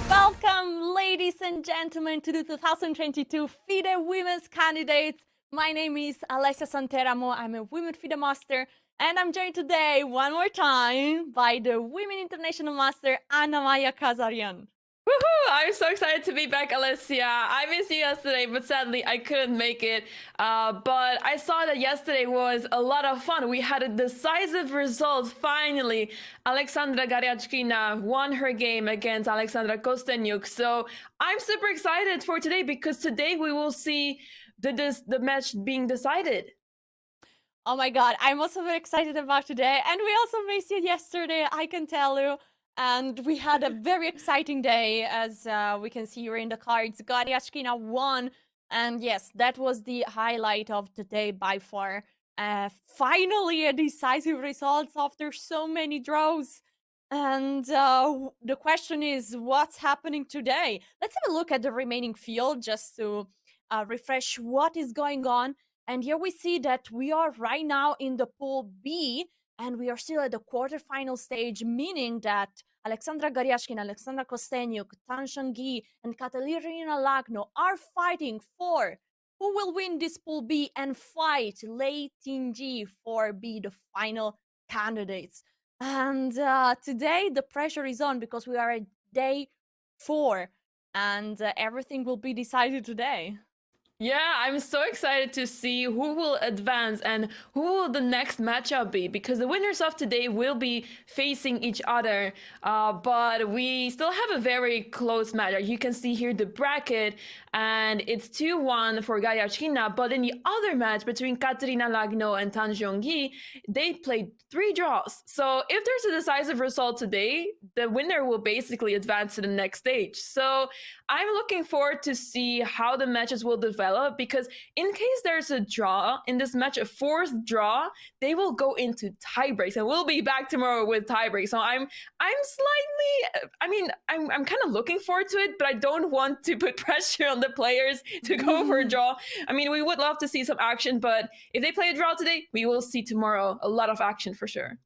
Welcome, ladies and gentlemen, to the 2022 FIDE Women's Candidates. My name is Alessia Santeramo. I'm a Women FIDE Master, and I'm joined today, one more time, by the Women International Master, Anna Maya Kazarian. Woohoo! I'm so excited to be back, Alessia. I missed you yesterday, but sadly I couldn't make it. But I saw that yesterday was a lot of fun. We had a decisive result, finally. Alexandra Garyachkina won her game against Alexandra Kostenyuk. So I'm super excited for today because today we will see the match being decided. Oh my god, I'm also very excited about today. And we also missed you yesterday, I can tell you. And we had a very exciting day, as we can see here in the cards. Garyachkina won. And yes, that was the highlight of the day by far. Finally, a decisive result after so many draws. And the question is, what's happening today? Let's have a look at the remaining field just to refresh what is going on. And here we see that we are right now in the pool B, and we are still at the quarterfinal stage, meaning that Alexandra Garyashkin, Alexandra Kostenyuk, Tan Shangi, and Katerina Lagno are fighting for who will win this pool B and fight Lei Ting for be the final candidates. And today the pressure is on because we are at day 4, and everything will be decided today. Yeah, I'm so excited to see who will advance and who will the next matchup be, because the winners of today will be facing each other. But we still have a very close match. You can see here the bracket, and it's 2-1 for Gaia China. But in the other match between Katerina Lagno and Tan Zhongyi, they played 3 draws. So if there's a decisive result today, the winner will basically advance to the next stage. So I'm looking forward to see how the matches will develop, because in case there's a draw in this match, a fourth draw, they will go into tiebreaks, and we'll be back tomorrow with tiebreaks. So I'm slightly, I mean, I'm kind of looking forward to it, but I don't want to put pressure on the players to go for a draw. I mean, we would love to see some action, but if they play a draw today, we will see tomorrow a lot of action for sure.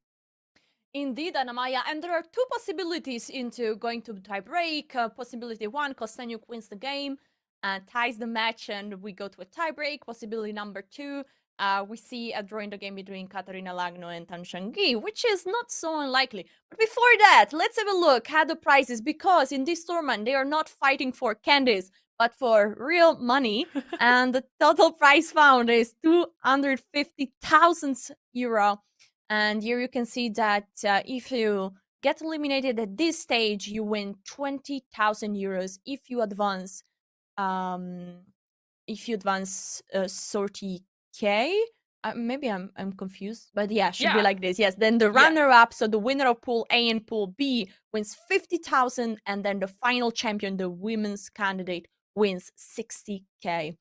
Indeed, Anamaya, and there are 2 possibilities into going to tiebreak. Possibility 1, Kosteniuk wins the game and ties the match, and we go to a tiebreak. Possibility number 2, we see a draw in the game between Katarina Lagno and Tan Zhongyi, which is not so unlikely. But before that, let's have a look at the prizes, because in this tournament they are not fighting for candies, but for real money. And the total prize found is 250,000 euro. And here you can see that if you get eliminated at this stage, you win 20,000 euros if you advance. If you advance 30k. Maybe I'm confused, but yeah, should be like this. Yes, then the runner-up, so the winner of Pool A and Pool B wins 50,000, and then the final champion, the women's candidate, wins 60k.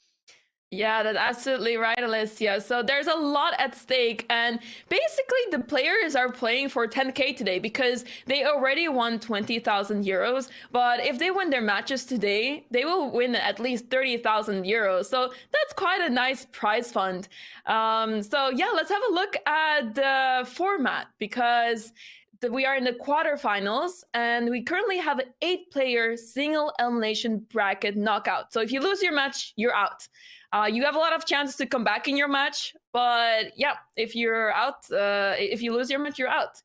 Yeah, that's absolutely right, Alicia. So there's a lot at stake, and basically the players are playing for 10k today because they already won 20,000 euros. But if they win their matches today, they will win at least 30,000 euros. So that's quite a nice prize fund. So yeah, let's have a look at the format, because we are in the quarterfinals, and we currently have an 8-player single elimination bracket knockout. So if you lose your match, you're out. You have a lot of chances to come back in your match, but yeah, if you're out, if you lose your match, you're out.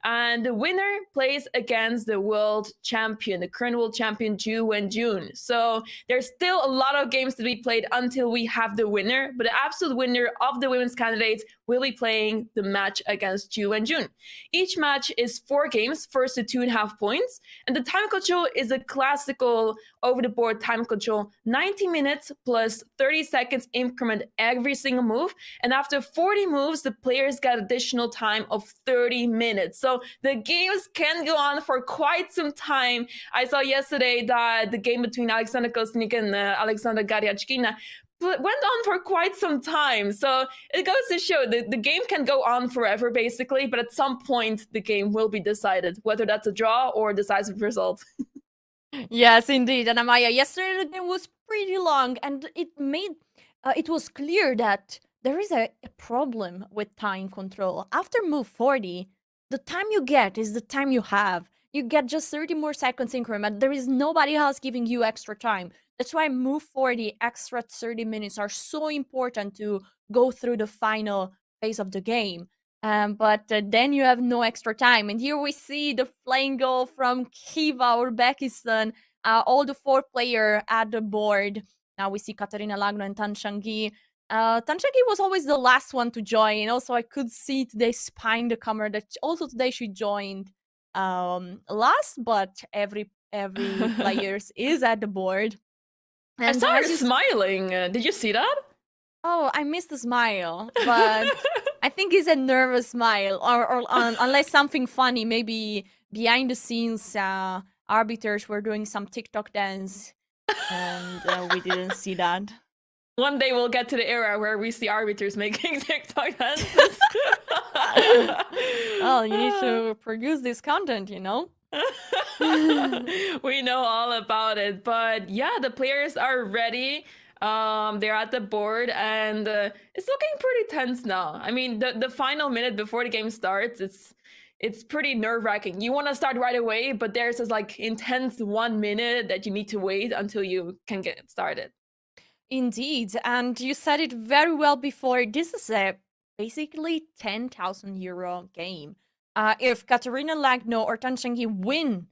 And the winner plays against the world champion, the current world champion, Ju Wenjun. So there's still a lot of games to be played until we have the winner, but the absolute winner of the women's candidates will be playing the match against Ju Wenjun. Each match is 4 games, first to 2.5 points, and the time control is a classical over-the-board time control, 90 minutes plus 30 seconds increment every single move, and after 40 moves, the players get additional time of 30 minutes. So the games can go on for quite some time. I saw yesterday that the game between Alexander Kosteniuk and Alexandra Garyachkina went on for quite some time. So it goes to show that the game can go on forever, basically, but at some point the game will be decided, whether that's a draw or a decisive result. Yes, indeed. And Amaya, yesterday the game was pretty long, and it was clear that there is a problem with time control. After move 40, the time you get is the time you have. You get just 30 more seconds increment. There is nobody else giving you extra time. That's why move 40, extra 30 minutes are so important to go through the final phase of the game. But then you have no extra time. And here we see the flying goal from Khiva, Uzbekistan. All the 4 players at the board. Now we see Katarina Lagno and Tan Zhongyi. Tan Zhongyi was always the last one to join. Also, I could see today spying the camera that also today she joined last, but every players is at the board. And I saw her smiling. Did you see that? Oh, I missed the smile, but I think it's a nervous smile, or unless something funny, maybe behind the scenes, arbiters were doing some TikTok dance, and we didn't see that. One day we'll get to the era where we see arbiters making TikTok dances. Well, you need to produce this content, you know? We know all about it, but yeah, the players are ready. They're at the board, and it's looking pretty tense now. I mean, the final minute before the game starts, it's pretty nerve-wracking. You want to start right away, but there's this like intense 1 minute that you need to wait until you can get started. Indeed, and you said it very well before. This is a basically 10,000 euro game. If Katarina Lagno or Tan Zhongyi win,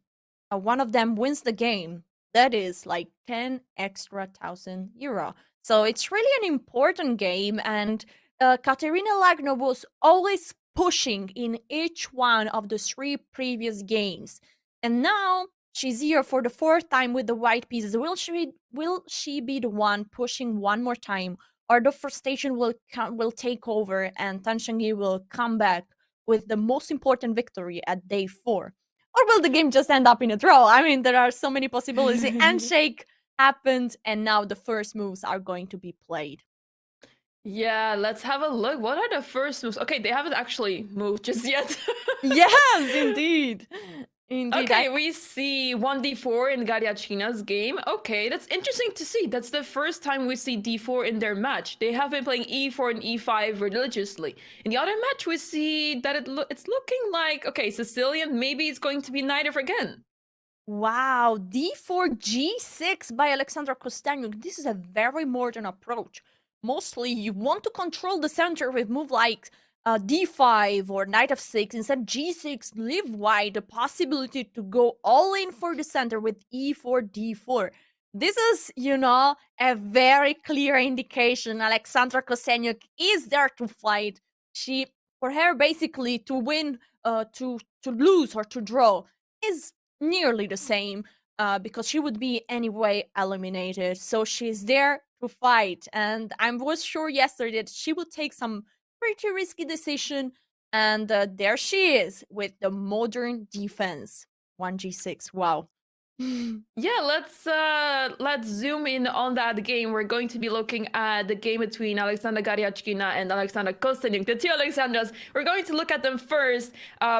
one of them wins the game, that is like 10 extra thousand euro. So it's really an important game, and Katerina Lagno was always pushing in each one of the three previous games. And now she's here for the fourth time with the white pieces. Will she be the one pushing one more time, or the frustration will take over and Tan Changyi will come back with the most important victory at day 4? Or will the game just end up in a draw? I mean, there are so many possibilities. The handshake happened, and now the first moves are going to be played. Yeah, let's have a look. What are the first moves? Okay, they haven't actually moved just yet. Yes, indeed. Indeed. Okay, we see 1d4 in Gariachina's game. Okay, that's interesting to see. That's the first time we see d4 in their match. They have been playing e4 and e5 religiously. In the other match, we see that it's looking like, okay, Sicilian, maybe it's going to be knight f again. Wow, d4 g6 by Alexandra Kosteniuk. This is a very modern approach. Mostly, you want to control the center with move like d5 or knight f6. Instead, g6 leave wide the possibility to go all in for the center with e4 d4. This is, a very clear indication Alexandra Kosteniuk is there to fight. For her, basically, to win, to lose or to draw is nearly the same, because she would be anyway eliminated. So she's there to fight, and I was sure yesterday that she would take some pretty risky decision, and there she is with the modern defense. 1g6. Wow. Yeah, let's zoom in on that game. We're going to be looking at the game between Alexandra Garyachkina and Alexandra Kosteniuk, the two Alexandras. We're going to look at them first,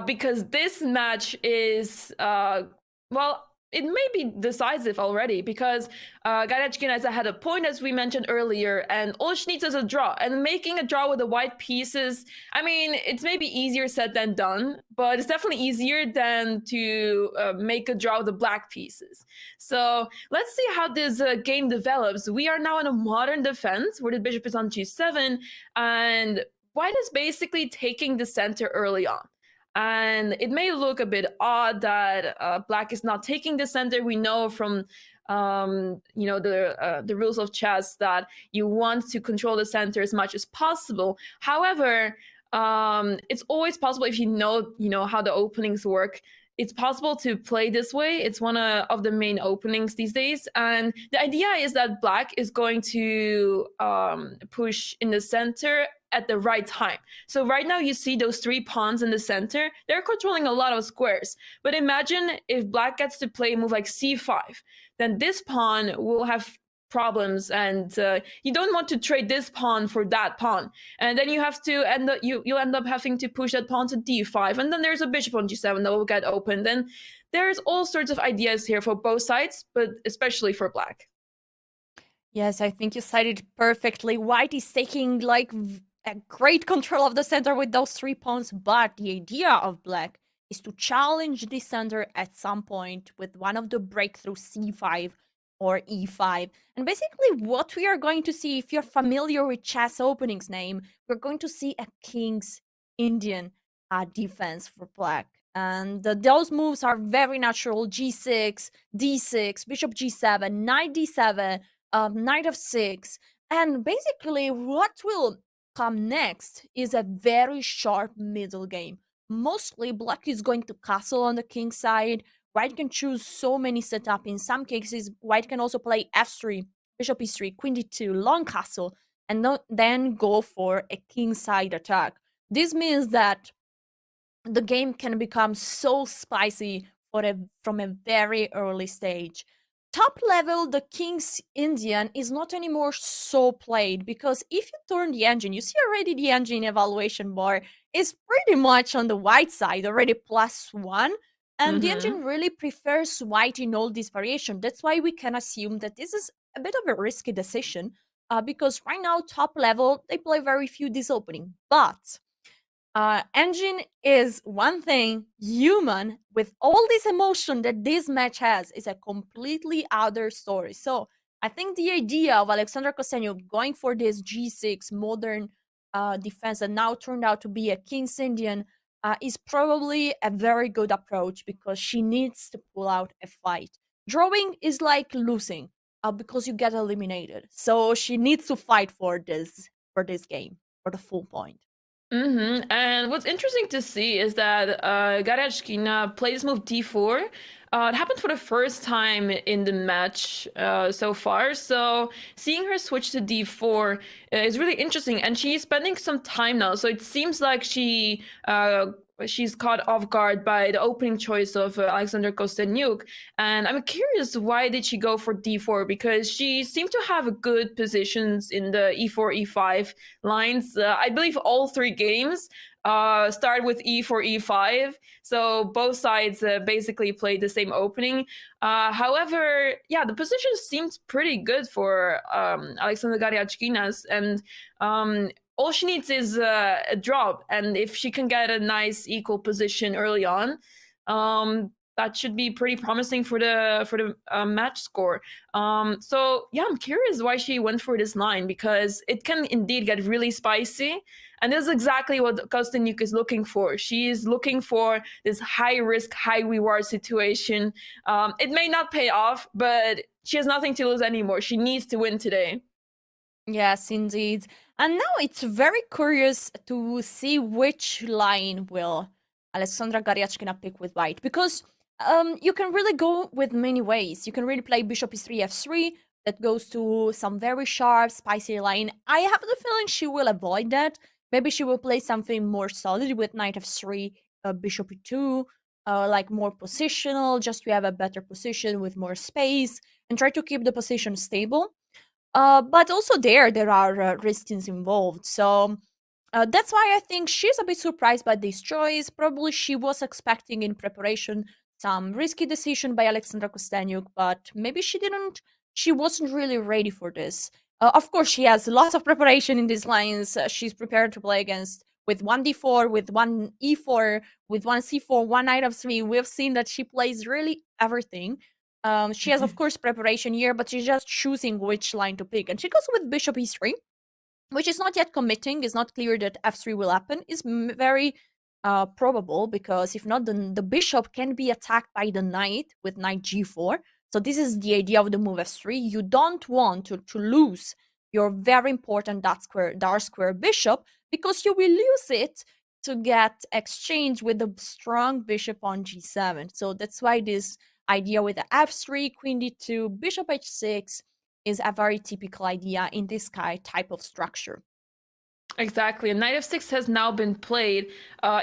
because this match is well, it may be decisive already, because Garyachkina has had a point, as we mentioned earlier, and all she needs is a draw. And making a draw with the white pieces, I mean, it's maybe easier said than done, but it's definitely easier than to make a draw with the black pieces. So let's see how this game develops. We are now in a modern defense where the bishop is on g7, and white is basically taking the center early on. And it may look a bit odd that black is not taking the center. We know from the rules of chess that you want to control the center as much as possible. However, it's always possible, if you know how the openings work. It's possible to play this way. It's one of the main openings these days. And the idea is that black is going to push in the center at the right time. So right now you see those 3 pawns in the center. They're controlling a lot of squares. But imagine if black gets to play a move like c5, then this pawn will have problems, and you don't want to trade this pawn for that pawn, and then you have to you'll end up having to push that pawn to d5, and then there's a bishop on g7 that will get opened. Then there's all sorts of ideas here for both sides, but especially for black. Yes, I think you cited perfectly. White is taking like a great control of the center with those 3 pawns, but the idea of black is to challenge the center at some point with one of the breakthrough c5 or e5. And basically what we are going to see, if you're familiar with chess openings name, we're going to see a King's Indian defense for black. And those moves are very natural: g6, d6, bishop g7, knight d7, knight f6. And basically what will come next is a very sharp middle game. Mostly black is going to castle on the king side. White can choose so many setup. In some cases, white can also play f3, bishop e3, queen d2, long castle, and then go for a king side attack. This means that the game can become so spicy from a very early stage. Top level, the King's Indian is not anymore so played, because if you turn the engine, you see already the engine evaluation bar is pretty much on the white side, already +1. And the engine really prefers white in all this variation. That's why we can assume that this is a bit of a risky decision, because right now, top level, they play very few this opening. But engine is one thing, human, with all this emotion that this match has, is a completely other story. So I think the idea of Alexandra Kosteniuk going for this g6 modern defense that now turned out to be a King's Indian is probably a very good approach, because she needs to pull out a fight. Drawing is like losing. because you get eliminated. So she needs to fight for this game, for the full point. And what's interesting to see is that Garyashkina plays move d4. It happened for the first time in the match so far. So seeing her switch to d4 is really interesting, and she's spending some time now. So it seems like she's caught off guard by the opening choice of Alexandra Kostenyuk. And I'm curious, why did she go for d4? Because she seemed to have good positions in the e4, e5 lines. I believe all three games start with e4, e5. So both sides basically played the same opening. However, yeah, the position seems pretty good for Alexandra Garyachkinas, and all she needs is a drop, and if she can get a nice equal position early on, that should be pretty promising for the match score. So yeah, I'm curious why she went for this line, because it can indeed get really spicy, and this is exactly what Kostenyuk is looking for. She is looking for this high risk, high reward situation. It may not pay off, but she has nothing to lose anymore. She needs to win today. Yes, indeed. And now it's very curious to see which line will Alexandra Garyachkina pick with white, because you can really go with many ways. You can really play bishop e3, f3, that goes to some very sharp, spicy line. I have the feeling she will avoid that. Maybe she will play something more solid with knight f3, bishop e2, like more positional, just to have a better position with more space, and try to keep the position stable. But also there are risks involved. So that's why I think she's a bit surprised by this choice. Probably she was expecting in preparation some risky decision by Alexandra Kostenyuk, but maybe she didn't. She wasn't really ready for this. Of course, she has lots of preparation in these lines. She's prepared to play against with one d4, with one e4, with one c4, one knight f3. We've seen that she plays really everything. She has, of course, preparation here, but she's just choosing which line to pick. And she goes with bishop e3, which is not yet committing. It's not clear that f3 will happen. Is very probable, because if not, then the bishop can be attacked by the knight with knight g4. So this is the idea of the move f3. You don't want to lose your very important dark square bishop, because you will lose it to get exchanged with the strong bishop on g7. So that's why this idea with the f3, queen d2, bishop h6 is a very typical idea in this type of structure. Exactly. And knight f6 has now been played.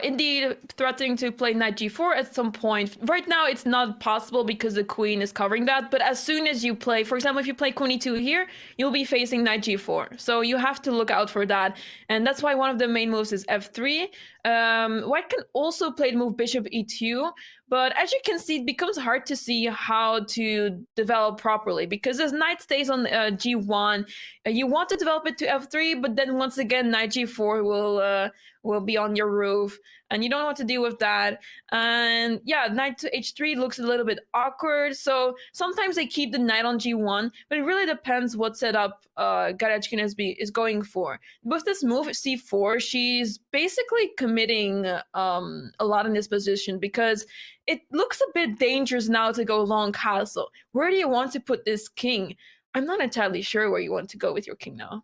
Indeed, threatening to play knight g4 at some point. Right now, it's not possible because the queen is covering that. But as soon as you play, for example, if you play queen e2 here, you'll be facing knight g4. So you have to look out for that. And that's why one of the main moves is f3. White can also play the move bishop e2. But as you can see, it becomes hard to see how to develop properly, because as knight stays on g1, you want to develop it to f3, but then once again, knight g4 will be on your roof, and you don't know what to do with that. And yeah, knight to h3 looks a little bit awkward. So sometimes they keep the knight on g1, but it really depends what setup Garyachkina is going for. With this move c4, she's basically committing a lot in this position, because it looks a bit dangerous now to go long castle. Where do you want to put this king? I'm not entirely sure where you want to go with your king now.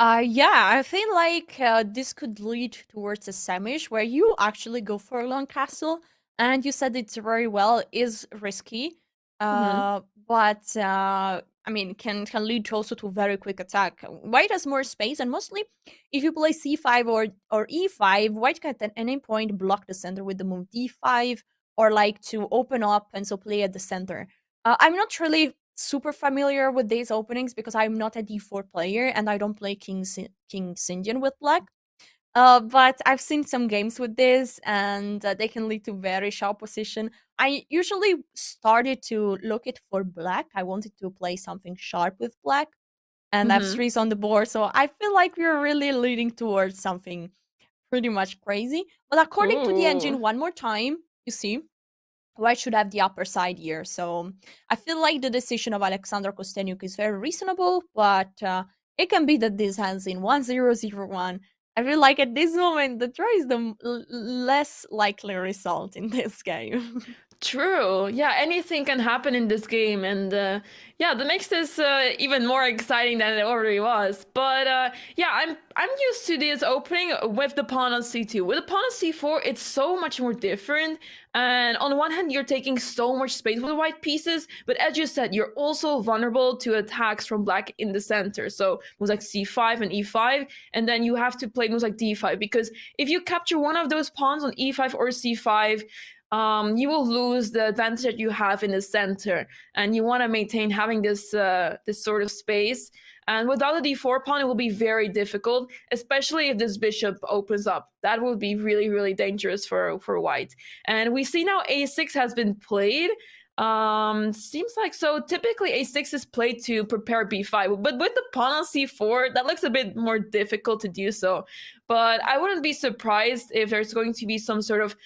Yeah, I feel like this could lead towards a semish where you actually go for a long castle, and you said it's very well, is risky, but I mean, can lead also to very quick attack. White has more space, and mostly if you play c5 or e5, white can at any point block the center with the move d5, or like to open up and so play at the center. I'm not really super familiar with these openings because I'm not a d4 player and I don't play King Sindian with black. But I've seen some games with this, and they can lead to very sharp position. I usually started to look it for black. I wanted to play something sharp with black, and f3 is on the board. So I feel like we're really leading towards something pretty much crazy. But according to the engine, one more time, you see, white should have the upper side here. So I feel like the decision of Alexandra Kostenyuk is very reasonable, but it can be that this ends in 1-0-0-1. I feel like at this moment, the draw is the less likely result in this game. True. Yeah, anything can happen in this game, and yeah, that makes this even more exciting than it already was. But yeah, I'm used to this opening with the pawn on c2. With the pawn on c4, it's so much more different. And on the one hand, you're taking so much space with the white pieces, but as you said, you're also vulnerable to attacks from black in the center. So moves like c5 and e5, and then you have to play moves like d5 because if you capture one of those pawns on e5 or c5, you will lose the advantage that you have in the center, and you want to maintain having this sort of space. And without a d4 pawn, it will be very difficult, especially if this bishop opens up. That would be really, really dangerous for white. And we see now a6 has been played. Seems like so. Typically, a6 is played to prepare b5, but with the pawn on c4, that looks a bit more difficult to do so. But I wouldn't be surprised if there's going to be some sort of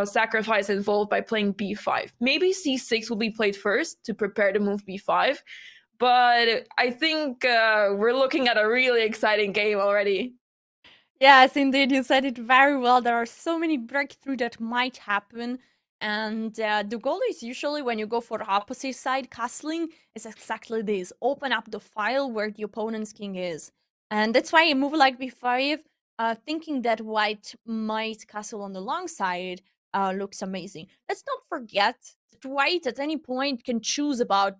sacrifice involved by playing b5. Maybe c6 will be played first to prepare to move b5, but I think we're looking at a really exciting game already. Yes, indeed, you said it very well. There are so many breakthroughs that might happen. And the goal is usually when you go for opposite side castling is exactly this. Open up the file where the opponent's king is. And that's why a move like b5, thinking that white might castle on the long side, looks amazing. Let's not forget that white at any point can choose about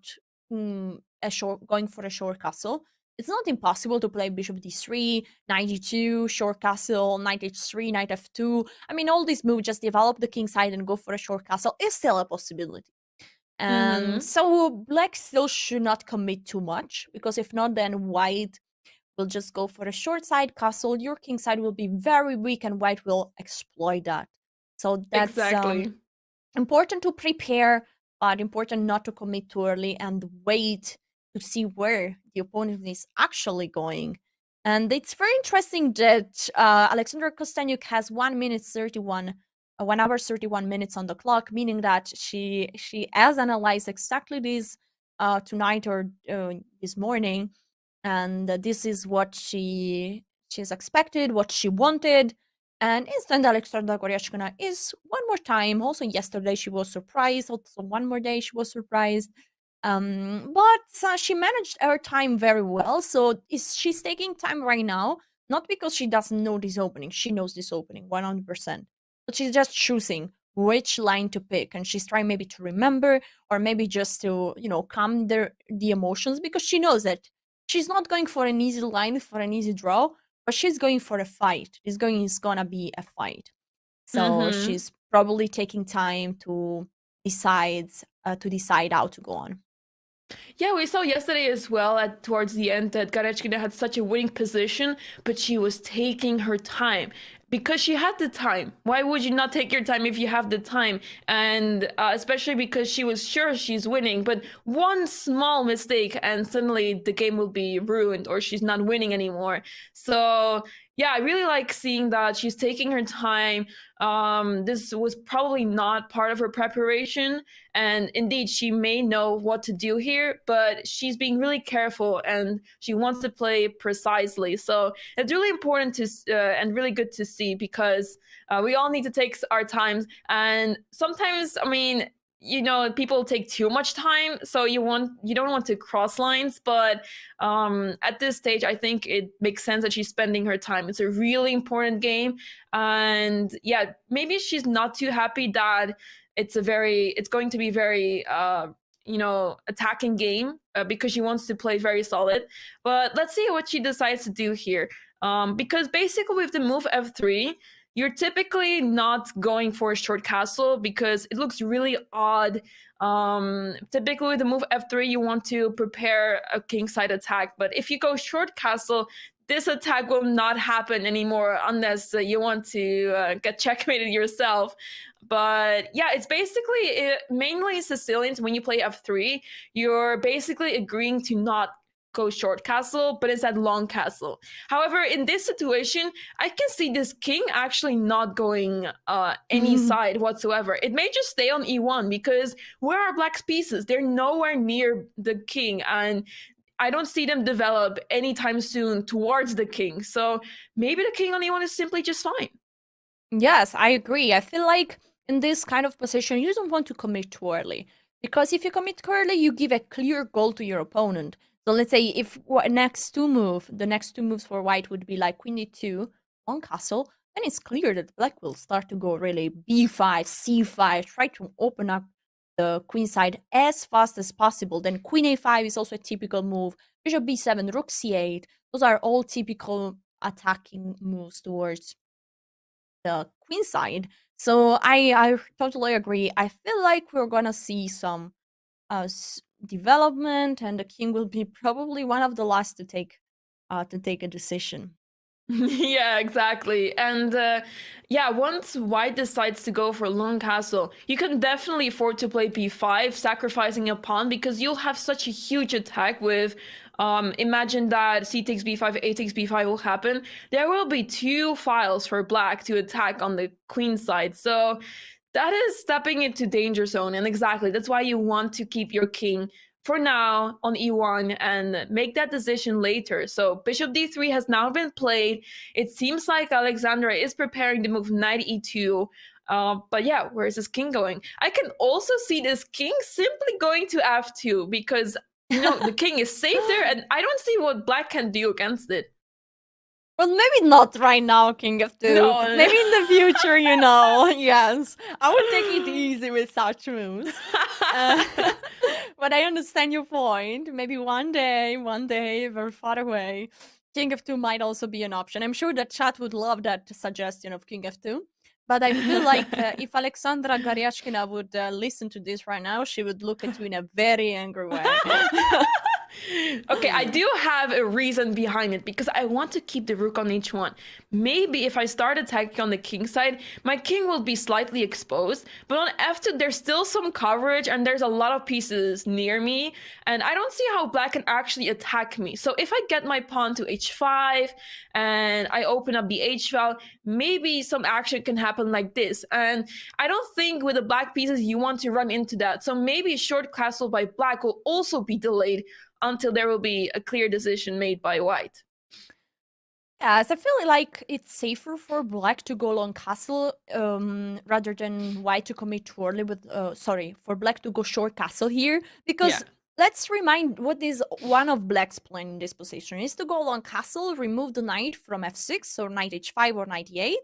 going for a short castle. It's not impossible to play bishop d3, knight e2, short castle, knight h3, knight f2. I mean, all these moves, just develop the king side and go for a short castle is still a possibility. And Mm-hmm. so black still should not commit too much, because if not, then white will just go for a short side castle. Your king side will be very weak and white will exploit that. So that's Exactly. important to prepare, but important not to commit too early and wait to see where the opponent is actually going. And it's very interesting that Alexandra Kosteniuk has 1 minute 31, 1 hour 31 minutes on the clock, meaning that she has analyzed exactly this tonight or this morning, and this is what she's expected, what she wanted. And instant Alexandra Goryachkina is one more time. Also, yesterday she was surprised. Also, one more day she was surprised. But she managed her time very well. So she's taking time right now, not because she doesn't know this opening. She knows this opening 100%. But she's just choosing which line to pick, and she's trying maybe to remember, or maybe just to calm the emotions, because she knows that she's not going for an easy line, for an easy draw, but she's going for a fight. It's gonna be a fight. So Mm-hmm. she's probably taking time to decide how to go on. Yeah, we saw yesterday as well at towards the end that Garechkina had such a winning position, but she was taking her time because she had the time. Why would you not take your time if you have the time? And especially because she was sure she's winning, but one small mistake and suddenly the game will be ruined or she's not winning anymore. So yeah, I really like seeing that she's taking her time. This was probably not part of her preparation, and indeed, she may know what to do here, but she's being really careful and she wants to play precisely. So it's really important to and really good to see because we all need to take our times. And sometimes, I mean, people take too much time, so you don't want to cross lines. But at this stage, I think it makes sense that she's spending her time. It's a really important game, and yeah, maybe she's not too happy that it's going to be very attacking game because she wants to play very solid. But let's see what she decides to do here, because basically with the move f3, you're typically not going for a short castle because it looks really odd. Typically with the move f3, you want to prepare a kingside attack, but if you go short castle, this attack will not happen anymore unless you want to get checkmated yourself. But yeah, it's basically mainly Sicilians. When you play f3, you're basically agreeing to not go short castle, but instead long castle. However, in this situation, I can see this king actually not going any side whatsoever. It may just stay on e1 because where are black's pieces? They're nowhere near the king, and I don't see them develop anytime soon towards the king. So maybe the king on e1 is simply just fine. Yes, I agree. I feel like in this kind of position, you don't want to commit too early. Because if you commit too early, you give a clear goal to your opponent. So let's say if the next two moves for white would be like queen e2 on castle, then it's clear that black will start to go really b5, c5, try to open up the queen side as fast as possible. Then queen a5 is also a typical move. Bishop b7, rook c8. Those are all typical attacking moves towards the queen side. So I totally agree. I feel like we're gonna see some development, and the king will be probably one of the last to take a decision. Yeah, exactly. And yeah, once white decides to go for long castle, you can definitely afford to play b5, sacrificing a pawn, because you'll have such a huge attack with imagine that c takes b5, a takes b5 will happen. There will be two files for black to attack on the queen side. So that is stepping into danger zone, and exactly that's why you want to keep your king for now on e1 and make that decision later. So bishop d3 has now been played. It seems like Alexandra is preparing to move knight e2. But yeah, where is this king going? I can also see this king simply going to f2 because the king is safe there, and I don't see what black can do against it. Well, maybe not right now, king of two. No. Maybe in the future, yes. I would take it easy with such moves. But I understand your point. Maybe one day, very far away, king of two might also be an option. I'm sure that chat would love that suggestion of king of two. But I feel like if Alexandra Garyashkina would listen to this right now, she would look at you in a very angry way. Okay, I do have a reason behind it, because I want to keep the rook on h1. Maybe if I start attacking on the king side, my king will be slightly exposed, but on f2 there's still some coverage and there's a lot of pieces near me, and I don't see how black can actually attack me. So if I get my pawn to h5 and I open up the h file, maybe some action can happen like this, and I don't think with the black pieces you want to run into that. So maybe short castle by black will also be delayed until there will be a clear decision made by white. Yes, I feel like it's safer for black to go long castle rather than white to commit too early with, for black to go short castle here. Because let's remind what is one of black's plan in this position is to go long castle, remove the knight from f6 or knight h5 or knight e8,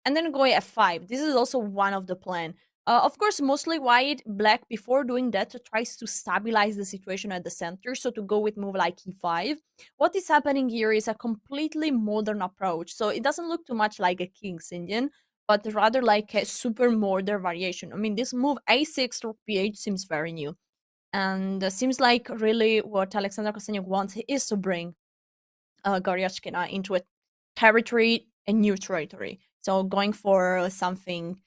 and then go f5. This is also one of the plan. Of course, mostly black, before doing that, tries to stabilize the situation at the center, so to go with move like e5. What is happening here is a completely modern approach, so it doesn't look too much like a King's Indian, but rather like a super modern variation. I mean, this move a6 rook b8 seems very new, and seems like really what Alexander Kosenyuk wants is to bring Goryachkina into a new territory. So going for something,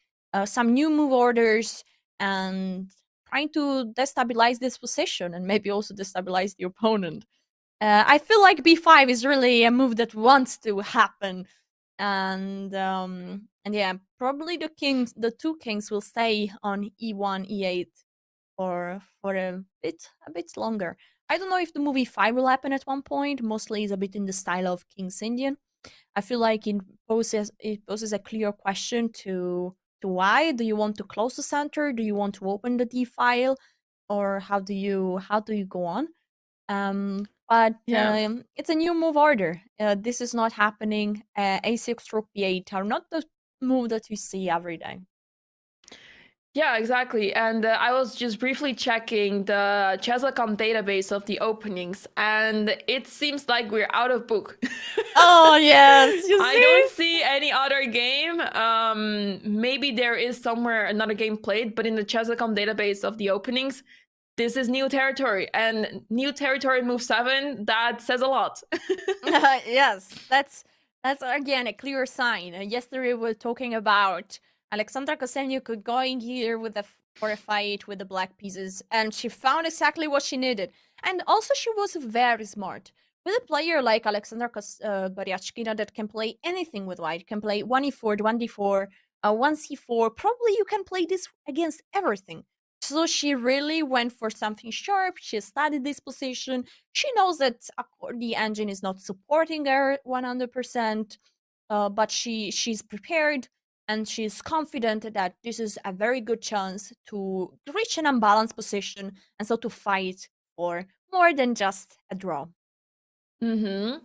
some new move orders, and trying to destabilize this position and maybe also destabilize the opponent. I feel like b5 is really a move that wants to happen, and yeah, probably the two kings will stay on e1, e8 for a bit longer. I don't know if the movie 5 will happen at one point. Mostly is a bit in the style of King's Indian. I feel like it poses a clear question to why. Do you want to close the center? Do you want to open the D file? Or how do you go on? But it's a new move order. This is not happening. A6 rook b8 are not the move that you see every day. Yeah, exactly. And I was just briefly checking the Chess.com database of the openings, and it seems like we're out of book. Oh, yes. I don't see any other game. Maybe there is somewhere another game played, but in the Chess.com database of the openings, this is new territory. And new territory move 7, that says a lot. Yes, that's again a clear sign. Yesterday we were talking about Alexandra Kosenyuk going here for a fight with the black pieces, and she found exactly what she needed. And also she was very smart. With a player like Alexandra Goryachkina that can play anything with white, can play 1e4, 1d4, 1c4, probably you can play this against everything. So she really went for something sharp. She studied this position. She knows that the engine is not supporting her 100%, but she's prepared. and she's confident that this is a very good chance to reach an unbalanced position and so to fight for more than just a draw. Mm-hmm.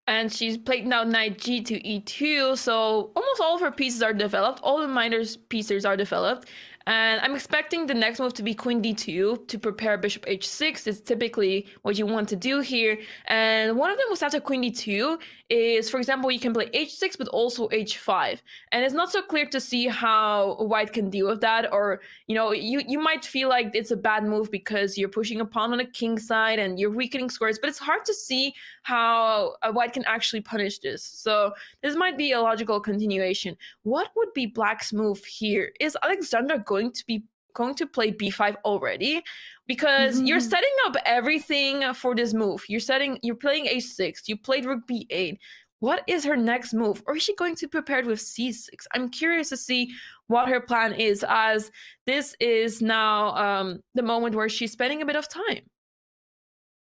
And she's played now knight g to e2, so almost all of her pieces are developed. All the miner's pieces are developed. And I'm expecting the next move to be queen d2 to prepare bishop h6. It's typically what you want to do here. And one of them was after queen d2 is, for example, you can play h6, but also h5. And it's not so clear to see how white can deal with that. Or, you might feel like it's a bad move because you're pushing a pawn on the king side and you're weakening squares, but it's hard to see how white can actually punish this. So this might be a logical continuation. What would be black's move here? Is Alexandra going to play b5 already? Because you're setting up everything for this move. You're playing h6. You played rook b8. What is her next move? Or is she going to prepare it with c6? I'm curious to see what her plan is, as this is now the moment where she's spending a bit of time.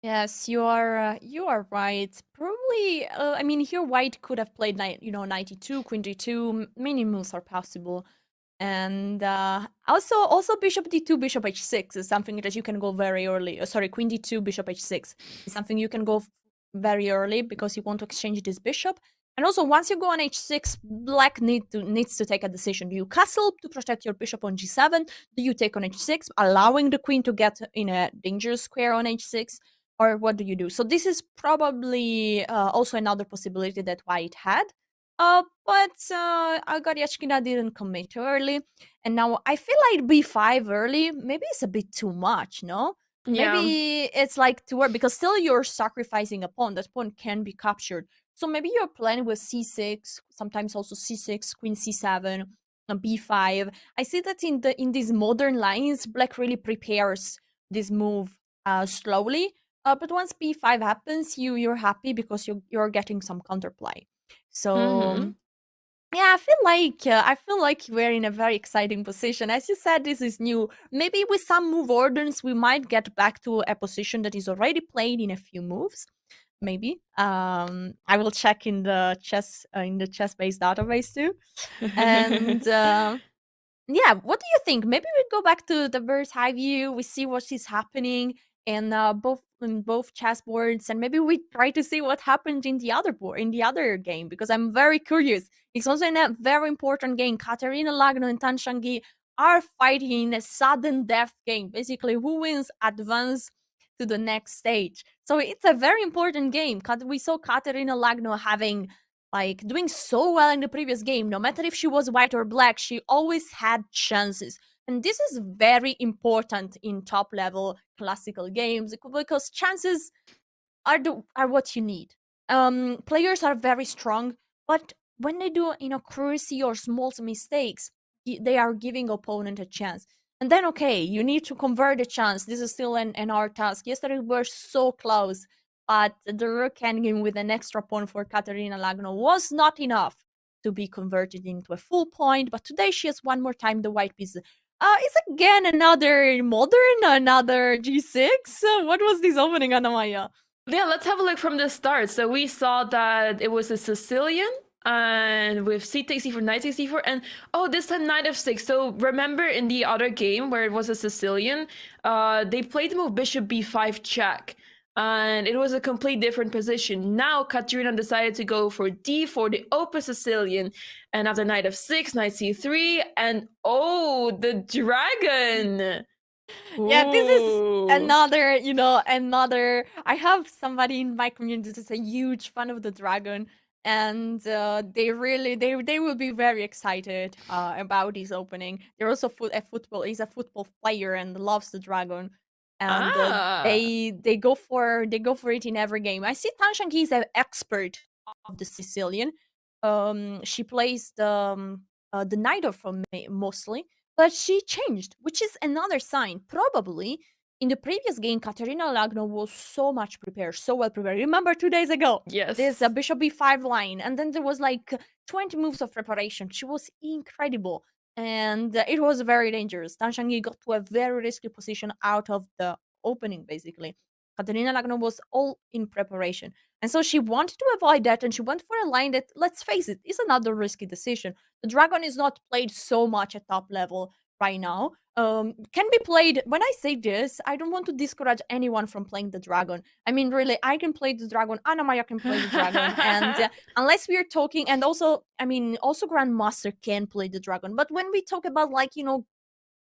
Yes, you are right. Probably, I mean, here white could have played knight e2, queen d2. Many moves are possible, and also bishop d2, bishop h6 is something that you can go very early. Sorry, queen d2, bishop h6 is something you can go very early because you want to exchange this bishop. And also, once you go on h6, black needs to take a decision. Do you castle to protect your bishop on g7? Do you take on h6, allowing the queen to get in a dangerous square on h6? Or what do you do? So this is probably also another possibility that white had. But Goryachkina didn't commit early. And now I feel like b5 early, maybe it's a bit too much, no? Yeah. Maybe it's like too early, because still you're sacrificing a pawn. That pawn can be captured. So maybe you're playing with c6, sometimes also c6, queen c7, b5. I see that in these modern lines, black really prepares this move slowly. But once b5 happens, you're happy because you're getting some counterplay. So yeah, I feel like we're in a very exciting position. As you said, this is new. Maybe with some move orders, we might get back to a position that is already played in a few moves. Maybe. I will check in the chess-based database too. And yeah, what do you think? Maybe we go back to the bird's eye view. We see what is happening in both chessboards, and maybe we try to see what happened in the other board, in the other game, because I'm very curious. It's also in a very important game. Katerina Lagno and Tan Shangi are fighting in a sudden death game. Basically, who wins advance to the next stage. So it's a very important game. We saw Katerina Lagno doing so well in the previous game. No matter if she was white or black, she always had chances. And this is very important in top level classical games because chances are what you need. Players are very strong, but when they do accuracy or small mistakes, they are giving opponent a chance. And then okay, you need to convert a chance. This is still an hard task. Yesterday we were so close, but the rook hanging with an extra pawn for Katerina Lagno was not enough to be converted into a full point. But today she has one more time the white piece. Is again another modern, another g6. What was this opening, Anna Maya? Yeah, let's have a look from the start. So we saw that it was a Sicilian, and with c takes c4, knight takes c4, and this time knight f6. So remember in the other game where it was a Sicilian, they played the move bishop b5 check, and it was a complete different position. Now Katerina decided to go for d4, the open Sicilian, and after knight f6, knight c3, and the dragon. Yeah, this is another. I have somebody in my community that's a huge fan of the dragon, and they will be very excited about this opening. They're also he's a football player and loves the dragon, and they go for it in every game. I see Tan Shanqi is an expert of the Sicilian. She plays the knight from mostly. But she changed, which is another sign. Probably in the previous game, Katerina Lagno was so much prepared, so well prepared. Remember 2 days ago? Yes. This bishop b5 line, and then there was like 20 moves of preparation. She was incredible, and it was very dangerous. Tan Shangi got to a very risky position out of the opening, basically. Katarina Lagno was all in preparation. And so she wanted to avoid that, and she went for a line that, let's face it, is another risky decision. The dragon is not played so much at top level right now. Can be played. When I say this, I don't want to discourage anyone from playing the dragon. I mean, really, I can play the dragon. Anna Maya can play the dragon, and unless we are talking, and also, I mean, also Grandmaster can play the dragon. But when we talk about like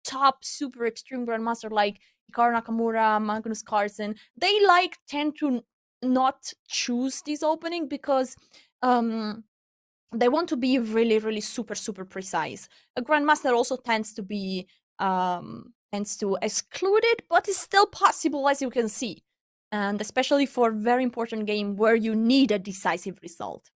top super extreme Grandmaster like Hikaru Nakamura, Magnus Carlsen, they like tend to not choose this opening because they want to be really, really super, super precise. A Grandmaster also tends to be tends to exclude it, but it's still possible, as you can see. And especially for a very important game where you need a decisive result.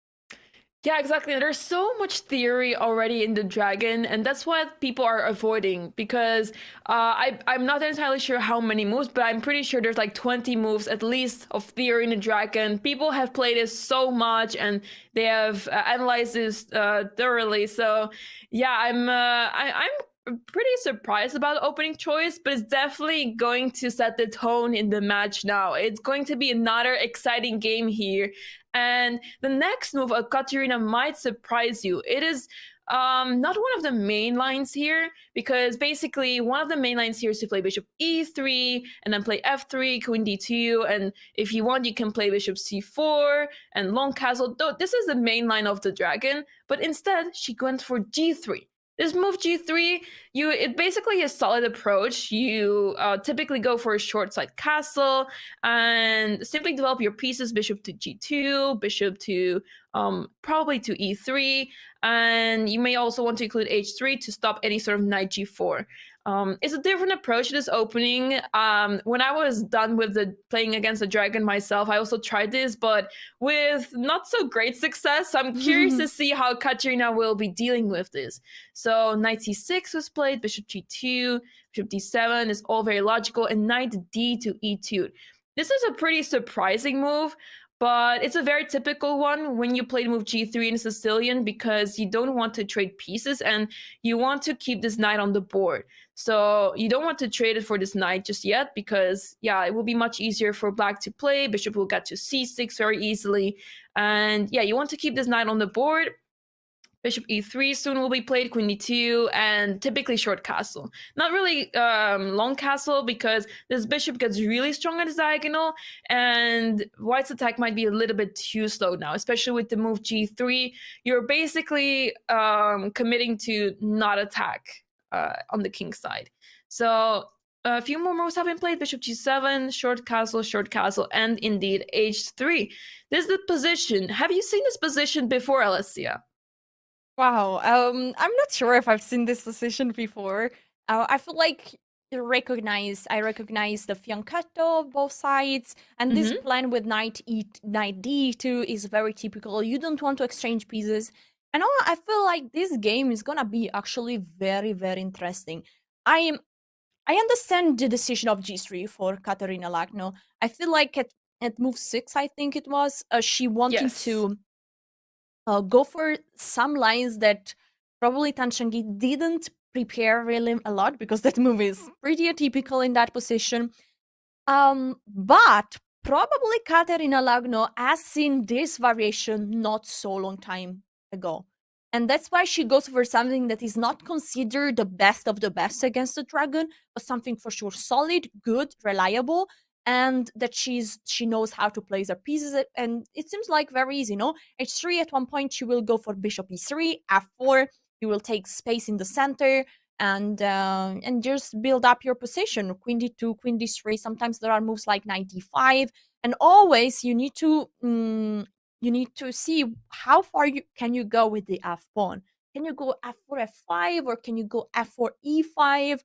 Yeah, exactly. There's so much theory already in the dragon, and that's what people are avoiding because I'm not entirely sure how many moves, but I'm pretty sure there's like 20 moves at least of theory in the dragon. People have played this so much, and they have analyzed this thoroughly. So yeah, I'm pretty surprised about opening choice, but it's definitely going to set the tone in the match now. It's going to be another exciting game here. And the next move of Katarina might surprise you. It is not one of the main lines here, because basically one of the main lines here is to play bishop e3 and then play f3, queen d2, and if you want, you can play bishop c4 and long castle. Though this is the main line of the dragon, but instead she went for g3. This move g3, it basically is a solid approach. You typically go for a short side castle and simply develop your pieces: bishop to g2, bishop to probably to e3, and you may also want to include h3 to stop any sort of knight g4. It's a different approach to this opening. When I was done with the playing against the dragon myself, I also tried this, but with not so great success. So I'm curious to see how Katarina will be dealing with this. So knight c6 was played, bishop g2, bishop d7 is all very logical, and knight d to e2. This is a pretty surprising move, but it's a very typical one when you play the move g3 in Sicilian, because you don't want to trade pieces and you want to keep this knight on the board. So you don't want to trade it for this knight just yet, because yeah, it will be much easier for black to play. Bishop will get to c6 very easily. And yeah, you want to keep this knight on the board. Bishop e3 soon will be played, queen d2, and typically short castle. Not really long castle, because this bishop gets really strong at his diagonal, and white's attack might be a little bit too slow now, especially with the move g3. You're basically committing to not attack on the king side. So a few more moves have been played: bishop g7, short castle, and indeed h3. This is the position. Have you seen this position before, Alessia? Wow. I'm not sure if I've seen this decision before. I feel like I recognize the fianchetto of both sides, and this plan with knight d2 is very typical. You don't want to exchange pieces. And I feel like this game is gonna be actually very, very interesting. I understand the decision of g3 for Katarina Lagno. I feel like at move 6, I think it was, she wanted to go for some lines that probably Tan Changyi didn't prepare really a lot, because that move is pretty atypical in that position. But probably Katarina Lagno has seen this variation not so long time ago. And that's why she goes for something that is not considered the best of the best against the dragon, but something for sure solid, good, reliable, and that she knows how to place her pieces. And it seems like very easy, no? h3, at one point she will go for bishop e3, f4, you will take space in the center, and just build up your position. Queen d2, queen d3. Sometimes there are moves like knight d5, and always you need to see how far can you go with the f pawn. Can you go f4 f5, or can you go f4 e5?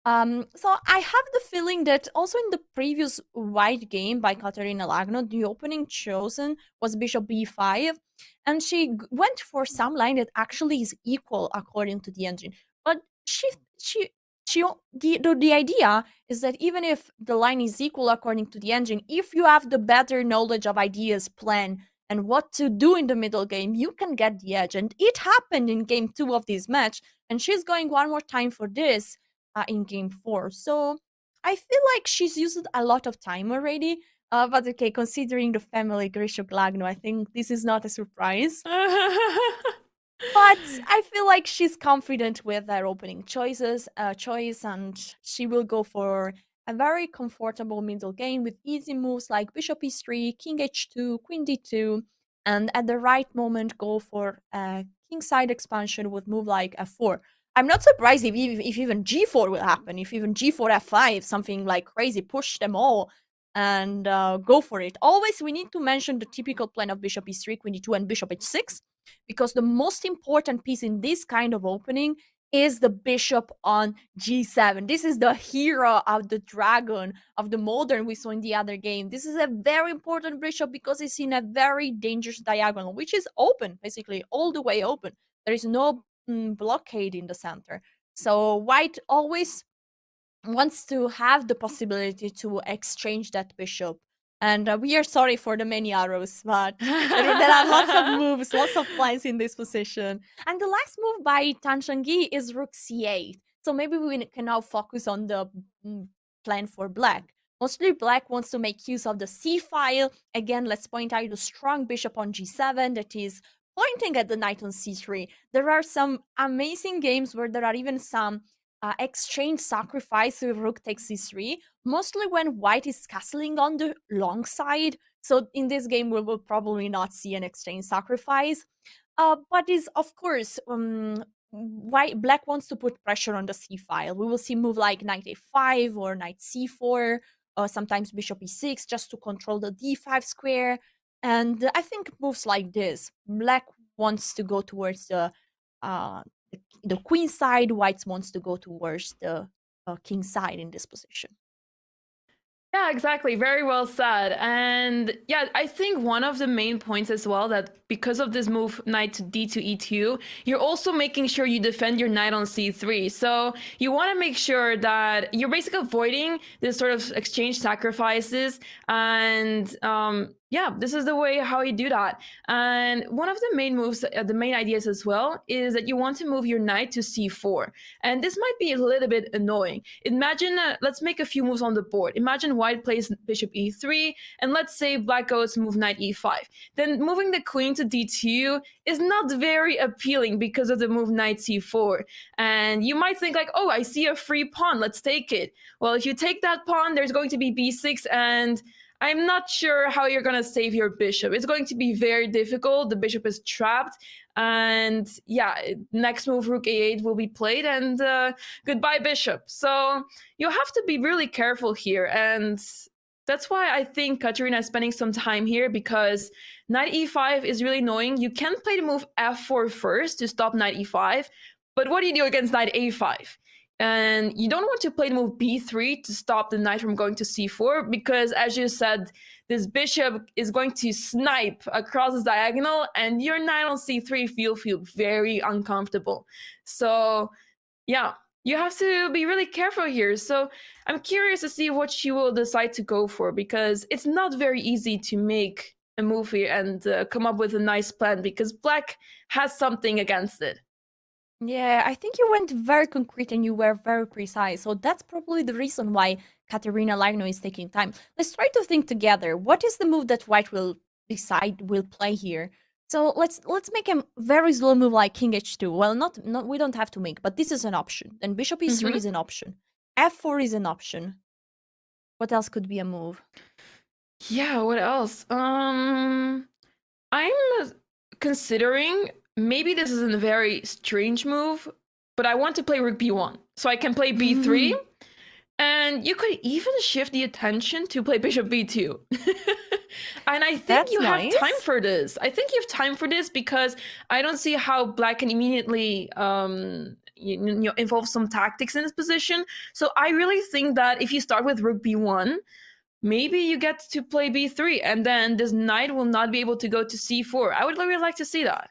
So I have the feeling that also in the previous white game by Katarina Lagno, the opening chosen was bishop b5, and she went for some line that actually is equal according to the engine. But the idea is that even if the line is equal according to the engine, if you have the better knowledge of ideas, plan, and what to do in the middle game, you can get the edge. And it happened in game 2 of this match, and she's going one more time for this in game 4. So I feel like she's used a lot of time already. But okay, considering the family Grishuk-Lagno, I think this is not a surprise. But I feel like she's confident with her opening choice, and she will go for a very comfortable middle game with easy moves like Bishop e3, King h2, Queen d2, and at the right moment go for a kingside expansion with move like f4. I'm not surprised if even g4 will happen, if even g4 f5, something like crazy, push them all and go for it. Always we need to mention the typical plan of Bishop e3, Queen d2, and Bishop h6, because the most important piece in this kind of opening is the bishop on g7. This is the hero of the dragon of the modern we saw in the other game. This is a very important bishop because it's in a very dangerous diagonal, which is open, basically all the way open. There is no blockade in the center. So white always wants to have the possibility to exchange that bishop. And we are sorry for the many arrows, but there are lots of moves, lots of plans in this position. And the last move by Tan Changyi is rook c8. So maybe we can now focus on the plan for black. Mostly black wants to make use of the c file. Again, let's point out the strong bishop on g7 that is pointing at the knight on c3. There are some amazing games where there are even some exchange sacrifice with rook takes c3, mostly when white is castling on the long side. So in this game, we will probably not see an exchange sacrifice. But is of course, black wants to put pressure on the c file. We will see move like knight a5 or knight c4, or sometimes bishop e6 just to control the d5 square. And I think moves like this, black wants to go towards the queen side, white wants to go towards the king side in this position. Yeah, exactly. Very well said. And yeah, I think one of the main points as well, that because of this move knight to d2 e2, you're also making sure you defend your knight on c3. So you want to make sure that you're basically avoiding this sort of exchange sacrifices. And yeah, this is the way how you do that. And one of the main moves, the main ideas as well, is that you want to move your knight to c4. And this might be a little bit annoying. Imagine, let's make a few moves on the board. Imagine white plays bishop e3, and let's say black goes move knight e5. Then moving the queen to d2 is not very appealing because of the move knight c4. And you might think like, oh, I see a free pawn, let's take it. Well, if you take that pawn, there's going to be b6, and I'm not sure how you're going to save your bishop. It's going to be very difficult. The bishop is trapped. And yeah, next move, rook a8 will be played, and goodbye, bishop. So you have to be really careful here. And that's why I think Katarina is spending some time here, because knight e5 is really annoying. You can play the move f4 first to stop knight e5. But what do you do against knight a5? And you don't want to play the move b3 to stop the knight from going to c4, because as you said, this bishop is going to snipe across the diagonal, and your knight on c3 feel very uncomfortable. So yeah, you have to be really careful here. So I'm curious to see what she will decide to go for, because it's not very easy to make a move here and come up with a nice plan, because black has something against it. Yeah, I think you went very concrete and you were very precise. So that's probably the reason why Katerina Lagno is taking time. Let's try to think together. What is the move that white will decide will play here? So let's make a very slow move like king h2. Well, not we don't have to make, but this is an option. Then bishop e3 is an option. f4 is an option. What else could be a move? Yeah, what else? I'm considering, maybe this is a very strange move, but I want to play rook b1. So I can play b3, and you could even shift the attention to play bishop b2. And I think That's you nice. have time for this. I think you have time for this, because I don't see how black can immediately involve some tactics in this position. So I really think that if you start with rook b1, maybe you get to play b3, and then this knight will not be able to go to c4. I would really like to see that.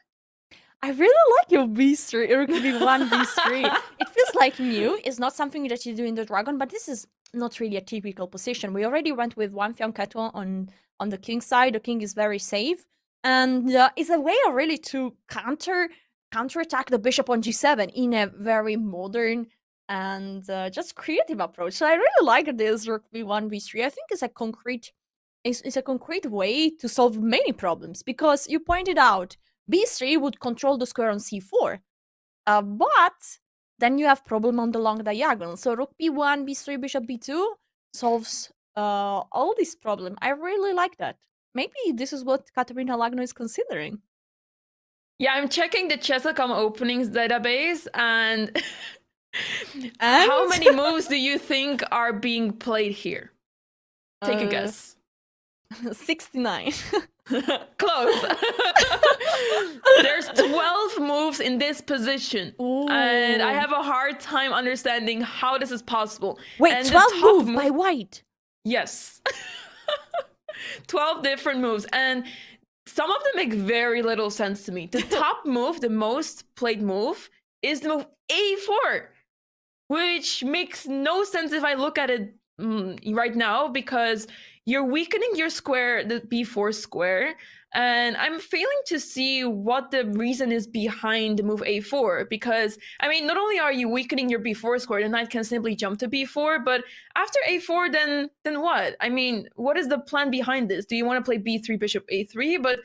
I really like your b3, rook b1, b3. It feels like new. It's not something that you do in the dragon, but this is not really a typical position. We already went with one fianchetto on the king side. The king is very safe, and it's a way really to counterattack the bishop on g7 in a very modern and just creative approach. So I really like this rook b1 b3. I think it's a concrete way to solve many problems, because you pointed out b3 would control the square on c4, but then you have problem on the long diagonal. So rook b1, b3, bishop b2 solves all these problems. I really like that. Maybe this is what Katerina Lagno is considering. Yeah, I'm checking the Chess.com openings database, and how many moves do you think are being played here? Take a guess. 69. Close. There's 12 moves in this position. Ooh. And I have a hard time understanding how this is possible. Wait, and 12 moves by white? Yes. 12 different moves. And some of them make very little sense to me. The top move, the most played move, is the move a4, which makes no sense if I look at it right now, because you're weakening your square, the b4 square, and I'm failing to see what the reason is behind the move a4, because, I mean, not only are you weakening your b4 square, the knight can simply jump to b4, but after a4, then what? I mean, what is the plan behind this? Do you want to play b3, bishop a3? But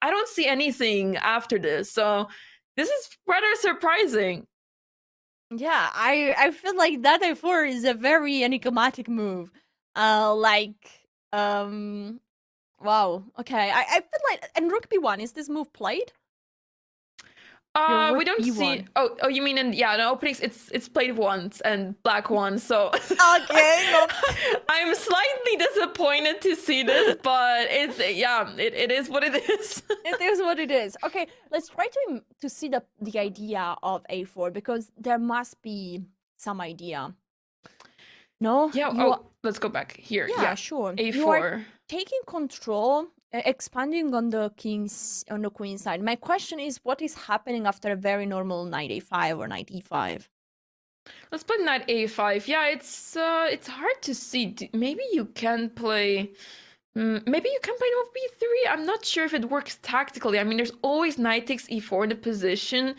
I don't see anything after this, so this is rather surprising. Yeah, I feel like that a4 is a very enigmatic move. Wow, okay. I feel like, and rook b1, is this move played? We don't see. Oh, you mean in the openings? It's played once and black won. So okay, I'm slightly disappointed to see this, but it is what it is. It is what it is. Okay, let's try to see the idea of a4, because there must be some idea. No? Yeah. Let's go back here. Yeah, sure. A4. You are taking control, expanding on the queen side. My question is, what is happening after a very normal knight a5 or knight e5? Let's play knight a5. Yeah, it's hard to see. Maybe you can play. Maybe you can play move b3. I'm not sure if it works tactically. I mean, there's always knight takes e4 in the position.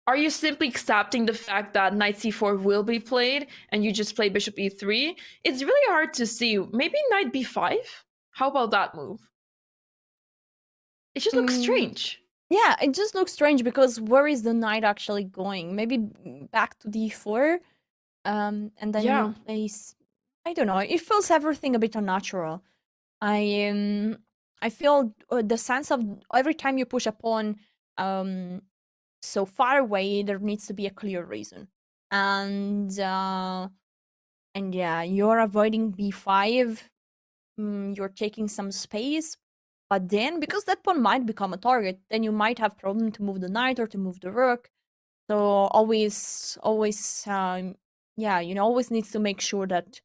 Are you simply accepting the fact that knight c4 will be played and you just play bishop e3? It's really hard to see. Maybe knight b5? How about that move? It just looks strange. Yeah, it just looks strange, because where is the knight actually going? Maybe back to d4? And then you place... I don't know. It feels everything a bit unnatural. I feel the sense of every time you push a pawn so far away, there needs to be a clear reason. And yeah, you're avoiding b5. You're taking some space, but then, because that pawn might become a target, then you might have problem to move the knight or to move the rook. So always needs to make sure that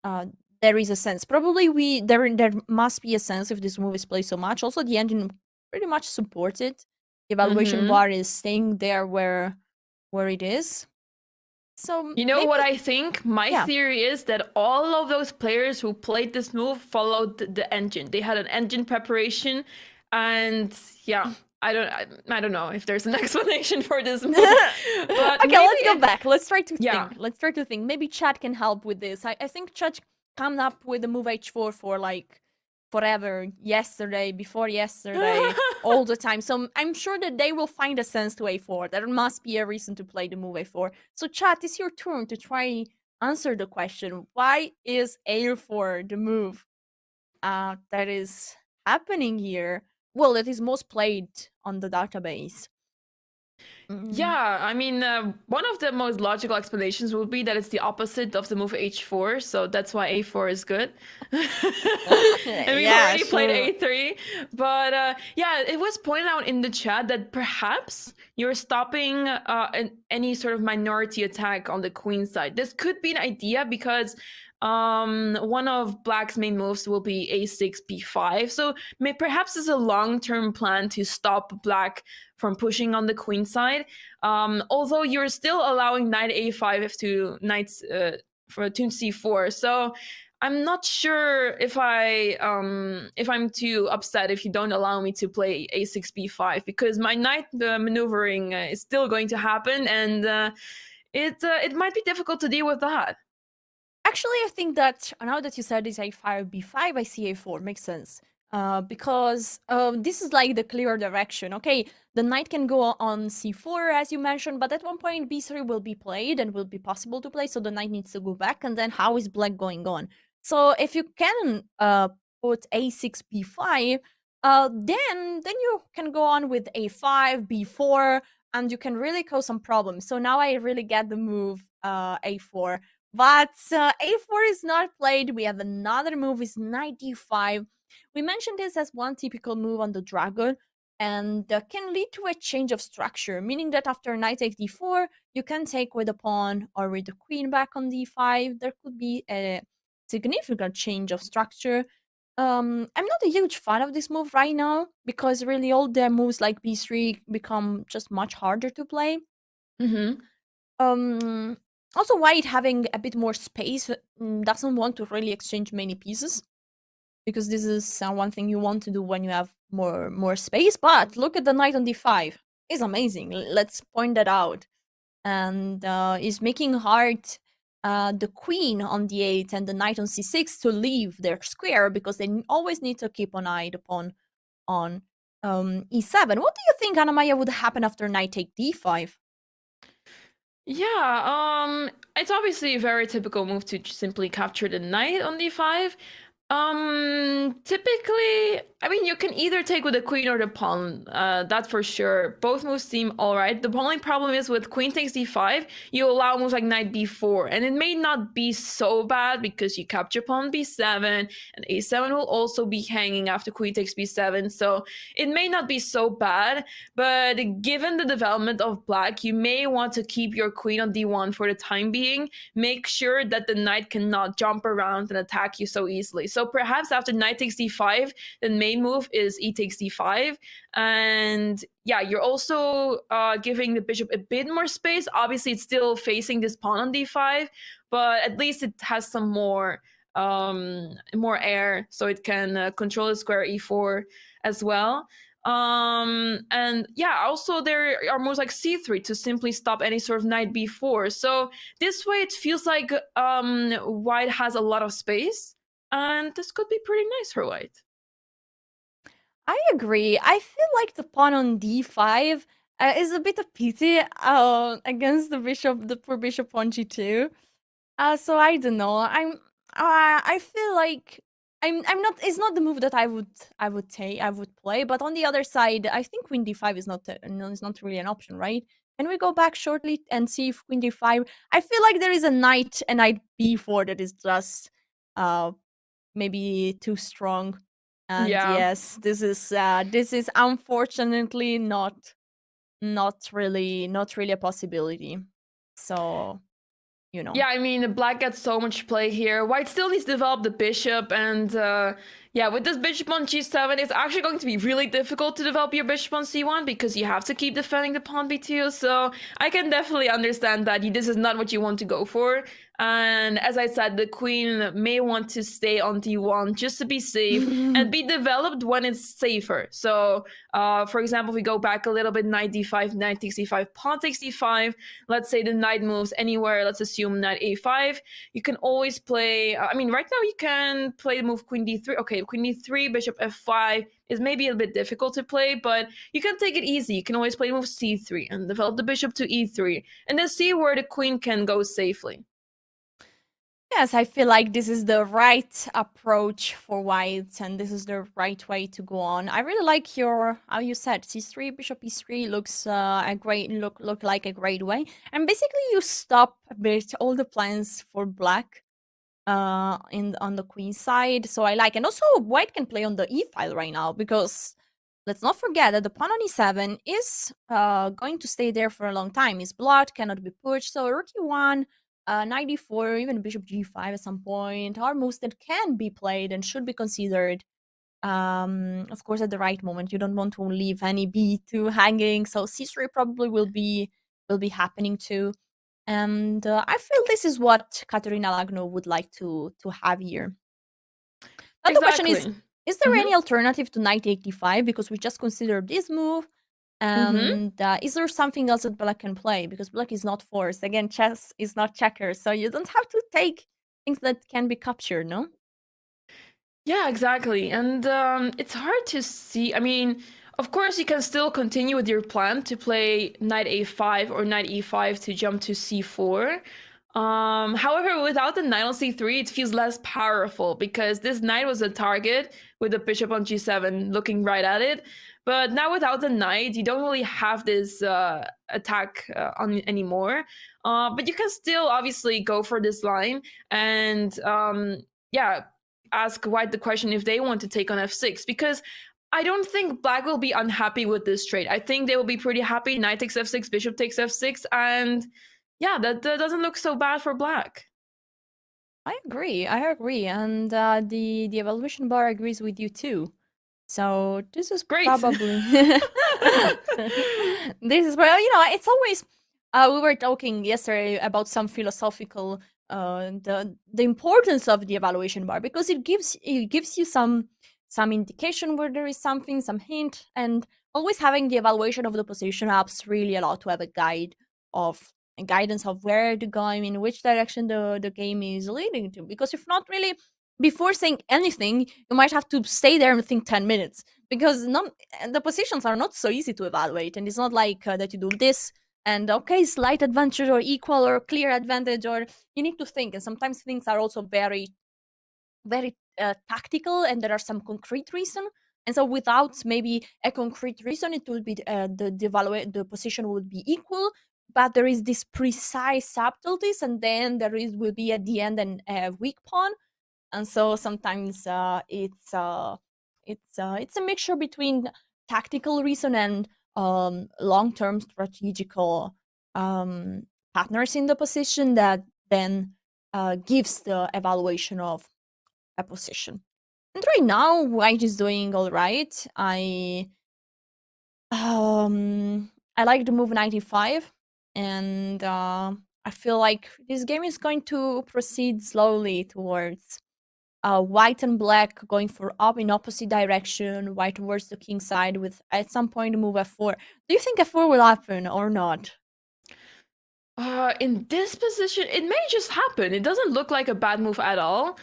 there is a sense. Probably there must be a sense if this move is played so much. Also, the engine pretty much supports it. The evaluation bar is staying there where it is. So you know what I think? My theory is that all of those players who played this move followed the engine. They had an engine preparation, and I don't know if there's an explanation for this move. But okay, let's go back. Let's try to think. Let's try to think. Maybe chat can help with this. I think chat come up with the move h4 for like forever, before yesterday, all the time. So I'm sure that they will find a sense to a4. There must be a reason to play the move a4. So chat, it's your turn to try answer the question. Why is a4 the move that is happening here? Well, it is most played on the database. Yeah, I mean, one of the most logical explanations would be that it's the opposite of the move h4, so that's why a4 is good. And we've already played a3. But it was pointed out in the chat that perhaps you're stopping any sort of minority attack on the queen side. This could be an idea, because one of black's main moves will be a6, b5. So perhaps it's a long-term plan to stop black from pushing on the queen side. Although you're still allowing knight a5 to knights for to c4. So I'm not sure if I'm too upset if you don't allow me to play a6, b5, because my knight maneuvering is still going to happen, and it might be difficult to deal with that. Actually, I think that now that you said it's a5, b5, I see a4. Makes sense. Because this is like the clear direction. Okay, the knight can go on c4, as you mentioned, but at one point b3 will be played and will be possible to play, so the knight needs to go back, and then how is black going on? So if you can put a6, b5, then you can go on with a5, b4, and you can really cause some problems. So now I really get the move a4. But a4 is not played. We have another move, is knight d5. We mentioned this as one typical move on the dragon, and can lead to a change of structure, meaning that after knight takes d4, you can take with the pawn or with the queen back on d5. There could be a significant change of structure. I'm not a huge fan of this move right now, because really all the moves like b3 become just much harder to play. Mm-hmm. Also, white having a bit more space doesn't want to really exchange many pieces, because this is one thing you want to do when you have more space. But look at the knight on d5; it's amazing. Let's point that out, and is making hard the queen on d8 and the knight on c6 to leave their square, because they always need to keep an eye the pawn on e7. What do you think, Anna-Maja, would happen after knight take d5? Yeah, it's obviously a very typical move to simply capture the knight on d5. Typically, I mean, you can either take with the queen or the pawn, that's for sure. Both moves seem alright. The only problem is with queen takes d5, you allow moves like knight b4, and it may not be so bad because you capture pawn b7, and a7 will also be hanging after queen takes b7, so it may not be so bad, but given the development of black, you may want to keep your queen on d1 for the time being. Make sure that the knight cannot jump around and attack you so easily. So perhaps after knight takes d5, the main move is e takes d5. And yeah, you're also giving the bishop a bit more space. Obviously, it's still facing this pawn on d5, but at least it has some more air, so it can control the square e4 as well. And yeah, also there are moves like c3 to simply stop any sort of knight b4. So this way it feels like white has a lot of space, and this could be pretty nice for white. I agree. I feel like the pawn on d5 is a bit of pity against the bishop, the poor bishop on g2. So I don't know. I feel like I'm not. It's not the move that I would play. But on the other side, I think queen d5 is not is not really an option, right? Can we go back shortly and see if queen d5? I feel like there is a knight and knight b4 that is just maybe too strong. And Yeah. yes, this is unfortunately not really a possibility. So, you know. Yeah, I mean, black gets so much play here. White still needs to develop the bishop, and yeah, with this bishop on g7, it's actually going to be really difficult to develop your bishop on c1 because you have to keep defending the pawn b2. So I can definitely understand that this is not what you want to go for. And as I said, the queen may want to stay on d1 just to be safe and be developed when it's safer. So, for example, if we go back a little bit, knight d5, knight takes d5, pawn takes d5. Let's say the knight moves anywhere. Let's assume knight a5. You can always play. I mean, right now you can play the move queen d3. Okay, queen d3, bishop f5 is maybe a bit difficult to play, but you can take it easy. You can always play the move c3 and develop the bishop to e3, and then see where the queen can go safely. Yes, I feel like this is the right approach for white, and this is the right way to go on. I really like your, how you said, c3, bishop e3 looks look like a great way. And basically you stop a bit all the plans for black on the queen side. So I like, and also white can play on the e file right now, because let's not forget that the pawn on e7 is going to stay there for a long time. It's blocked, cannot be pushed. So rook e1, knight e4, even bishop g5 at some point are moves that can be played and should be considered. Of course, at the right moment. You don't want to leave any b2 hanging. So c3 probably will be happening too. And I feel this is what Katerina Lagno would like to have here. But the question is there any alternative to knight 85? Because we just considered this move, And is there something else that black can play? Because black is not forced. Again, chess is not checkers, so you don't have to take things that can be captured, no? Yeah, exactly. And it's hard to see. I mean, of course, you can still continue with your plan to play knight a5 or knight e5 to jump to c4. However, without the knight on c3, it feels less powerful because this knight was a target with the bishop on g7 looking right at it. But now without the knight, you don't really have this attack on anymore. But you can still obviously go for this line and yeah, ask white the question if they want to take on f6, because I don't think black will be unhappy with this trade. I think they will be pretty happy. Knight takes f6, bishop takes f6, and yeah, that doesn't look so bad for black. I agree, and the evaluation bar agrees with you too. So this is Great. probably this is well, it's always we were talking yesterday about some philosophical the importance of the evaluation bar, because it gives you some indication where there is something, some hint, and always having the evaluation of the position helps really a lot to have a guidance of where to go, in which direction the game is leading to. Because if not, really, before saying anything, you might have to stay there and think 10 minutes, because the positions are not so easy to evaluate, and it's not like that you do this and okay, slight advantage or equal or clear advantage, or you need to think. And sometimes things are also very very tactical, and there are some concrete reason. And so without maybe a concrete reason, it would be the position would be equal, but there is this precise subtleties, and then will be at the end a weak pawn. And so sometimes it's a mixture between tactical reason and long-term strategical partners in the position that then gives the evaluation of a position. And right now, white is doing all right. I like the move 95, and I feel like this game is going to proceed slowly towards white and black going for up in opposite direction, white towards the king side with at some point move f4. Do you think f4 will happen or not? In this position, it may just happen. It doesn't look like a bad move at all.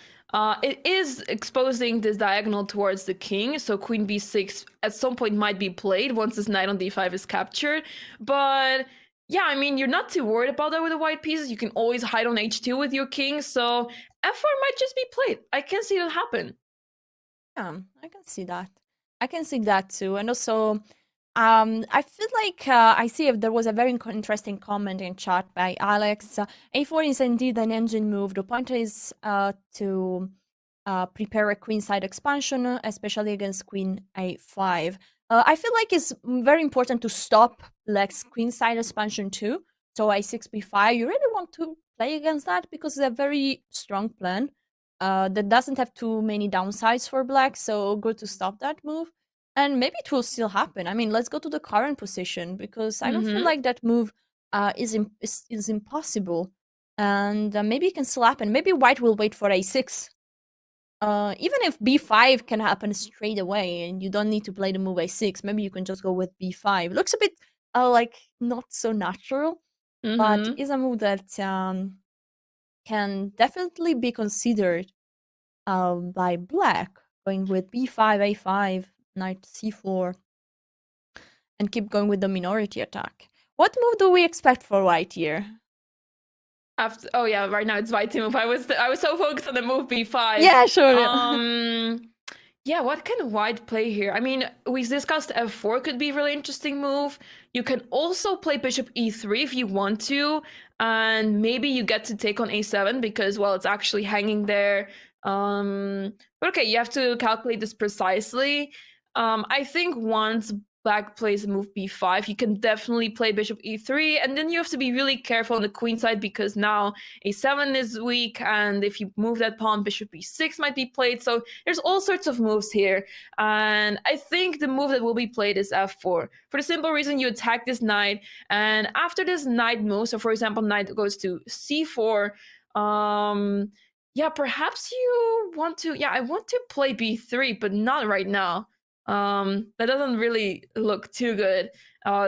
It is exposing this diagonal towards the king, so queen b6 at some point might be played once this knight on d5 is captured. But yeah, I mean, you're not too worried about that with the white pieces. You can always hide on h2 with your king, so f4 might just be played. I can see that happen. Yeah, I can see that. I can see that too. And also, I feel like I see if there was a very interesting comment in chat by Alex. A4 is indeed an engine move. The point is to prepare a queenside expansion, especially against queen a5. I feel like it's very important to stop black's queenside expansion too. So a6, b5, you really want to play against that because it's a very strong plan that doesn't have too many downsides for black. So good to stop that move. And maybe it will still happen. I mean, let's go to the current position, because I don't feel like that move is impossible. And maybe it can still happen. Maybe white will wait for a6. Even if b5 can happen straight away and you don't need to play the move a6, maybe you can just go with b5. It looks a bit like not so natural, but is a move that can definitely be considered by black, going with b5, a5, knight c4, and keep going with the minority attack. What move do we expect for white here? Oh yeah, right now it's white to move. I was so focused on the move b5. Yeah, sure. Yeah, what can white play here? I mean, we discussed f4 could be a really interesting move. You can also play bishop e3 if you want to, and maybe you get to take on a7 because, well, it's actually hanging there. But okay, you have to calculate this precisely. I think once black plays move b5, you can definitely play bishop e3, and then you have to be really careful on the queen side because now a7 is weak, and if you move that pawn, bishop b6 might be played. So there's all sorts of moves here, and I think the move that will be played is f4 for the simple reason you attack this knight, and after this knight move, so for example, knight goes to c4, yeah, perhaps you want to, yeah, I want to play b3, but not right now. That doesn't really look too good,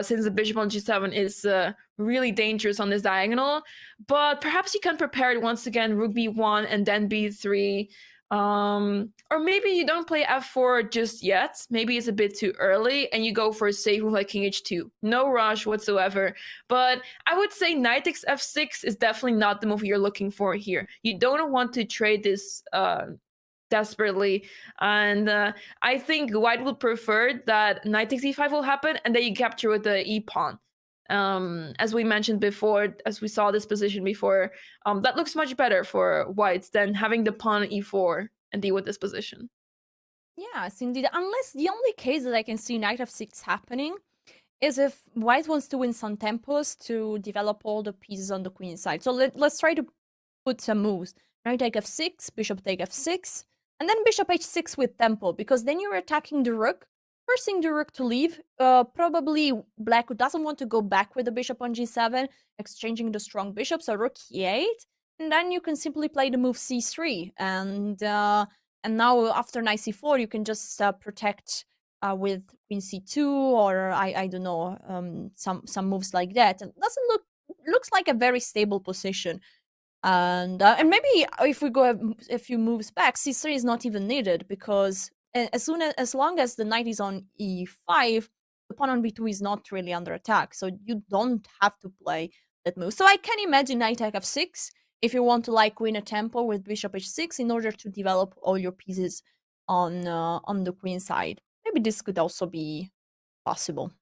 since the bishop on g7 is really dangerous on this diagonal. But perhaps you can prepare it once again, rook b1 and then b3. Or maybe you don't play f4 just yet. Maybe it's a bit too early and you go for a safe move like king h2. No rush whatsoever. But I would say knight takes f6 is definitely not the move you're looking for here. You don't want to trade this desperately. And I think white would prefer that knight takes e5 will happen and then you capture with the e pawn. As we mentioned before, as we saw this position before, that looks much better for whites than having the pawn e4 and deal with this position. Yes, indeed. Unless the only case that I can see knight f6 happening is if white wants to win some tempos to develop all the pieces on the queen side. So let's try to put some moves. Knight take f6, bishop take f6, and then bishop h6 with tempo, because then you're attacking the rook, forcing the rook to leave. Probably black doesn't want to go back with the bishop on g7, exchanging the strong bishop, so rook e8, and then you can simply play the move c3, and now after knight c4 you can just protect with queen c2, or I don't know, some moves like that. And doesn't looks like a very stable position. And maybe if we go a few moves back, c3 is not even needed, because as long as the knight is on e5, the pawn on b2 is not really under attack, so you don't have to play that move. So I can imagine knight take f6 if you want to like win a tempo with bishop h6 in order to develop all your pieces on the queen side. Maybe this could also be possible.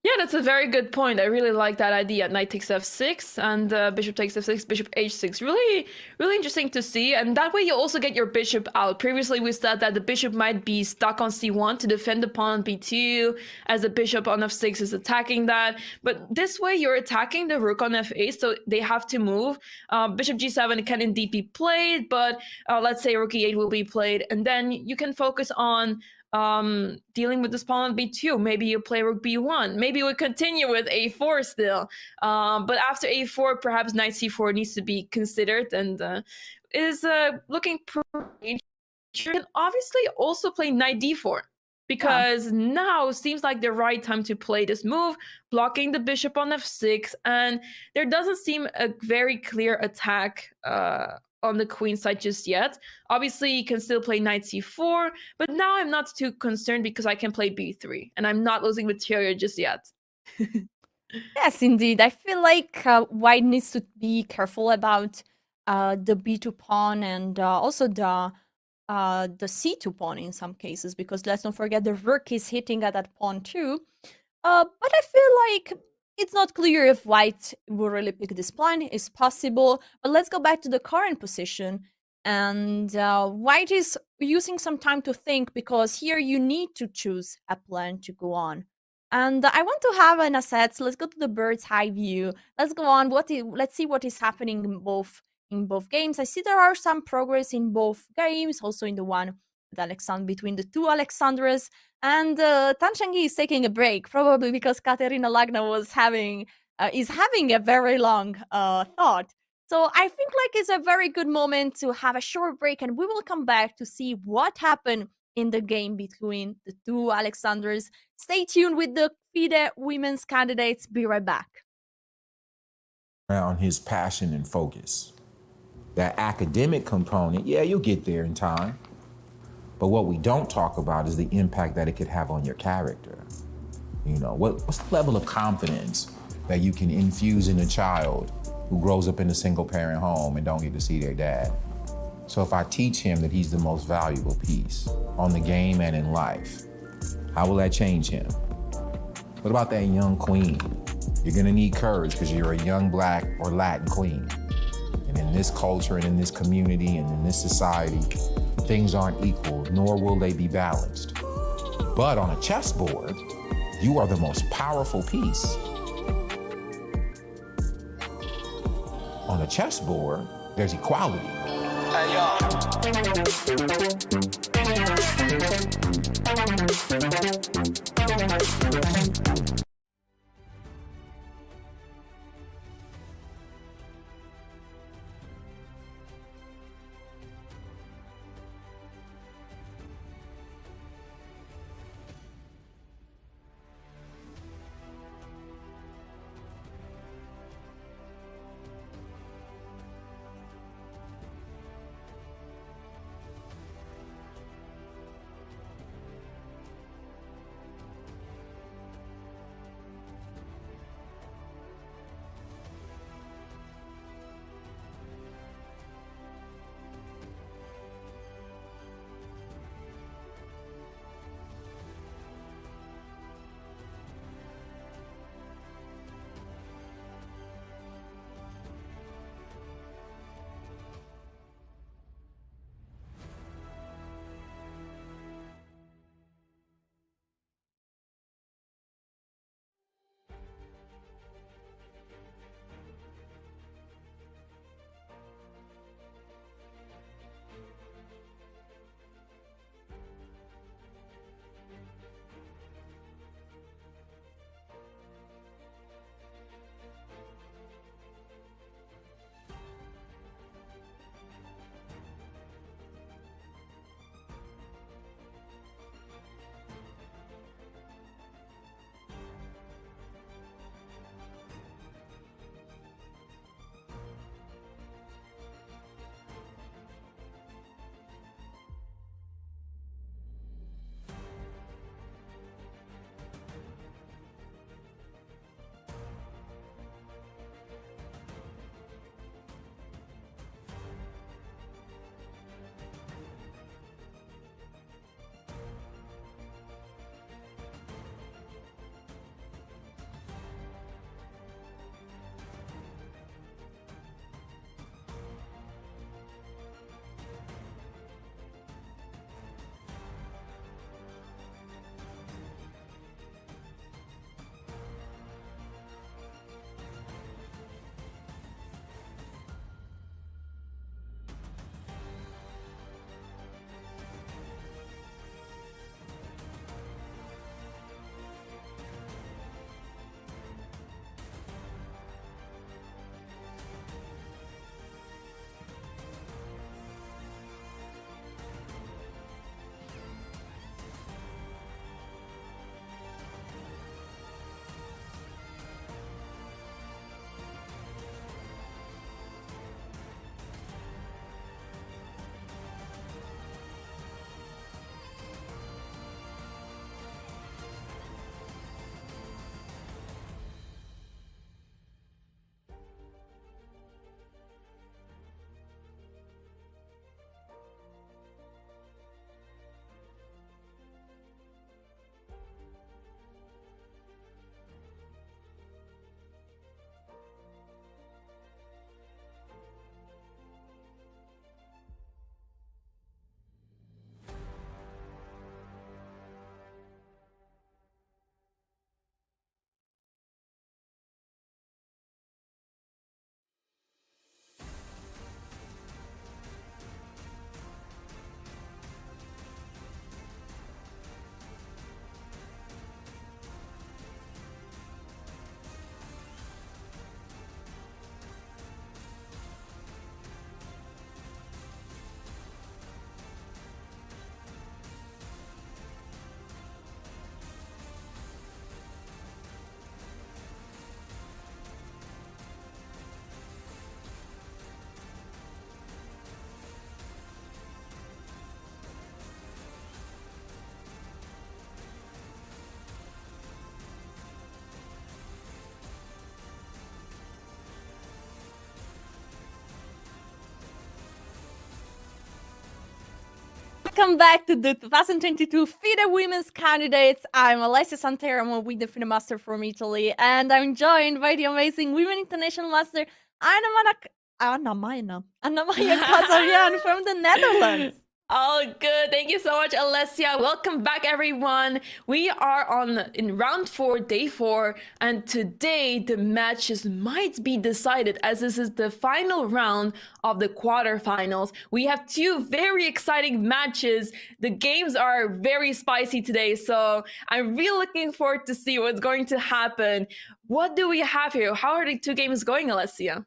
Yeah, that's a very good point. I really like that idea. Knight takes f6 and bishop takes f6, bishop h6. Really, really interesting to see. And that way you also get your bishop out. Previously, we said that the bishop might be stuck on c1 to defend the pawn on b2, as the bishop on f6 is attacking that. But this way you're attacking the rook on f8, so they have to move. Bishop g7 can indeed be played, but let's say rook e8 will be played. And then you can focus on dealing with this pawn on b2. Maybe you play rook b1. Maybe we continue with a4 still. But after a4, perhaps knight c4 needs to be considered, and is looking pretty. You can obviously also play knight d4, because now seems like the right time to play this move, blocking the bishop on f6, and there doesn't seem a very clear attack on the queen side just yet. Obviously, you can still play knight c4, but now I'm not too concerned because I can play b3, and I'm not losing material just yet. Yes, indeed. I feel like white needs to be careful about the b2 pawn, and also the c2 pawn in some cases, because let's not forget the rook is hitting at that pawn too. But I feel like it's not clear if white will really pick this plan. It's possible, but let's go back to the current position. And white is using some time to think, because here you need to choose a plan to go on. And I want to have an asset. So let's go to the bird's eye view. Let's go on. Let's see what is happening in both games. I see there are some progress in both games, also in the one with between the two Alexandras. And Tan Changyi is taking a break, probably because Katerina Lagna is having a very long thought. So I think like it's a very good moment to have a short break, and we will come back to see what happened in the game between the two Alexandras. Stay tuned with the FIDE women's candidates. Be right back. Around his passion and focus. That academic component, yeah, you'll get there in time. But what we don't talk about is the impact that it could have on your character. You know, what's the level of confidence that you can infuse in a child who grows up in a single parent home and don't get to see their dad? So if I teach him that he's the most valuable piece on the game and in life, how will that change him? What about that young queen? You're gonna need courage because you're a young Black or Latin queen. And in this culture and in this community and in this society, things aren't equal, nor will they be balanced. But on a chessboard, you are the most powerful piece. On a chessboard, there's equality. Hey, y'all. Welcome back to the 2022 FIDE Women's Candidates. I'm Alessia Santeramo with the FIDE Master from Italy, and I'm joined by the amazing Women International Master Anna Maya Kazarian from the Netherlands. All good. Thank you so much, Alessia. Welcome back, everyone. We are in round 4, day 4, and today the matches might be decided as this is the final round of the quarterfinals. We have 2 very exciting matches. The games are very spicy today, so I'm really looking forward to see what's going to happen. What do we have here? How are the 2 games going, Alessia?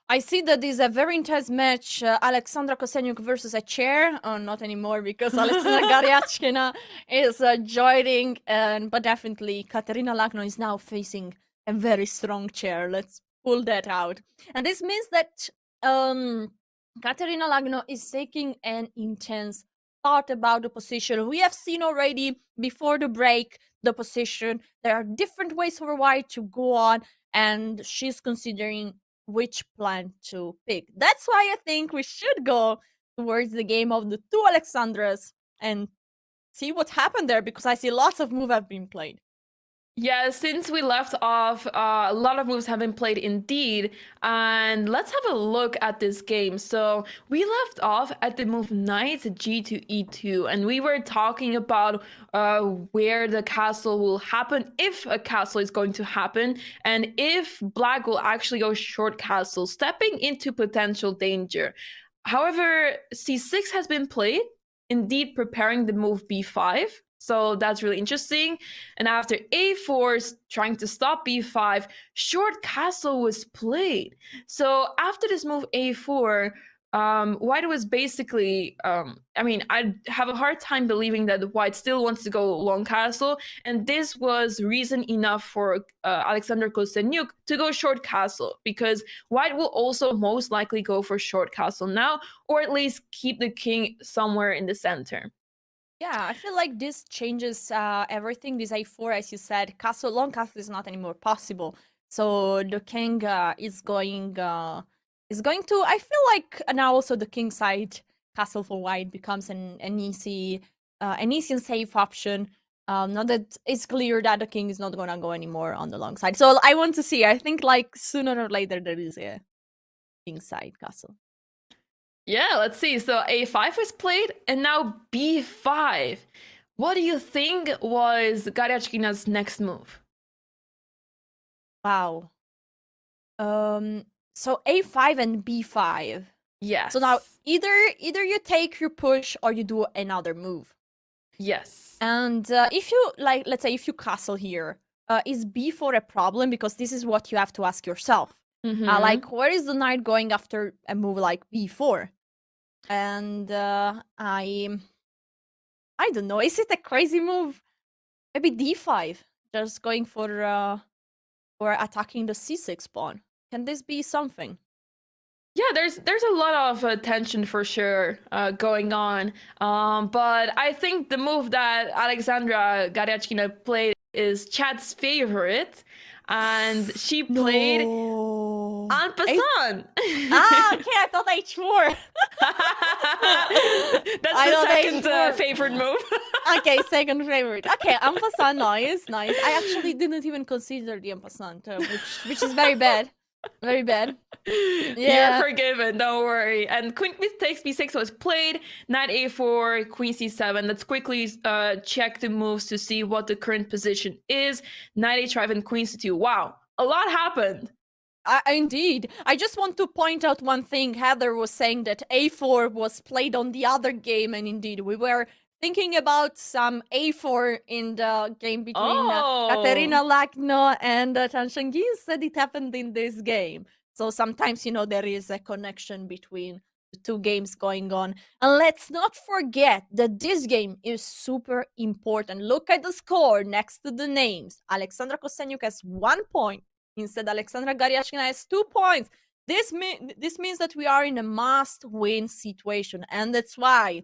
I see that this is a very intense match. Alexandra Kosenyuk versus a chair. Not anymore because Alexandra Garyachkina is joining. But definitely Katerina Lagno is now facing a very strong chair. Let's pull that out. And this means that Katerina Lagno is taking an intense thought about the position. We have seen already before the break the position. There are different ways for White to go on. And she's considering which plan to pick. That's why I think we should go towards the game of the 2 Alexandras and see what happened there, because I see lots of moves have been played. Yeah, since we left off, a lot of moves have been played indeed. And let's have a look at this game. So we left off at the move knight g2 e2, and we were talking about where the castle will happen, if a castle is going to happen, and if black will actually go short castle, stepping into potential danger. However, c6 has been played, indeed preparing the move b5. So that's really interesting. And after a4, trying to stop b5, short castle was played. So after this move a4, White was basically, I have a hard time believing that White still wants to go long castle. And this was reason enough for Alexandra Kosenyuk to go short castle, because White will also most likely go for short castle now, or at least keep the king somewhere in the center. Yeah, I feel like this changes everything. This a4, as you said, long castle is not anymore possible. So the king is going to. I feel like now also the king side castle for White becomes an easy and safe option. Now that it's clear that the king is not gonna go anymore on the long side. So I want to see. I think like sooner or later there is a king side castle. Yeah, let's see. So a5 was played, and now b5. What do you think was Garyachkina's next move? Wow. So a5 and b5. Yes. So now either you take your push or you do another move. Yes. And if you let's say if you castle here, is b4 a problem? Because this is what you have to ask yourself. Like, where is the knight going after a move like b4? And I don't know. Is it a crazy move? Maybe d5, just going for attacking the c6 pawn. Can this be something? Yeah, there's a lot of tension for sure going on. But I think the move that Alexandra Garyachkina played is chat's favorite. And she played en passant. Okay, I thought h4. That's the second favorite move. Okay, second favorite. Okay, en passant, nice. I actually didn't even consider the en passant, which is very bad. Very bad. Yeah. You're forgiven, don't worry. And queen takes b6 was played. Knight a4, queen c7. Let's quickly check the moves to see what the current position is. Knight h5 and queen c2. Wow, a lot happened. Indeed. I just want to point out one thing. Heather was saying that a4 was played on the other game, and indeed we were thinking about some a4 in the game between Katerina Lagno and Tan Shengyi. Said it happened in this game. So sometimes, there is a connection between the 2 games going on. And let's not forget that this game is super important. Look at the score next to the names. Alexandra Kosenyuk has 1 point. Instead, Alexandra Garyachkina has 2 points. This means that we are in a must-win situation. And that's why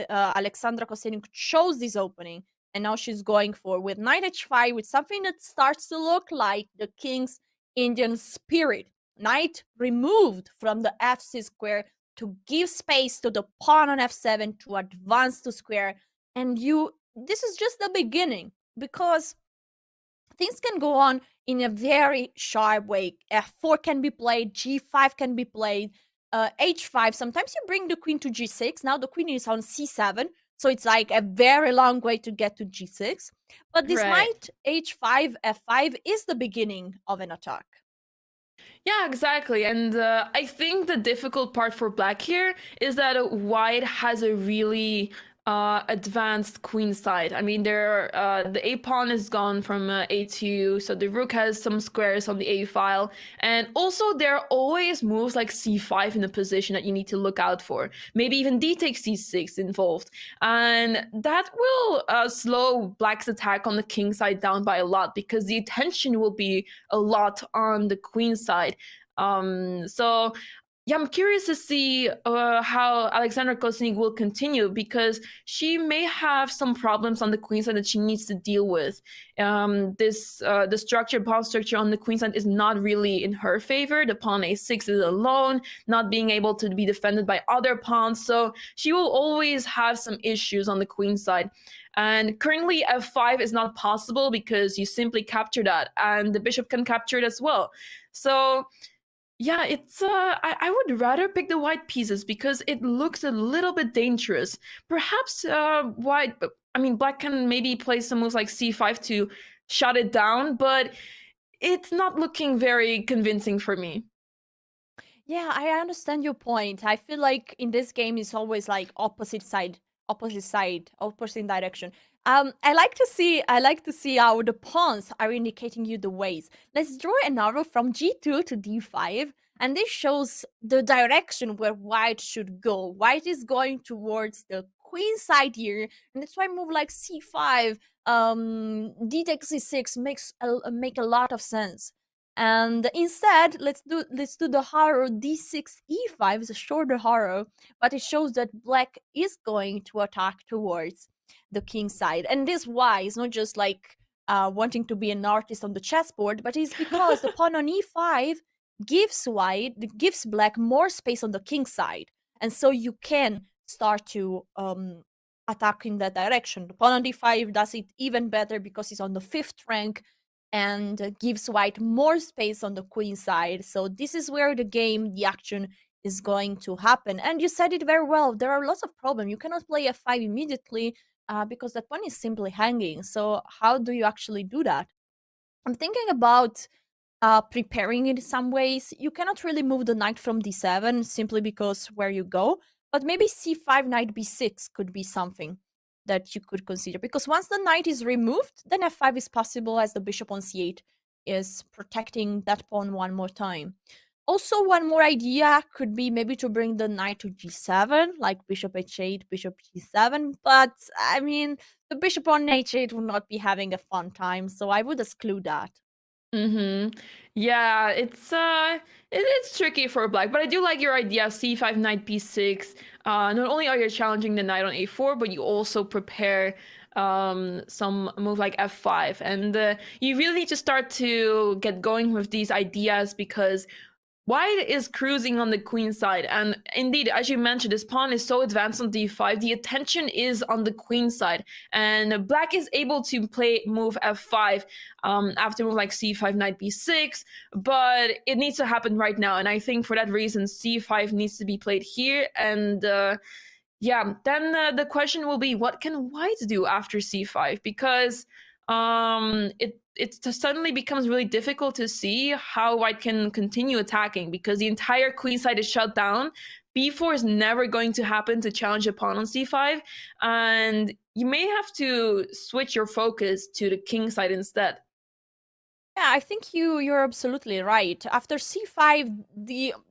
Alexandra Kosenyuk chose this opening. And now she's going for with knight h5 with something that starts to look like the king's Indian spirit. Knight removed from the f6 square to give space to the pawn on f7 to advance to square. And this is just the beginning, because things can go on in a very sharp way. F4 can be played, G5 can be played, H5. Sometimes you bring the queen to G6. Now the queen is on C7, so it's like a very long way to get to G6. But this Right. knight H5, F5 is the beginning of an attack. Yeah, exactly. And I think the difficult part for black here is that white has a really advanced queen side. I mean, the a pawn is gone from a2, so the rook has some squares on the a file, and also there are always moves like c5 in a position that you need to look out for. Maybe even d takes c6 involved, and that will slow black's attack on the king side down by a lot, because the attention will be a lot on the queen side. So yeah, I'm curious to see how Alexandra Kosnik will continue, because she may have some problems on the queen side that she needs to deal with. The pawn structure on the queen side is not really in her favor. The pawn a6 is alone, not being able to be defended by other pawns. So she will always have some issues on the queen side. And currently f5 is not possible because you simply capture that, and the bishop can capture it as well. So yeah, it's I would rather pick the white pieces because it looks a little bit dangerous. Perhaps black can maybe play some moves like c5 to shut it down, but it's not looking very convincing for me. Yeah, I understand your point. I feel like in this game it's always like opposite direction. I like to see how the pawns are indicating you the ways. Let's draw an arrow from G2 to D5, and this shows the direction where white should go. White is going towards the queen side here, and that's why move like C5, D takes C6 make a lot of sense. And instead, let's do the arrow d6 e5 is a shorter arrow, but it shows that black is going to attack towards the king side. And this why is not just like wanting to be an artist on the chessboard, but it's because the pawn on e5 gives black more space on the king side, and so you can start to attack in that direction. The pawn on d5 does it even better because it's on the 5th rank and gives white more space on the queen side. So this is where the action is going to happen. And you said it very well. There are lots of problems. You cannot play f5 immediately because that pawn is simply hanging. So how do you actually do that? I'm thinking about preparing in some ways. You cannot really move the knight from d7 simply because where you go, but maybe c5, knight b6 could be something that you could consider, because once the knight is removed, then f5 is possible, as the bishop on c8 is protecting that pawn one more time. Also, one more idea could be maybe to bring the knight to g7, like bishop h8, bishop g7, but I mean, the bishop on h8 would not be having a fun time, so I would exclude that. Yeah, it's tricky for black, but I do like your idea, c5, knight b6. Not only are you challenging the knight on a4, but you also prepare some move like f5, and you really need to start to get going with these ideas, because white is cruising on the queen side, and indeed, as you mentioned, this pawn is so advanced on d5, the attention is on the queen side, and black is able to play move f5 after move like c5, knight b6, but it needs to happen right now, and I think for that reason, c5 needs to be played here, and yeah, then the question will be, what can white do after c5? Because it suddenly becomes really difficult to see how white can continue attacking, because the entire queen side is shut down. b4 is never going to happen to challenge a pawn on c5, and you may have to switch your focus to the king side instead. Yeah, I think you're absolutely right. After c5,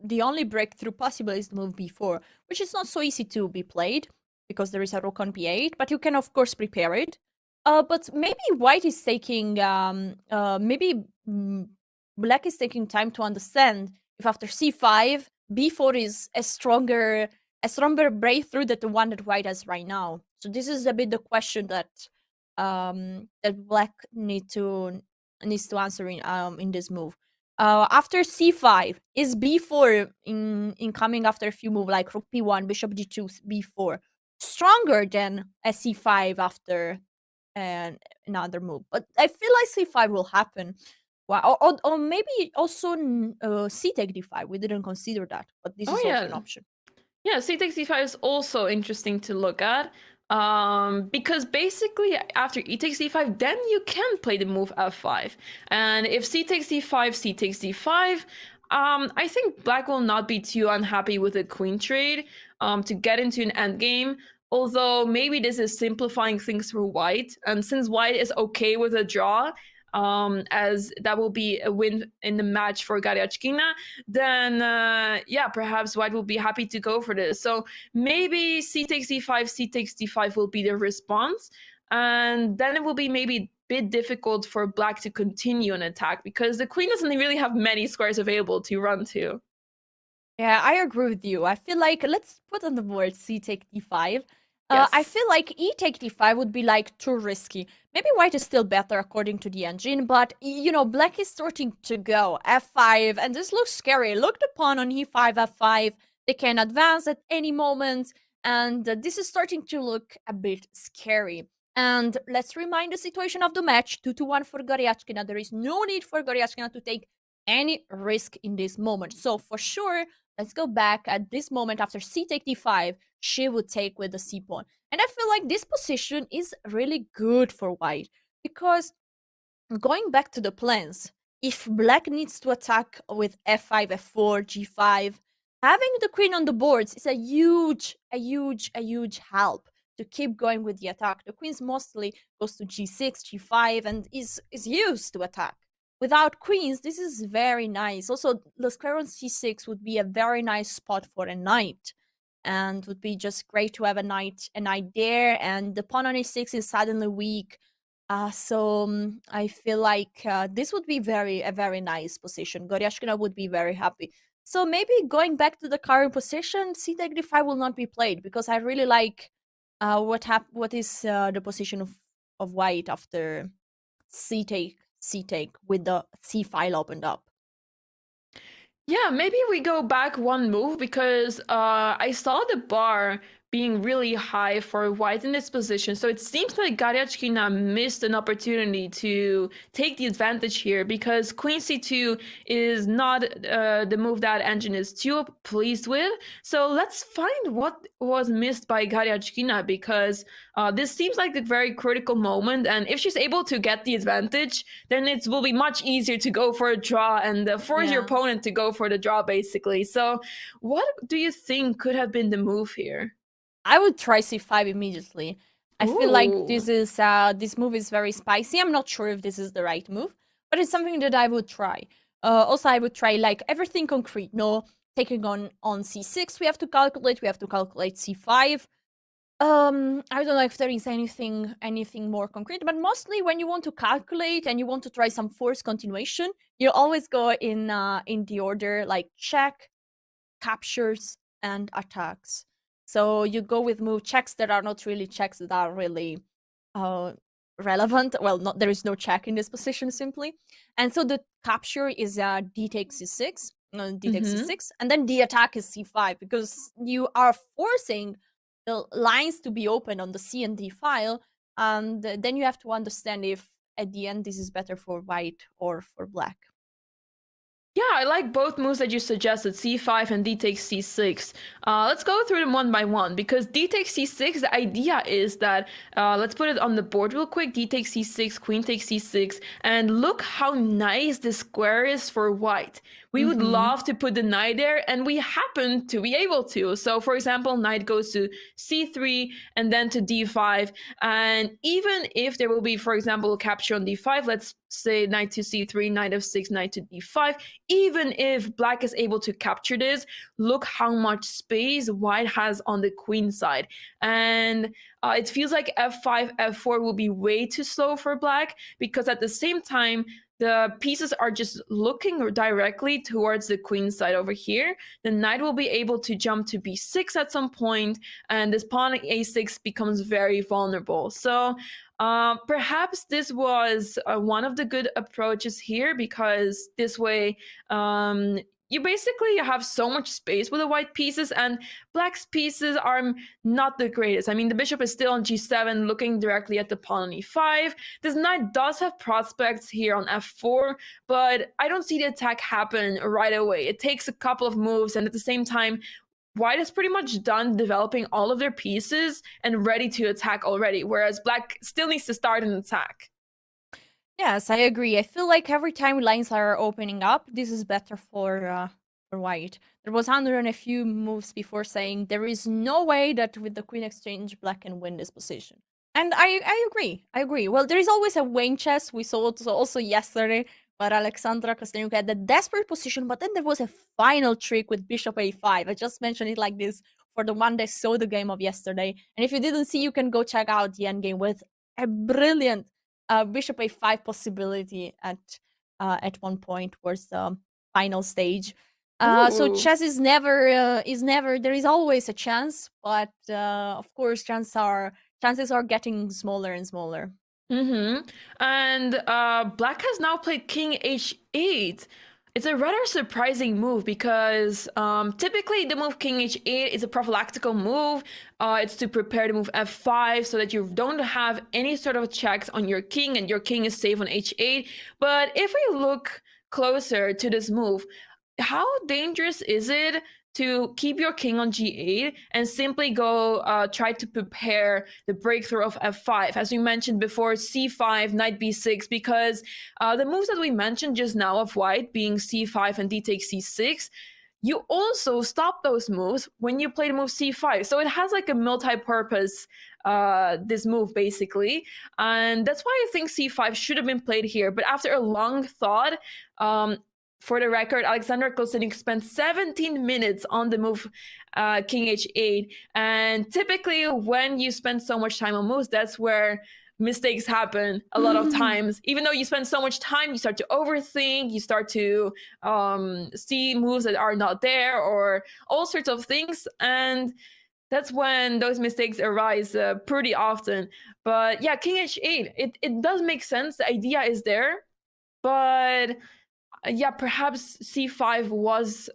the only breakthrough possible is to move b4, which is not so easy to be played because there is a rook on b8, but you can of course prepare it. But maybe white is taking black is taking time to understand if after c5, b4 is a stronger breakthrough than the one that white has right now. So this is a bit the question that that black needs to answer in this move. After c5 is b4 in coming after a few moves like rook p1, bishop g2, b4 stronger than a c5 after another move. But I feel like c5 will happen. Well, or maybe also c take d5. We didn't consider that, but this Oh is yeah. also an option. Yeah, c takes d5 is also interesting to look at. Because basically after e takes d5, then you can play the move f5. And if c takes d5, c takes d5, I think black will not be too unhappy with the queen trade to get into an endgame. Although maybe this is simplifying things for white. And since white is okay with a draw, as that will be a win in the match for Garyachkina, then yeah, perhaps white will be happy to go for this. So maybe c takes d5, c takes d5 will be the response, and then it will be maybe a bit difficult for black to continue an attack because the queen doesn't really have many squares available to run to. Yeah, I agree with you. I feel like let's put on the board c take d5. I Yes. feel like e take d5 would be like too risky. Maybe white is still better according to the engine, but you know, black is starting to go f5, and this looks scary. Look the pawn on e5, f5. They can advance at any moment, and this is starting to look a bit scary. And let's remind the situation of the match: 2-1 for Goryachkina. There is no need for Goryachkina to take any risk in this moment. So for sure, let's go back at this moment after c take d5, she would take with the c pawn. And I feel like this position is really good for white because going back to the plans, if black needs to attack with f5, f4, g5, having the queen on the boards is a huge help to keep going with the attack. The queen's mostly goes to g6, g5, and is used to attack. Without queens, this is very nice. Also, the square on c6 would be a very nice spot for a knight, and would be just great to have a knight there. And the pawn on a6 is suddenly weak. So I feel like this would be a very nice position. Goryachkina would be very happy. So maybe going back to the current position, c take d5 will not be played because I really like what is the position of white after c take with the c file opened up. Yeah, maybe we go back one move because I saw the bar being really high for white in this position. So it seems like Garyachkina missed an opportunity to take the advantage here because queen c2 is not the move that engine is too pleased with. So let's find what was missed by Garyachkina because this seems like a very critical moment. And if she's able to get the advantage, then it will be much easier to go for a draw and force your opponent to go for the draw, basically. So what do you think could have been the move here? I would try c5 immediately. I feel like this move is very spicy. I'm not sure if this is the right move, but it's something that I would try. Also, I would try like everything concrete. No, taking on c6, we have to calculate c5. I don't know if there is anything more concrete, but mostly when you want to calculate and you want to try some force continuation, you always go in the order like check, captures, and attacks. So you go with move checks that are not really checks that are really relevant. Well, there is no check in this position simply. And so the capture is d takes c6, d takes c6, and then the attack is c5 because you are forcing the lines to be open on the c and d file, and then you have to understand if at the end this is better for white or for black. Yeah, I like both moves that you suggested, c5 and d takes c6. Let's go through them one by one, because d takes c6, the idea is that, let's put it on the board real quick, d takes c6, queen takes c6, and look how nice this square is for white. We would love to put the knight there, and we happen to be able to. So, for example, knight goes to c3 and then to d5. And even if there will be, for example, a capture on d5, let's say knight to c3, knight f6, knight to d5. Even if black is able to capture this, look how much space white has on the queen side. And it feels like f5, f4 will be way too slow for black, because at the same time, the pieces are just looking directly towards the queen side over here. The knight will be able to jump to b6 at some point, and this pawn at a6 becomes very vulnerable. So Perhaps this was one of the good approaches here, because this way you basically have so much space with the white pieces, and black's pieces are not the greatest. I mean, the bishop is still on g7 looking directly at the pawn on e5. This knight does have prospects here on f4, but I don't see the attack happen right away. It takes a couple of moves, and at the same time, white is pretty much done developing all of their pieces and ready to attack already, whereas black still needs to start an attack. Yes, I agree. I feel like every time lines are opening up, this is better for white. There was Andrew in a few moves before saying there is no way that with the queen exchange, black can win this position. And I agree. I agree. Well, there is always a Wayne chess. We saw it also yesterday, but Alexandra Kostyuk had the desperate position, but then there was a final trick with bishop a5. I just mentioned it like this for the one that saw the game of yesterday. And if you didn't see, you can go check out the endgame with a brilliant bishop a5 possibility at one point towards the final stage. So chess is never there is always a chance, but of course chances are getting smaller and smaller. And black has now played king h8. It's a rather surprising move, because typically the move king h8 is a prophylactical move. It's to prepare to move f5 so that you don't have any sort of checks on your king and your king is safe on h8. But if we look closer to this move, how dangerous is it to keep your king on g8 and simply go try to prepare the breakthrough of f5? As we mentioned before, c5, knight b6, because the moves that we mentioned just now of white being c5 and d takes c6, you also stop those moves when you play the move c5. So it has like a multi-purpose, this move basically. And that's why I think c5 should have been played here. But after a long thought, for the record, Alexandra Kostyuk spent 17 minutes on the move king h8. And typically when you spend so much time on moves, that's where mistakes happen a lot of times. Even though you spend so much time, you start to overthink, you start to see moves that are not there, or all sorts of things. And that's when those mistakes arise pretty often. But yeah, king h8, it does make sense. The idea is there. But yeah, perhaps c5 was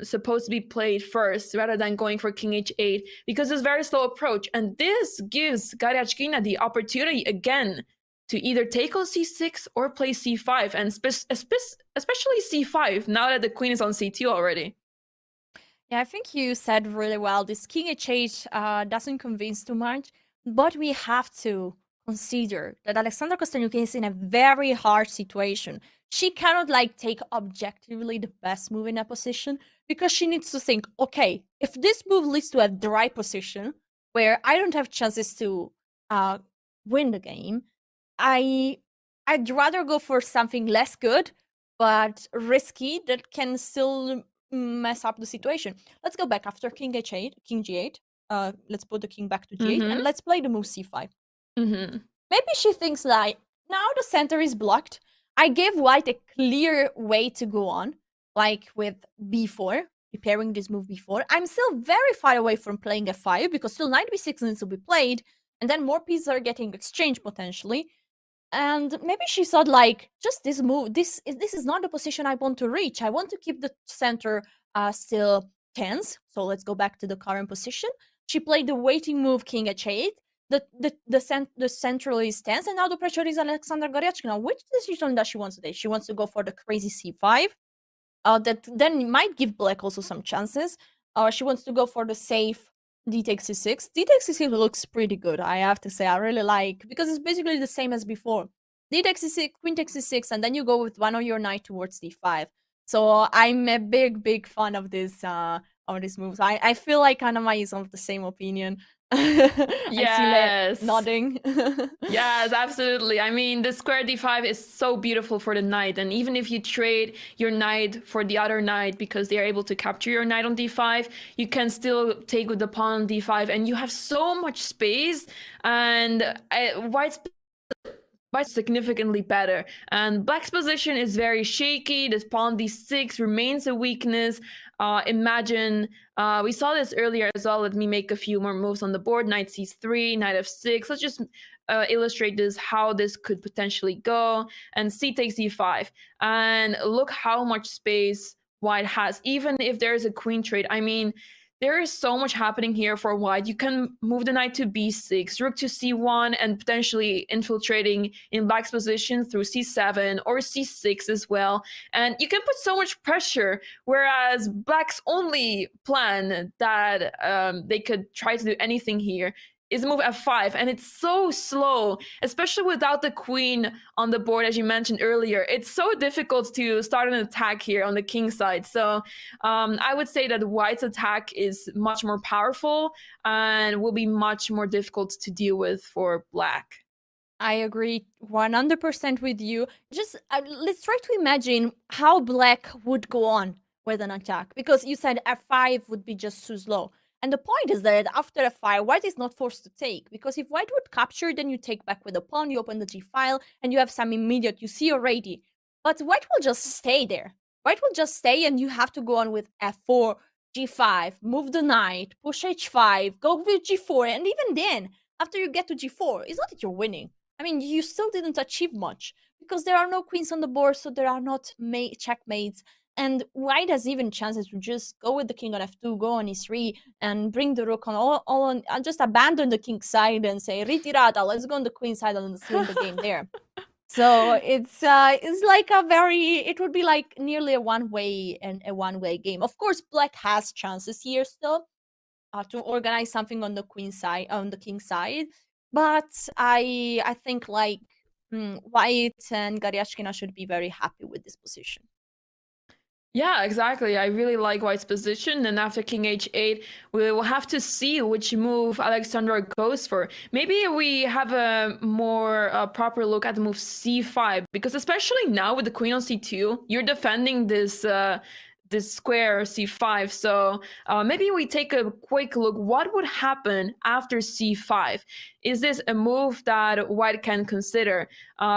supposed to be played first rather than going for king h8, because it's a very slow approach. And this gives Garyachkina the opportunity again to either take on c6 or play c5, and especially c5 now that the queen is on c2 already. Yeah, I think you said really well. This king h8 doesn't convince too much, but we have to consider that Alexandra Kostyuk is in a very hard situation. She cannot like take objectively the best move in a position, because she needs to think, okay, if this move leads to a dry position where I don't have chances to win the game, I'd rather go for something less good but risky that can still mess up the situation. Let's go back after king h8, king g8. Let's put the king back to g8 and let's play the move c5. Maybe she thinks like, now the center is blocked. I gave white a clear way to go on, like with b4, preparing this move b4. I'm still very far away from playing f5, because still knight b6 needs to be played, and then more pieces are getting exchanged potentially. And maybe she thought like, just this move, this is not the position I want to reach. I want to keep the center still tense. So let's go back to the current position. She played the waiting move king h8. The central is tense, and now the pressure is Alexandra Garyachkina. Which decision does she want to take? She wants to go for the crazy c5. That then might give black also some chances. She wants to go for the safe d takes c6. D takes c6 looks pretty good, I have to say. I really like, because it's basically the same as before. D takes c6, queen takes c6, and then you go with one of your knight towards d5. So I'm a big fan of this moves. I feel like Anama is of the same opinion. Yes. Nodding. Yes, absolutely. I mean, the square d5 is so beautiful for the knight, and even if you trade your knight for the other knight because they are able to capture your knight on d5, you can still take with the pawn on d5, and you have so much space. And white's by significantly better. And black's position is very shaky. This pawn d6 remains a weakness. Imagine, we saw this earlier as well. Let me make a few more moves on the board. Knight c3, knight f6. Let's just illustrate this, how this could potentially go. And c takes e5. And look how much space white has, even if there's a queen trade. I mean, there is so much happening here for white. You can move the knight to b6, rook to c1, and potentially infiltrating in black's position through c7 or c6 as well. And you can put so much pressure, whereas black's only plan that they could try to do anything here is move f5, and it's so slow, especially without the queen on the board, as you mentioned earlier. It's so difficult to start an attack here on the king side. So I would say that white's attack is much more powerful and will be much more difficult to deal with for black. I agree 100% with you. Just let's try to imagine how black would go on with an attack, because you said f5 would be just too slow. And the point is that after f5, white is not forced to take, because if white would capture, then you take back with the pawn, you open the g file, and you have some immediate, you see already. But white will just stay there. White will just stay, and you have to go on with f4, g5, move the knight, push h5, go with g4, and even then, after you get to g4, it's not that you're winning. I mean, you still didn't achieve much, because there are no queens on the board, so there are not checkmates. And white has even chances to just go with the king on f2, go on e3, and bring the rook on all on, and just abandon the king side and say ritirata, let's go on the queen side and let's win the game there. So it's like it would be like nearly a one-way game. Of course, black has chances here still to organize something on the queen side, on the king side, but I think like white and Garyashkina should be very happy with this position. Yeah, exactly. I really like white's position, and after king h8, we will have to see which move Alexandra goes for. Maybe we have a more proper look at the move c5, because especially now with the queen on c2, you're defending this this square c5. So maybe we take a quick look. What would happen after c5? Is this a move that white can consider?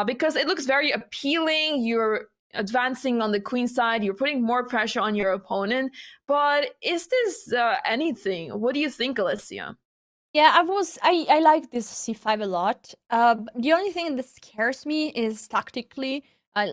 Because it looks very appealing. You're advancing on the queen side, you're putting more pressure on your opponent. But is this anything? What do you think, Alessia? Yeah, I like this c5 a lot. The only thing that scares me is tactically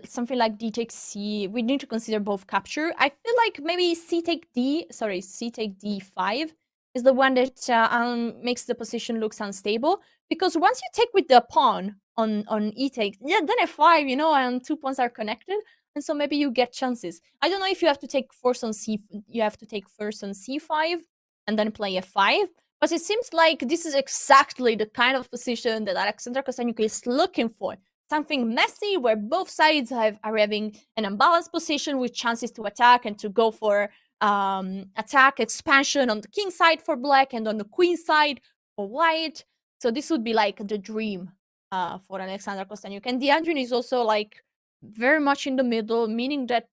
something like d takes c. We need to consider both capture. I feel like maybe c take d5 is the one that makes the position looks unstable, because once you take with the pawn on e takes, yeah, then f5, you know, and 2 pawns are connected, and so maybe you get chances. I don't know if you have to take first on c5 and then play f5, but it seems like this is exactly the kind of position that Alexandra Kostanjuk is looking for. Something messy where both sides are having an unbalanced position with chances to attack and to go for attack expansion on the king side for black and on the queen side for white. So this would be like the dream for Alexandra Kostanjuk. And the engine is also like very much in the middle, meaning that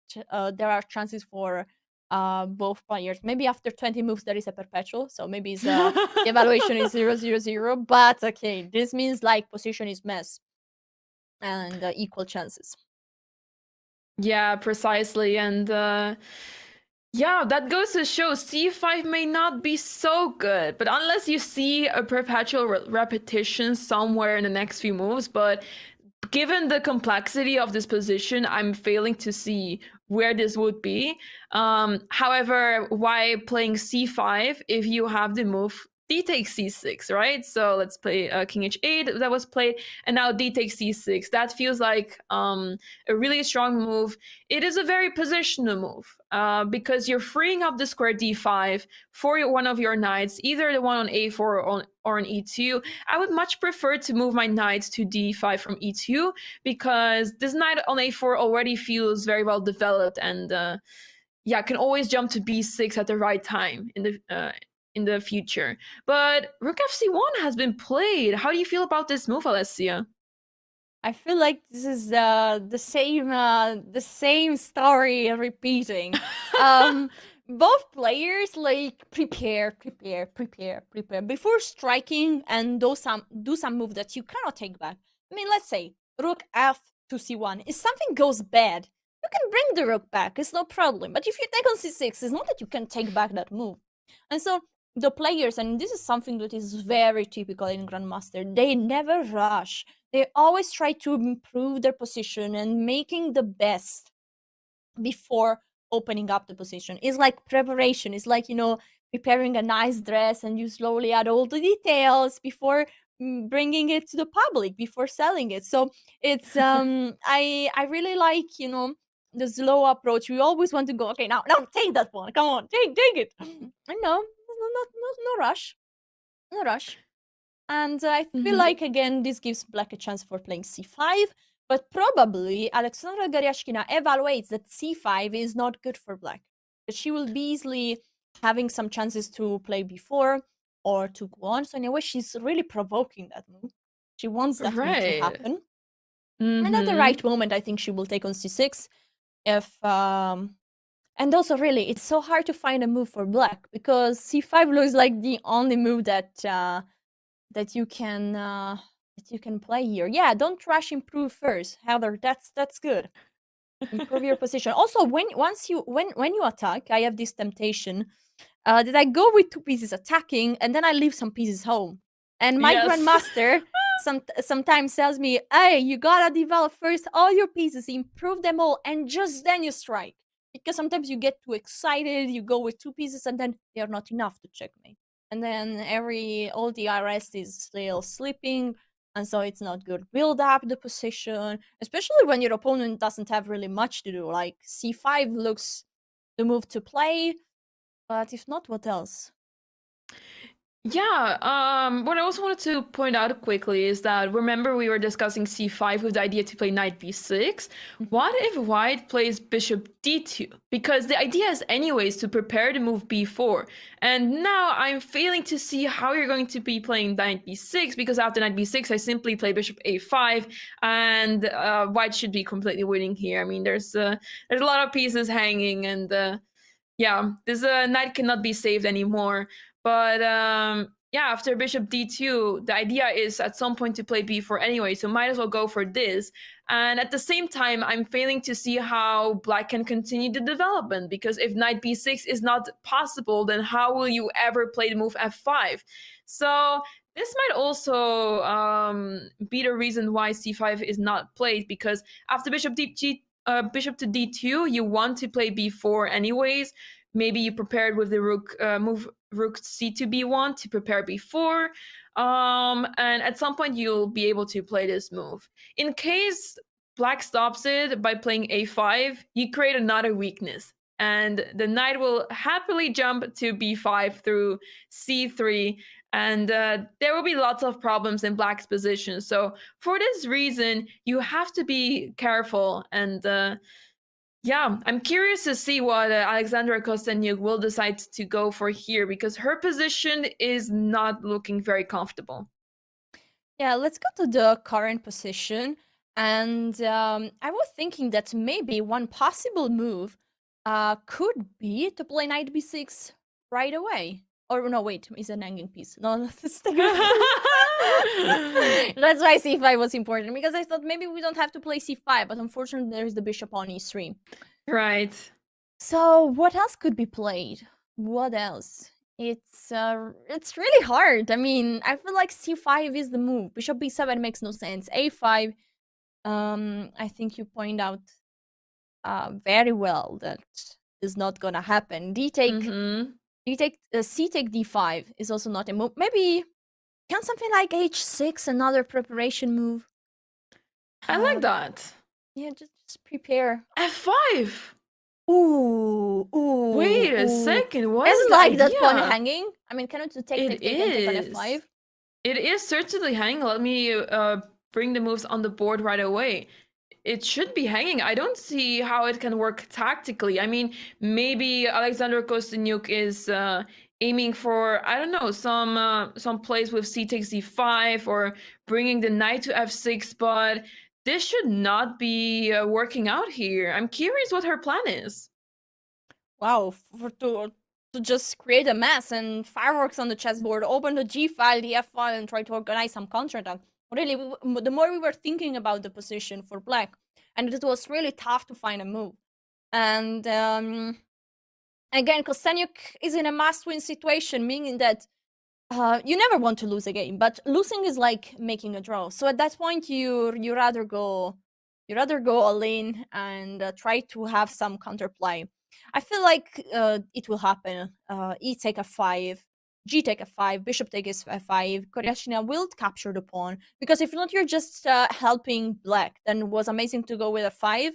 there are chances for both players. Maybe after 20 moves there is a perpetual, so maybe the evaluation is 0-0-0. But okay, this means like position is mess and equal chances. Yeah, precisely. And yeah, that goes to show c5 may not be so good, but unless you see a perpetual repetition somewhere in the next few moves. But given the complexity of this position, I'm failing to see where this would be. However, why playing c5 if you have the move d takes c6, right? So let's play king h8 that was played, and now d takes c6. That feels like a really strong move. It is a very positional move because you're freeing up the square d5 for one of your knights, either the one on a4 or on e2. I would much prefer to move my knight to d5 from e2, because this knight on a4 already feels very well developed, and yeah, can always jump to b6 at the right time in the future. But rook fc1 has been played. How do you feel about this move, Alessia? I feel like this is the same story repeating. Both players like prepare before striking and do some move that you cannot take back. I mean, let's say rook f to c1. If something goes bad, you can bring the rook back. It's no problem. But if you take on c6, it's not that you can take back that move. And so the players, and this is something that is very typical in Grandmaster, they never rush. They always try to improve their position and making the best before opening up the position. It's like preparation. It's like, preparing a nice dress and you slowly add all the details before bringing it to the public, before selling it. So it's I really like, the slow approach. We always want to go, okay, now take that one. Come on, take it. And no rush. No rush. And I feel like, again, this gives Black a chance for playing c5, but probably Alexandra Garyashkina evaluates that c5 is not good for Black. That she will be easily having some chances to play b4 or to go on. So in a way, she's really provoking that move. She wants that move to happen. And at the right moment, I think she will take on c6. And also, really, it's so hard to find a move for Black because c5 looks like the only move that you can play here. Yeah, don't rush improve first. Heather, that's good. Improve your position. Also, when you attack, I have this temptation that I go with 2 pieces attacking and then I leave some pieces home. And my Grandmaster sometimes tells me, hey, you gotta develop first all your pieces, improve them all, and just then you strike. Because sometimes you get too excited, you go with 2 pieces and then they are not enough to checkmate. And then all the rest is still sleeping, and so it's not good. Build up the position, especially when your opponent doesn't have really much to do. Like c5 looks the move to play, but if not, what else? Yeah, what I also wanted to point out quickly is that, remember we were discussing c5 with the idea to play knight b6? What if white plays bishop d2? Because the idea is anyways to prepare the move b4. And now I'm failing to see how you're going to be playing knight b6, because after knight b6 I simply play bishop a5, and white should be completely winning here. I mean, there's a lot of pieces hanging, and yeah, this knight cannot be saved anymore. But yeah, after bishop d2, the idea is at some point to play b4 anyway, so might as well go for this. And at the same time, I'm failing to see how Black can continue the development, because if knight b6 is not possible, then how will you ever play the move f5? So this might also be the reason why c5 is not played, because after bishop to d2, you want to play b4 anyways. Maybe you prepared with the rook, move rook c to b1 to prepare b4, and at some point you'll be able to play this move. In case Black stops it by playing a5, you create another weakness, and the knight will happily jump to b5 through c3, and there will be lots of problems in Black's position. So for this reason, you have to be careful, and yeah, I'm curious to see what Alexandra Kosteniuk will decide to go for here, because her position is not looking very comfortable. Yeah, let's go to the current position. And I was thinking that maybe one possible move could be to play knight b6 right away. Or no, wait, it's an hanging piece. No, that's that's why c5 was important, because I thought maybe we don't have to play c5, but unfortunately there's the bishop on e3. Right. So what else could be played? What else? It's really hard. I mean, I feel like c5 is the move. Bishop b7 makes no sense. a5, I think you point out very well that is not gonna happen. c take d5 is also not a move. Maybe can something like h6, another preparation move? I like that. Yeah, just prepare. f5. Ooh. Wait a second. What is the like idea? that pawn hanging? I mean, cannot you take and take on f5? It is certainly hanging. Let me bring the moves on the board right away. It should be hanging. I don't see how it can work tactically. I mean, maybe Alexandra Kosteniuk is aiming for, I don't know, some plays with c takes d5 or bringing the knight to f6, but this should not be working out here. I'm curious what her plan is. Wow, to just create a mess and fireworks on the chessboard, open the g file, the f file, and try to organize some counterattack. really, the more we were thinking about the position for black, and it was really tough to find a move. And again, Kostyaniuk is in a must-win situation, meaning that you never want to lose a game, but losing is like making a draw. So at that point, you rather go all in and try to have some counterplay. I feel like it will happen. E take f5, G take f5, bishop take f5. Koryachina will capture the pawn, because if not, you're just helping black. Then it was amazing to go with f5,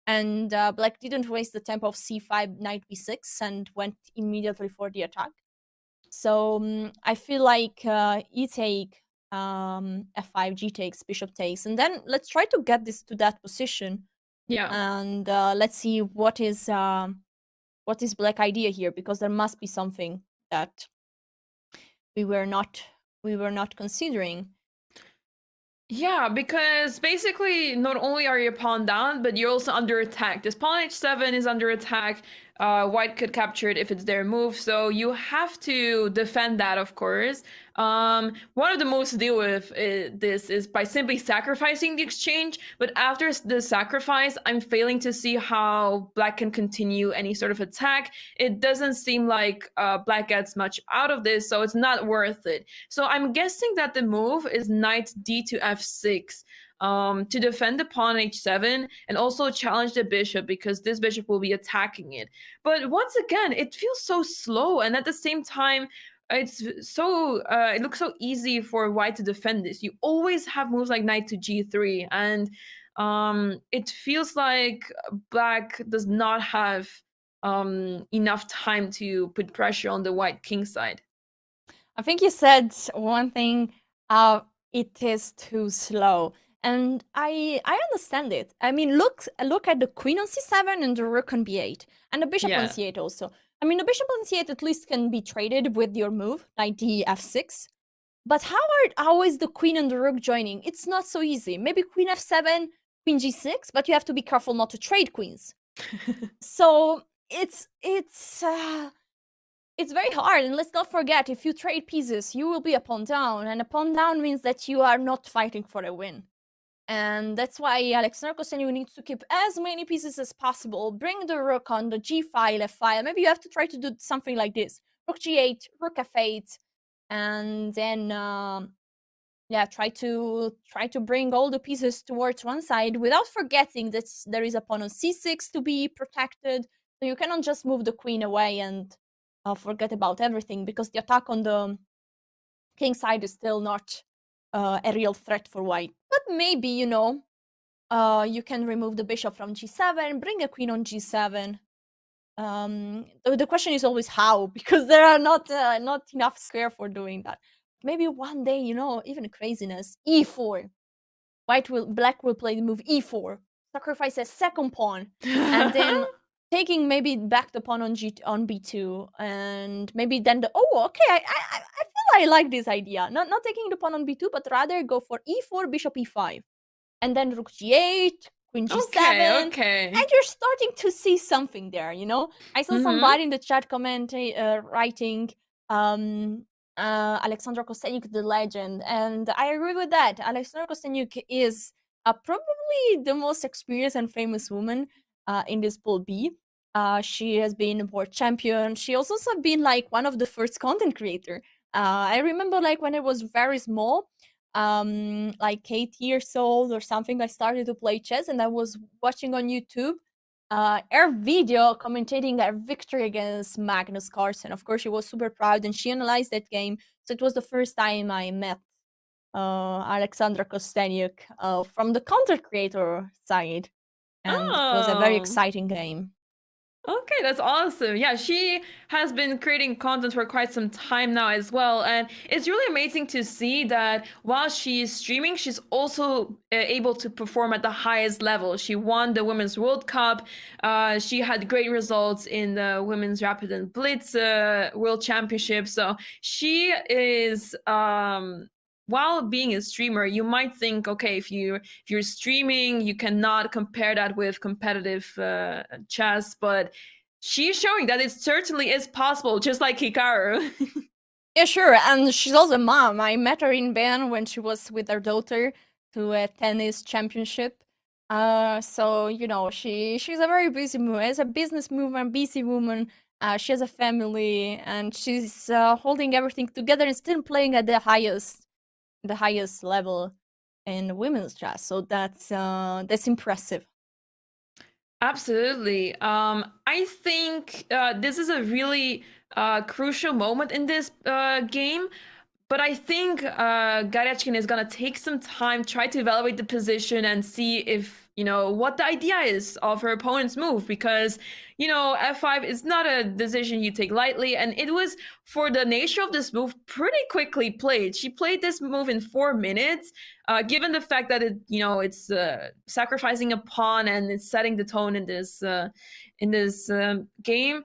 and black didn't waste the tempo of c5, knight b6, and went immediately for the attack. So I feel like e take, f5, g takes, bishop takes, and then let's try to get this to that position. Yeah. And let's see what is black idea here, because there must be something that we were not considering. Yeah, because basically not only are you pawn down, but you're also under attack. This pawn h7 is under attack. White could capture it if it's their move, so you have to defend that, of course. One of the moves to deal with this is by simply sacrificing the exchange, but after the sacrifice, I'm failing to see how black can continue any sort of attack. It doesn't seem like black gets much out of this, so it's not worth it. So I'm guessing that the move is knight d to f6. To defend the pawn h7 and also challenge the bishop, because this bishop will be attacking it. But once again, it feels so slow, and at the same time, it's so it looks so easy for white to defend this. You always have moves like knight to g3, and it feels like black does not have enough time to put pressure on the white king side. I think you said one thing, it is too slow. And I understand it. I mean, look at the queen on c7 and the rook on b8, and the bishop on c8 also. I mean, the bishop on c8 at least can be traded with your move, knight d f6. But how is the queen and the rook joining? It's not so easy. Maybe queen f7, queen g6, but you have to be careful not to trade queens. So it's very hard. And let's not forget, if you trade pieces, you will be a pawn down, and a pawn down means that you are not fighting for a win. And that's why Alexander Kostyaniuk needs to keep as many pieces as possible. Bring the rook on the g file, f file. Maybe you have to try to do something like this: rook g8, rook f8, and then try to bring all the pieces towards one side without forgetting that there is a pawn on c6 to be protected. So you cannot just move the queen away and forget about everything, because the attack on the king side is still not a real threat for white. But maybe, you can remove the bishop from g7, bring a queen on g7. The question is always how, because there are not enough square for doing that. Maybe one day, even craziness, e4. Black will play the move e4, sacrifice a second pawn, and then taking maybe back the pawn on b2, and maybe then I feel I like this idea. Not taking the pawn on b2, but rather go for e4, bishop e5, and then rook g8, queen g7. Okay. And you're starting to see something there. I saw somebody in the chat comment writing, Alexandra Kostyaniuk, the legend, and I agree with that. Alexandra Kostyaniuk is probably the most experienced and famous woman in this pool B. She has been a world champion. She also has been like one of the first content creator. I remember like when I was very small, like 8 years old or something, I started to play chess, and I was watching on YouTube her video commentating her victory against Magnus Carlsen. Of course, she was super proud, and she analyzed that game. So it was the first time I met Alexandra Kostyaniuk from the content creator side, and it was a very exciting game. Okay, that's awesome. Yeah, she has been creating content for quite some time now as well. And it's really amazing to see that while she's streaming, she's also able to perform at the highest level. She won the Women's World Cup. She had great results in the Women's Rapid and Blitz World Championship. So she is... while being a streamer, you might think, okay, if you're streaming, you cannot compare that with competitive chess, but she's showing that it certainly is possible, just like Hikaru. Yeah, sure. And she's also a mom. I met her in Bern when she was with her daughter to a tennis championship. So you know, she's a very busy woman. As a business woman, busy woman. She has a family, and she's holding everything together and still playing at the highest level in women's chess. So that's impressive. Absolutely. I think this is a really crucial moment in this game. But I think Garyachkin is gonna take some time, try to evaluate the position, and see if what the idea is of her opponent's move. Because f5 is not a decision you take lightly, and it was, for the nature of this move, pretty quickly played. She played this move in 4 minutes. Given the fact that it's sacrificing a pawn and it's setting the tone in this game.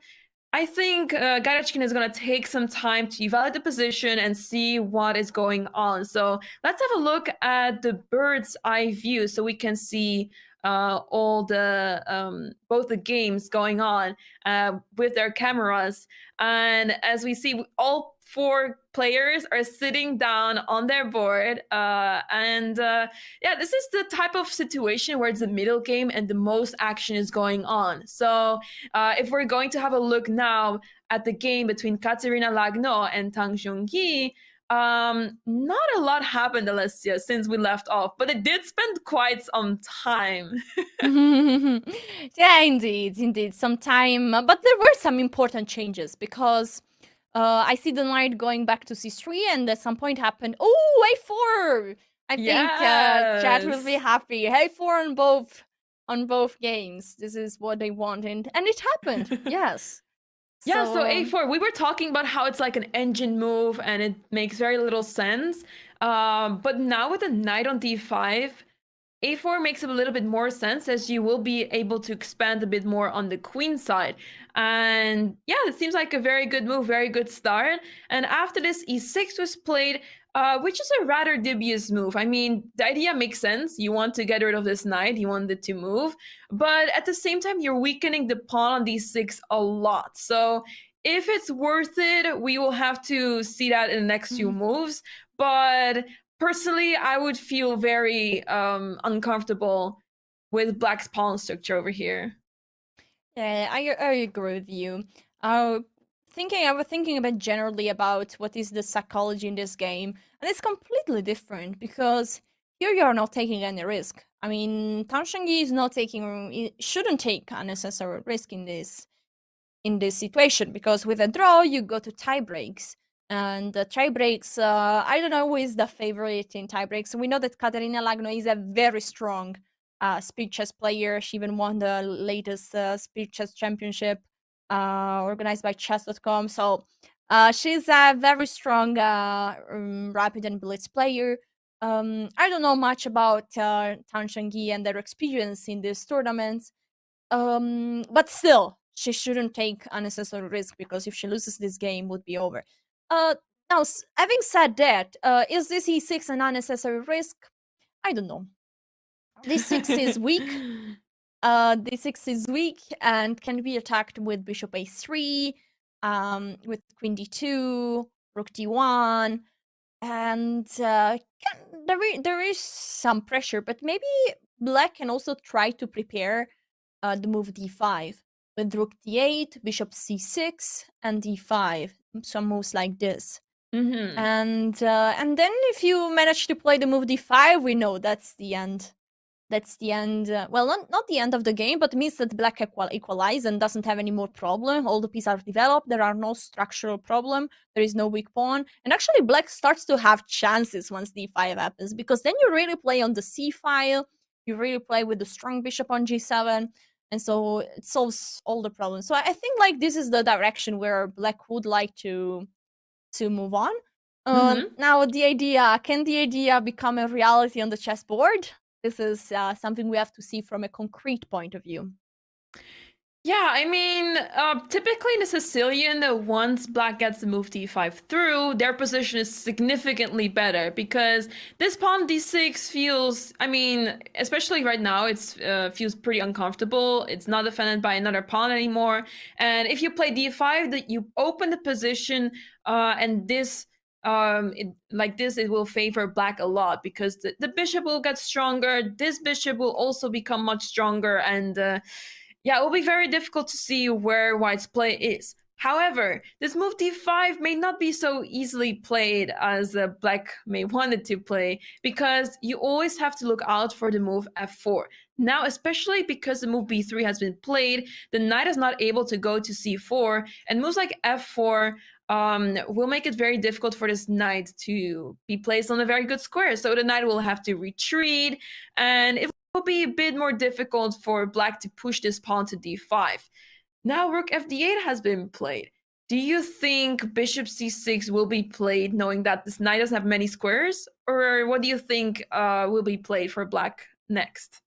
I think Garyachkin is going to take some time to evaluate the position and see what is going on. So let's have a look at the bird's eye view so we can see all the both the games going on with their cameras. And as we see, all 4 players are sitting down on their board. Yeah, this is the type of situation where it's the middle game and the most action is going on. So if we're going to have a look now at the game between Katerina Lagno and Tang Xiongyi, not a lot happened, Alessia, since we left off, but it did spend quite some time. Yeah, indeed, some time. But there were some important changes because I see the knight going back to c3, and at some point happened. Oh, a4! I think chat will be Yes. happy. a4 on both games. This is what they wanted, and it happened. Yes. Yeah, so So a4, we were talking about how it's like an engine move and it makes very little sense. But now with the knight on d5, a4 makes a little bit more sense, as you will be able to expand a bit more on the queen side. And yeah, it seems like a very good move, very good start. And after this, e6 was played, which is a rather dubious move. I mean, the idea makes sense. You want to get rid of this knight, you want it to move. But at the same time, you're weakening the pawn on d6 a lot. So if it's worth it, we will have to see that in the next few moves. But personally, I would feel very uncomfortable with Black's pawn structure over here. yeah, I agree with you. I was thinking about generally about what is the psychology in this game, and it's completely different because here you are not taking any risk. I mean, Tang Shengyi is not taking, shouldn't take unnecessary risk in this situation, because with a draw you go to tie breaks, and the tie breaks, I don't know who is the favorite in tie breaks. We know that Katerina Lagno is a very strong speed chess player. She even won the latest speed chess championship organized by chess.com. So she's a very strong rapid and blitz player. I don't know much about Tang Shengyi and their experience in these tournaments, but still, she shouldn't take unnecessary risk, because if she loses this game, would be over. Now, having said that, is this e6 an unnecessary risk? I don't know. d6 is weak. D6 is weak and can be attacked with bishop a3, with queen d2, rook d1, and there is some pressure, but maybe Black can also try to prepare the move d5 with rook d8, bishop c6, and d5. Some moves like this. Mm-hmm. And then if you manage to play the move d5, we know that's the end. That's the end. Well, not the end of the game, but it means that Black equalize and doesn't have any more problem. All the pieces are developed. There are no structural problem. There is no weak pawn. And actually, Black starts to have chances once d5 happens, because then you really play on the c file. You really play with the strong bishop on g7. And so it solves all the problems. So I think like this is the direction where Black would like to move on. Now, can the idea become a reality on the chessboard? This is something we have to see from a concrete point of view. Yeah, I mean, typically in the Sicilian, once black gets the move d5 through, their position is significantly better because this pawn d6 feels, I mean, especially right now, it's feels pretty uncomfortable. It's not defended by another pawn anymore. And if you play d5, that you open the position, and this like this, it will favor black a lot because the bishop will get stronger. This bishop will also become much stronger, and yeah, it will be very difficult to see where white's play is. However, this move d5 may not be so easily played as black may want it to play because you always have to look out for the move f4. Now, especially because the move b3 has been played, the knight is not able to go to c4, and moves like f4 will make it very difficult for this knight to be placed on a very good square. So the knight will have to retreat, and it will be a bit more difficult for black to push this pawn to d5. Now rook fd8 has been played. Do you think bishop c6 will be played knowing that this knight doesn't have many squares? Or what do you think will be played for black next?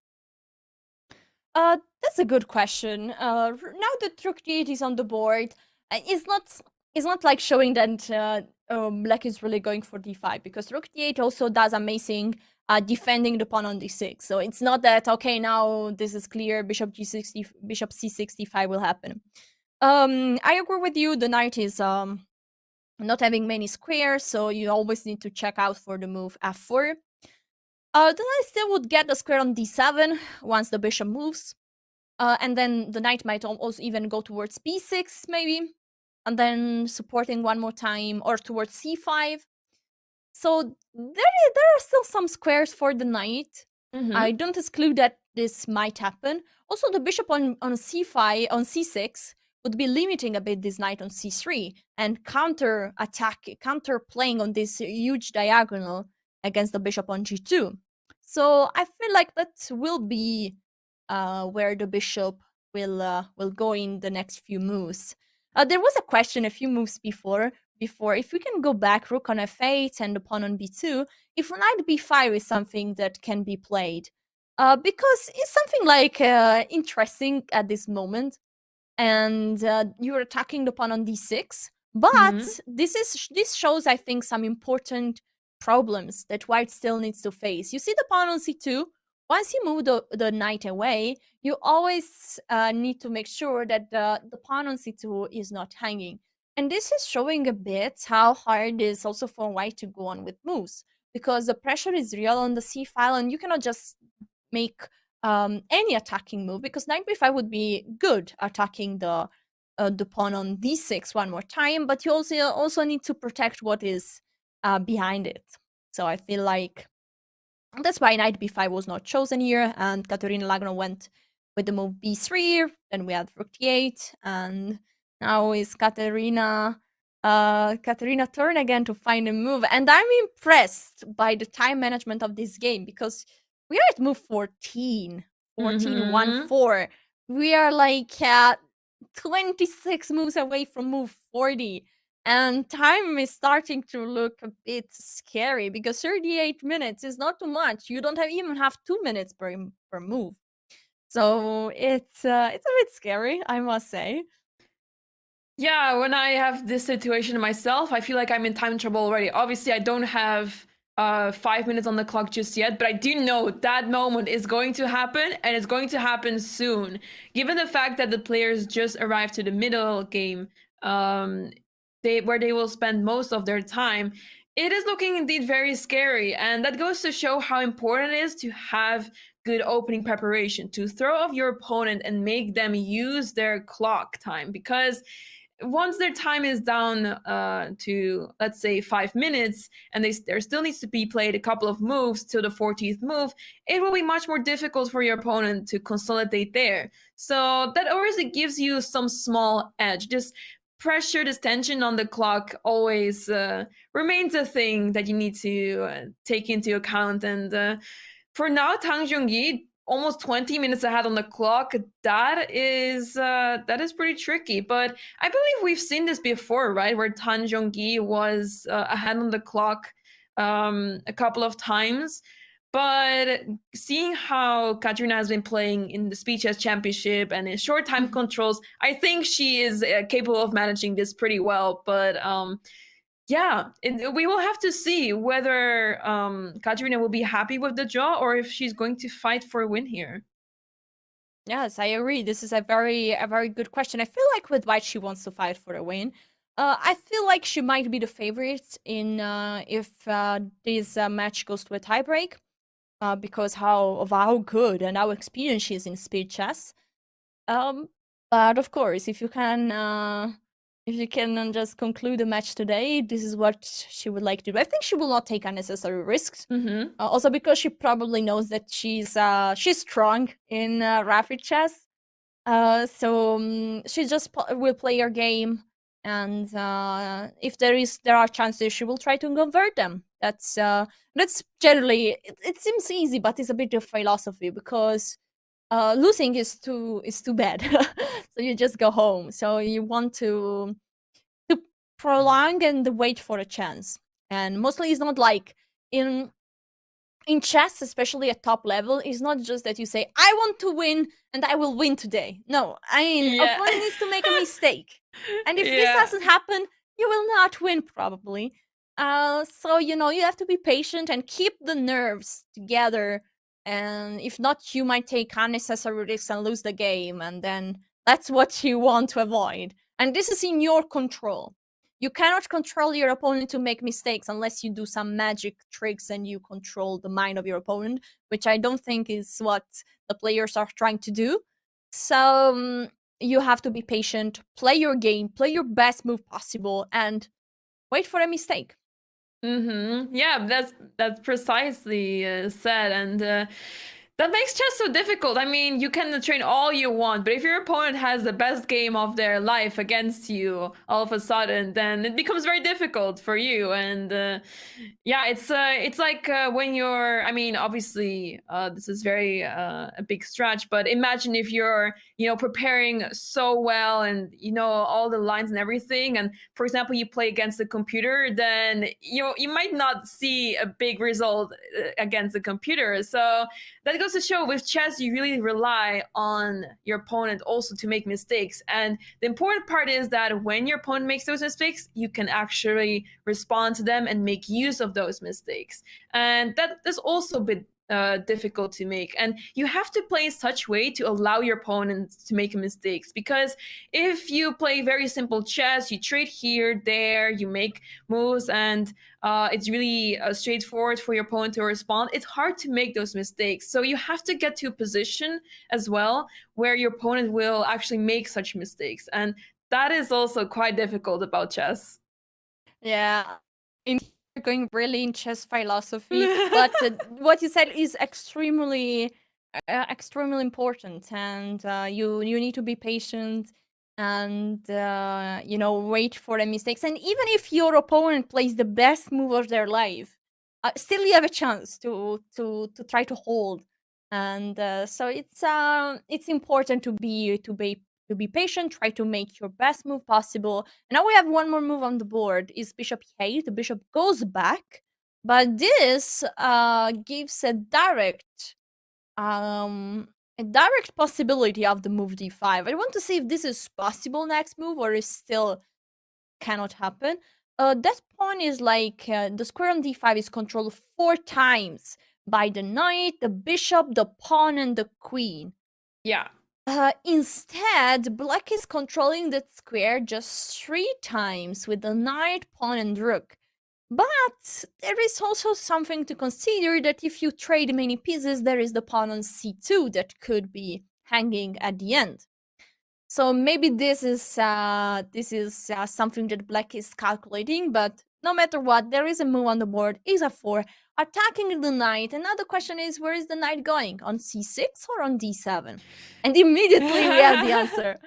That's a good question. Now that rook d8 is on the board, it's not like showing that black is really going for d5 because rook d8 also does amazing defending the pawn on d6. So it's not that okay, now this is clear. Bishop g60, bishop c65 will happen. I agree with you. The knight is not having many squares, so you always need to check out for the move f4. The knight still would get the square on d7 once the bishop moves. And then the knight might also even go towards b6, maybe. And then supporting one more time, or towards c5. So there are still some squares for the knight. Mm-hmm. I don't exclude that this might happen. Also, the bishop on c5, on c6, would be limiting a bit this knight on c3 and counter playing on this huge diagonal against the bishop on g2. So I feel like that will be where the bishop will go in the next few moves. There was a question a few moves before if we can go back rook on f8 and the pawn on b2, if knight b5 is something that can be played. Because it's something like interesting at this moment, and you're attacking the pawn on d6. But this shows, I think, some important problems that white still needs to face. You see the pawn on c2. Once you move the knight away, you always need to make sure that the pawn on c2 is not hanging. And this is showing a bit how hard it is also for white to go on with moves, because the pressure is real on the c file, and you cannot just make any attacking move, because knight b5 would be good attacking the pawn on d6 one more time, but you also need to protect what is behind it. So I feel like that's why knight b5 was not chosen here, and Caterina Lagno went with the move b3. Then we had rook d8, and now is Caterina turn again to find a move. And I'm impressed by the time management of this game, because we are at move 14, 1, 4. We are like 26 moves away from move 40. And time is starting to look a bit scary, because 38 minutes is not too much. You don't even have 2 minutes per move. So it's a bit scary, I must say. Yeah, when I have this situation myself, I feel like I'm in time trouble already. Obviously, I don't have 5 minutes on the clock just yet, but I do know that moment is going to happen, and it's going to happen soon. Given the fact that the players just arrived to the middle game, where they will spend most of their time, it is looking indeed very scary. And that goes to show how important it is to have good opening preparation, to throw off your opponent and make them use their clock time. Because once their time is down to, let's say, 5 minutes, and there still needs to be played a couple of moves till the 14th move, it will be much more difficult for your opponent to consolidate there. So that always gives you some small edge. Just pressure, this tension on the clock always remains a thing that you need to take into account. And for now, Tang Jungi, almost 20 minutes ahead on the clock, that is pretty tricky. But I believe we've seen this before, right? Where Tan Zhongyi was ahead on the clock a couple of times. But seeing how Katrina has been playing in the Speed Chess Championship and in short time controls, I think she is capable of managing this pretty well. But yeah, we will have to see whether Katrina will be happy with the draw or if she's going to fight for a win here. Yes, I agree. This is a very good question. I feel like with White, she wants to fight for a win. I feel like she might be the favorite in if this match goes to a tiebreak, because how good and how experienced she is in speed chess. But of course, if you can just conclude the match today, this is what she would like to do. I think she will not take unnecessary risks. Also because she probably knows that she's strong in rapid chess. So she just will play her game, and if there are chances, she will try to convert them. That's generally it seems easy, but it's a bit of philosophy because losing is too bad. So you just go home. So you want to prolong and wait for a chance. And mostly it's not like in chess, especially at top level, it's not just that you say, I want to win and I will win today. No, I mean, opponent needs to make a mistake. And if this doesn't happen, you will not win probably. So, you have to be patient and keep the nerves together. And if not, you might take unnecessary risks and lose the game. And then that's what you want to avoid. And this is in your control. You cannot control your opponent to make mistakes unless you do some magic tricks and you control the mind of your opponent, which I don't think is what the players are trying to do. So you have to be patient, play your game, play your best move possible, and wait for a mistake. Yeah, that's precisely said, and that makes chess so difficult. I mean, you can train all you want, but if your opponent has the best game of their life against you all of a sudden, then it becomes very difficult for you. And yeah, it's like when you're, I mean, obviously this is very a big stretch, but imagine if you're, preparing so well and all the lines and everything, and for example, you play against the computer, then you might not see a big result against the computer. So that goes to show with chess, you really rely on your opponent also to make mistakes. And the important part is that when your opponent makes those mistakes, you can actually respond to them and make use of those mistakes. And that's also a bit difficult to make. And you have to play in such way to allow your opponents to make mistakes. Because if you play very simple chess, you trade here, there, you make moves, and it's really straightforward for your opponent to respond, it's hard to make those mistakes. So you have to get to a position as well where your opponent will actually make such mistakes. And that is also quite difficult about chess. Yeah. Going really in chess philosophy, but what you said is extremely important, and you need to be patient and wait for the mistakes. And even if your opponent plays the best move of their life, still you have a chance to try to hold. And so it's important to be patient, try to make your best move possible. And now we have one more move on the board, is bishop e8. The bishop goes back, but this gives a direct possibility of the move d5. I want to see if this is possible next move or is still cannot happen. That pawn is like the square on d5 is controlled 4 times by the knight, the bishop, the pawn, and the queen. Yeah. Instead, black is controlling that square just 3 times with the knight, pawn, and rook. But there is also something to consider, that if you trade many pieces, there is the pawn on c2 that could be hanging at the end. So maybe this is something that black is calculating, but no matter what, there is a move on the board, is a4, attacking the knight. And now the question is, where is the knight going? On c6 or on d7? And immediately we have the answer.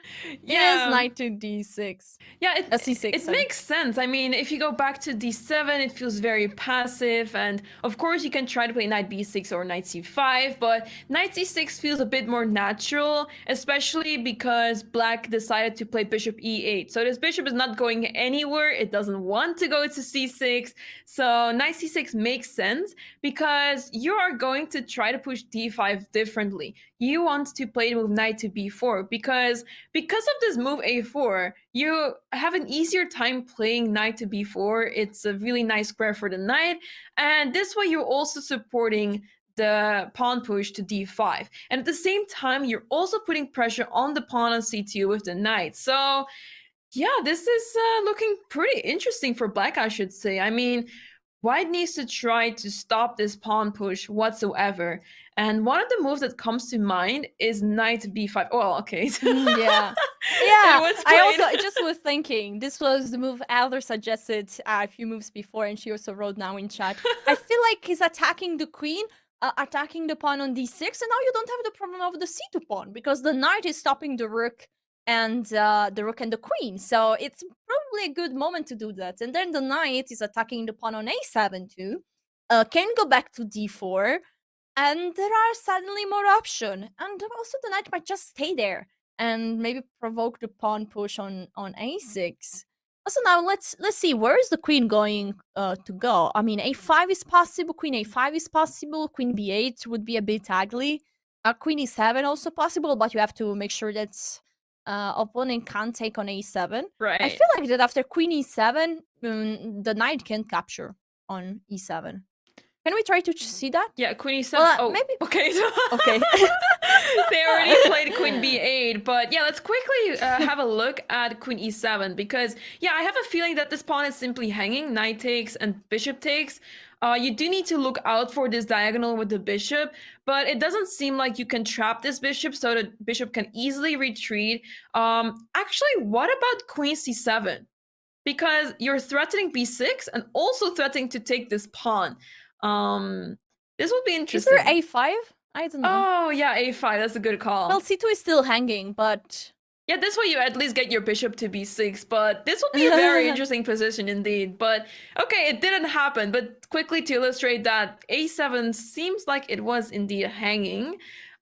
Yes, knight to d6. Yeah, c6. It makes sense. I mean, if you go back to d7, it feels very passive. And of course, you can try to play knight b6 or knight c5, but knight c6 feels a bit more natural, especially because black decided to play bishop e8. So this bishop is not going anywhere. It doesn't want to go to c6. So knight c6 makes sense. sense because you are going to try to push d5 differently. You want to play the move knight to b4 because of this move a4, you have an easier time playing knight to b4. It's a really nice square for the knight, and this way you're also supporting the pawn push to d5. And at the same time, you're also putting pressure on the pawn on c2 with the knight. So yeah, this is looking pretty interesting for black, I should say. I mean, white needs to try to stop this pawn push whatsoever. And one of the moves that comes to mind is knight b5. Oh, okay. Yeah. Yeah, I also just was thinking this was the move Elder suggested a few moves before, and she also wrote now in chat. I feel like he's attacking the queen, attacking the pawn on d6, and now you don't have the problem of the c2 pawn because the knight is stopping the rook and the queen. So it's probably a good moment to do that. And then the knight is attacking the pawn on a7 too. Can go back to d4, and there are suddenly more options. And also the knight might just stay there and maybe provoke the pawn push on a6. Also now let's see, where is the queen going to go? I mean, a5 is possible, queen a5 is possible, queen b8 would be a bit ugly. Queen e7 also possible, but you have to make sure that opponent can't take on a7. Right. I feel like that after queen e7, the knight can capture on e7. Can we try to see that? Yeah, queen e7. Well, maybe. Okay. Okay. They already played queen b8, but yeah, let's quickly have a look at queen e7 because yeah, I have a feeling that this pawn is simply hanging. Knight takes and bishop takes. You do need to look out for this diagonal with the bishop, but it doesn't seem like you can trap this bishop, so the bishop can easily retreat. Actually, what about queen c7? Because you're threatening b6 and also threatening to take this pawn. This would be interesting. Is there a5? I don't know. Oh yeah, a5. That's a good call. Well, c2 is still hanging, but yeah, this way you at least get your bishop to b6. But this would be a very interesting position indeed. But okay, it didn't happen. But quickly to illustrate that, a7 seems like it was indeed hanging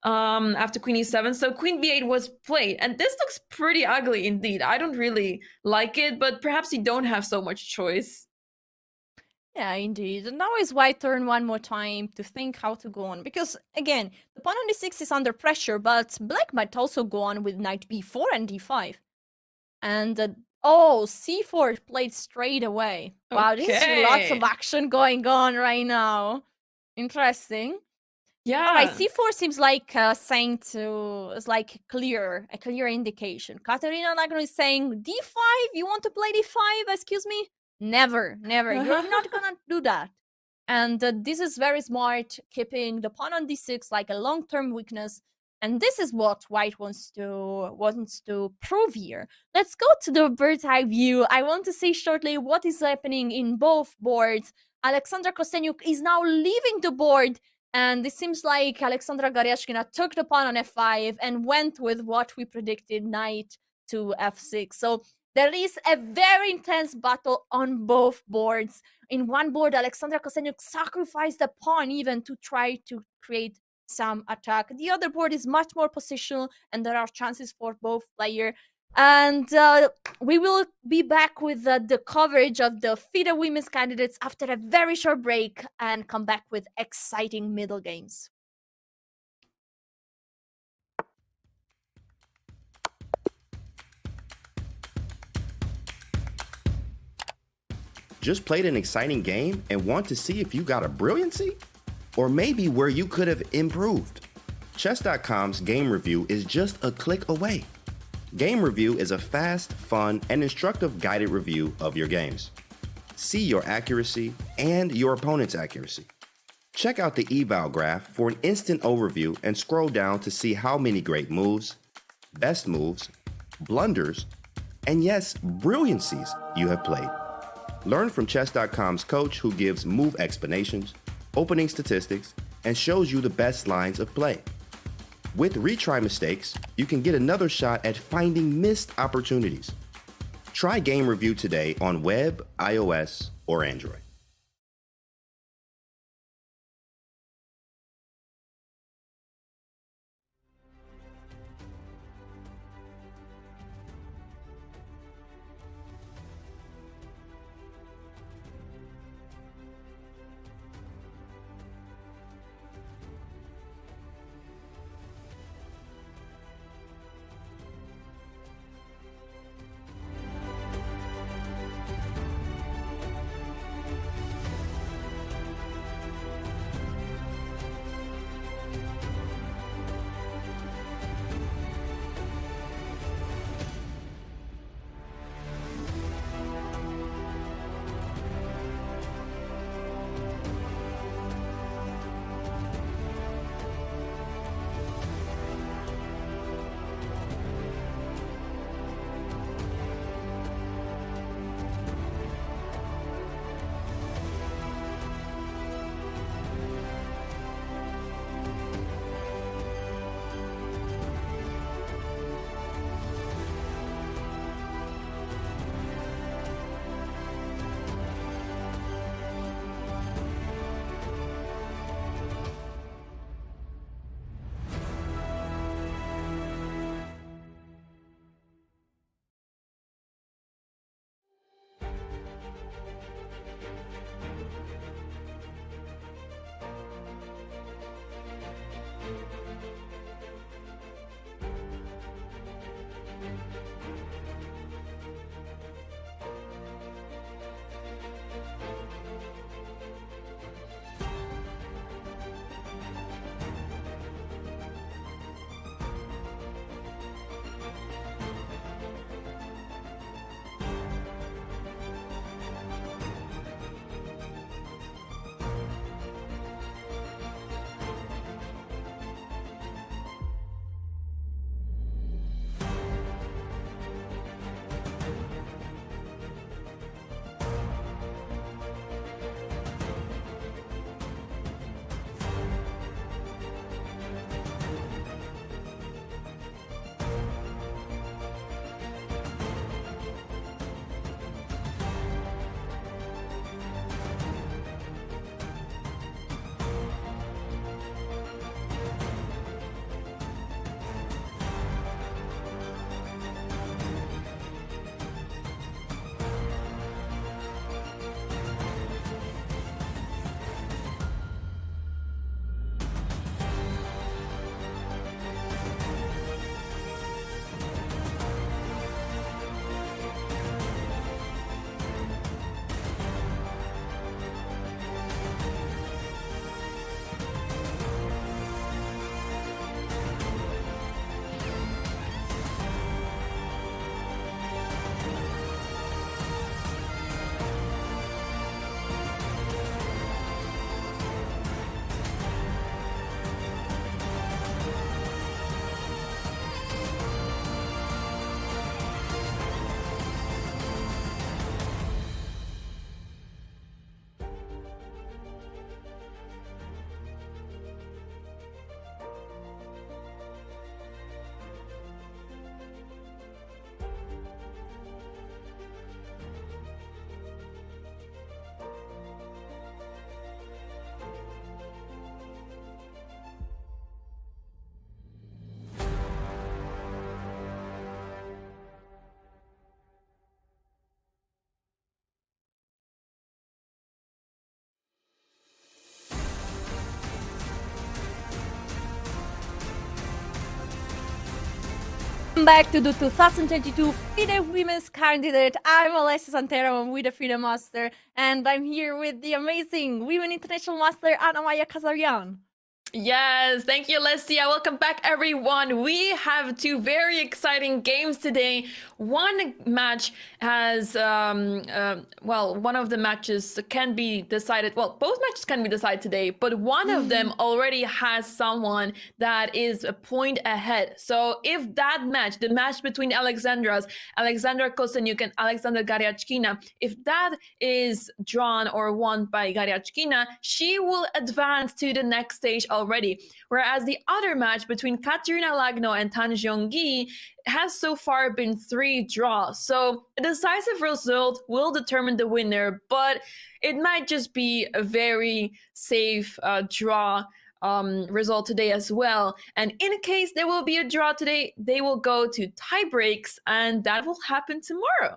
after queen e7. So queen b8 was played, and this looks pretty ugly indeed. I don't really like it, but perhaps you don't have so much choice. yeah, indeed. And now is white turn one more time to think how to go on. Because, again, the pawn on d6 is under pressure, but black might also go on with knight b4 and d5. And, oh, c4 played straight away. Wow, this is lots of action going on right now. Interesting. Yeah. All right, c4 seems like saying to, it's like a clear indication. Katerina Nagano is saying, d5, you want to play d5, excuse me? Never. You're not gonna do that. And this is very smart, keeping the pawn on d6 like a long-term weakness. And this is what white wants to prove here. Let's go to the bird's eye view. I want to see shortly what is happening in both boards. Alexandra Kostenyuk is now leaving the board, and it seems like Alexandra Garyashkina took the pawn on f5 and went with what we predicted, knight to f6. So there is a very intense battle on both boards. In one board, Alexandra Kostenyuk sacrificed the pawn even to try to create some attack. The other board is much more positional, and there are chances for both players. And we will be back with the coverage of the FIDE women's candidates after a very short break and come back with exciting middle games. Just played an exciting game and want to see if you got a brilliancy? Or maybe where you could have improved? Chess.com's game review is just a click away. Game review is a fast, fun, and instructive guided review of your games. See your accuracy and your opponent's accuracy. Check out the eval graph for an instant overview and scroll down to see how many great moves, best moves, blunders, and yes, brilliancies you have played. Learn from Chess.com's coach who gives move explanations, opening statistics, and shows you the best lines of play. With retry mistakes, you can get another shot at finding missed opportunities. Try Game Review today on web, iOS, or Android. Welcome back to the 2022 FIDE Women's Candidate. I'm Alessia Santero, I'm with the FIDE Master, and I'm here with the amazing Women International Master, Anna Maya Kasarian. Yes, thank you, Alessia. Welcome back, everyone. We have two very exciting games today. One match has, one of the matches can be decided. Well, both matches can be decided today, but one of them already has someone that is a point ahead. So if that match, the match between Alexandra Kosteniuk and Alexandra Garyachkina, if that is drawn or won by Garyachkina, she will advance to the next stage already. Whereas the other match between Katerina Lagno and Tan Zhongyi has so far been 3 draws. So a decisive result will determine the winner, but it might just be a very safe draw result today as well. And in case there will be a draw today, they will go to tie breaks, and that will happen tomorrow.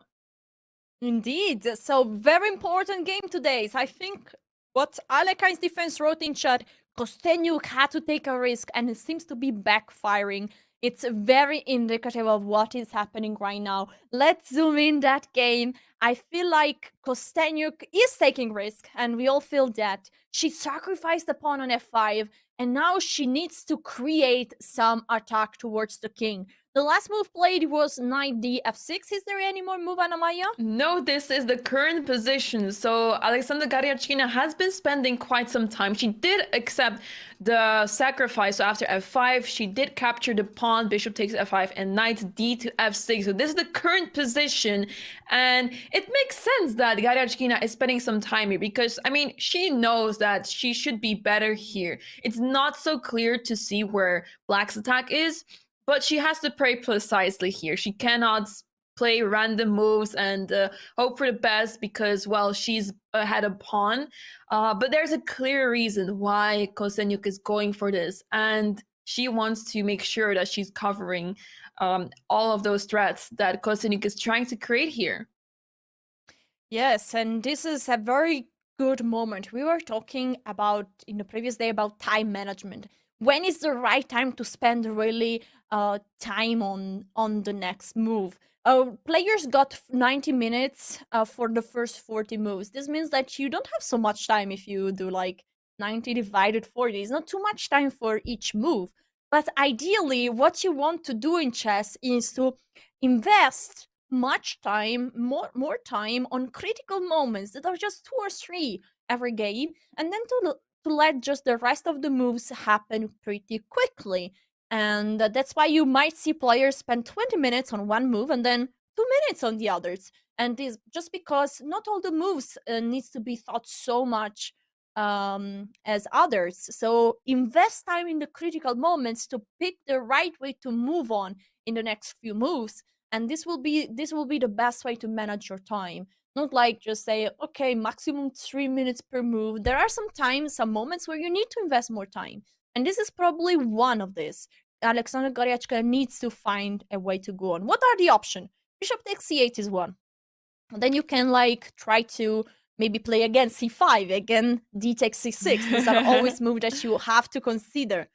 Indeed. So very important game today. So I think what Alekai's defense wrote in chat, Kosteniuk had to take a risk, and it seems to be backfiring. It's very indicative of what is happening right now. Let's zoom in that game. I feel like Kosteniuk is taking risk, and we all feel that. She sacrificed the pawn on f5, and now she needs to create some attack towards the king. The last move played was knight d f6. Is there any more move, Anna Maya? No, this is the current position. So Alexandra Garyachkina has been spending quite some time. She did accept the sacrifice. So after f5, she did capture the pawn, bishop takes f5, and knight d to f6. So this is the current position. And it makes sense that Garyachkina is spending some time here because, I mean, she knows that she should be better here. It's not so clear to see where Black's attack is, but she has to play precisely here. She cannot play random moves and hope for the best because, well, she's ahead of pawn. But there's a clear reason why Kosteniuk is going for this. And she wants to make sure that she's covering all of those threats that Kosteniuk is trying to create here. Yes, and this is a very good moment. We were talking about in the previous day about time management. When is the right time to spend really time on the next move? Players got 90 minutes for the first 40 moves. This means that you don't have so much time if you do like 90 divided 40. It's not too much time for each move. But ideally, what you want to do in chess is to invest much time, more time on critical moments that are just 2 or 3 every game, and then to let just the rest of the moves happen pretty quickly. And that's why you might see players spend 20 minutes on one move and then 2 minutes on the others. And this just because not all the moves needs to be thought so much as others. So invest time in the critical moments to pick the right way to move on in the next few moves. And this will be the best way to manage your time. Not like just say, okay, maximum 3 minutes per move. There are some moments where you need to invest more time. And this is probably one of this. Alexandra Garyachkina needs to find a way to go on. What are the options? Bishop takes c8 is one. And then you can like try to maybe play again c5, again d takes c6. These are always moves that you have to consider.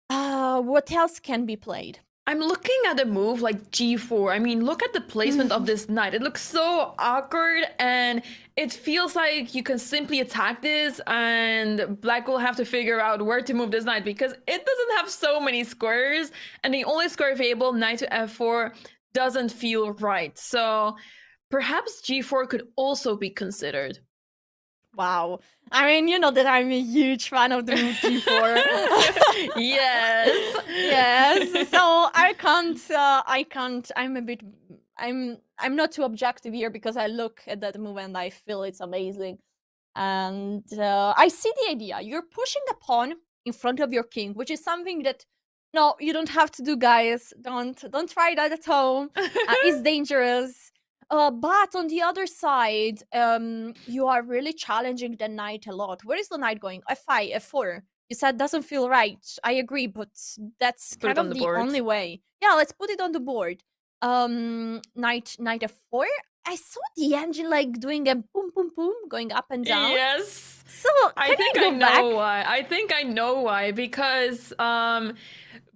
What else can be played? I'm looking at a move like g4. I mean, look at the placement of this knight. It looks so awkward, and it feels like you can simply attack this, and Black will have to figure out where to move this knight because it doesn't have so many squares, and the only square available, knight to f4, doesn't feel right. So perhaps g4 could also be considered. Wow. I mean, you know that I'm a huge fan of the move g4. Yes. Yes. So I'm not too objective here because I look at that move and I feel it's amazing. And I see the idea. You're pushing a pawn in front of your king, which is something that, no, you don't have to do, guys. Don't try that at home. It's dangerous. But on the other side, you are really challenging the knight a lot. Where is the knight going? F5, F4. You said doesn't feel right. I agree, but that's kind of the only way. Yeah, let's put it on the board. Knight F4. I saw the engine like doing a boom, boom, boom, going up and down. Yes. So I think I know why. Because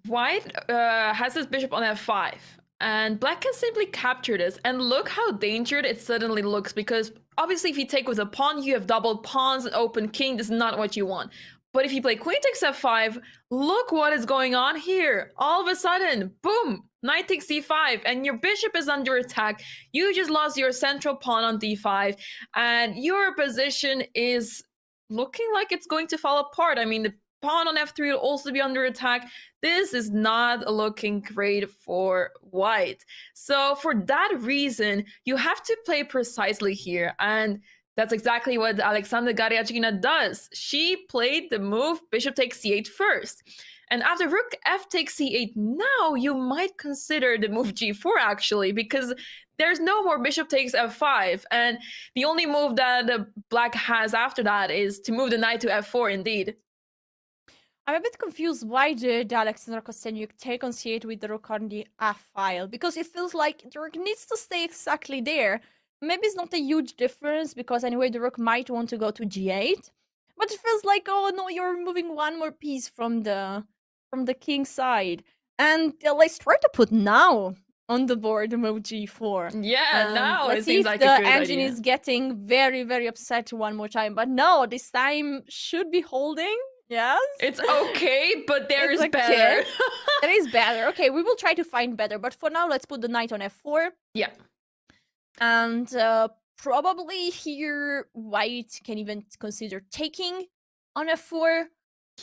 white has this bishop on f5, and black can simply capture this. And look how dangerous it suddenly looks, because obviously if you take with a pawn, you have doubled pawns, an open king. This is not what you want. But if you play queen takes f5, look what is going on here. All of a sudden, boom, knight takes d5, and your bishop is under attack. You just lost your central pawn on d5, and your position is looking like it's going to fall apart. I mean, the pawn on f3 will also be under attack. This is not looking great for white. So for that reason, you have to play precisely here. And that's exactly what Alexandra Garyachkina does. She played the move bishop takes c8 first. And after rook f takes c8, now you might consider the move g4 actually, because there's no more bishop takes f5. And the only move that the black has after that is to move the knight to f4 indeed. I'm a bit confused. Why did Alexandra Kostyanyuk take on c8 with the rook on the f file? Because it feels like the rook needs to stay exactly there. Maybe it's not a huge difference, because anyway the rook might want to go to g8. But it feels like, oh no, you're removing one more piece from the king side. And let's try to put now on the board the move g4. Yeah, now let's it see seems if like the a good engine idea. is getting very, very upset one more time. But no, this time should be holding. Yes. It's okay, but there It's is okay. better. There is better. Okay, we will try to find better. But for now, let's put the knight on f4. Yeah. And probably here, white can even consider taking on f4.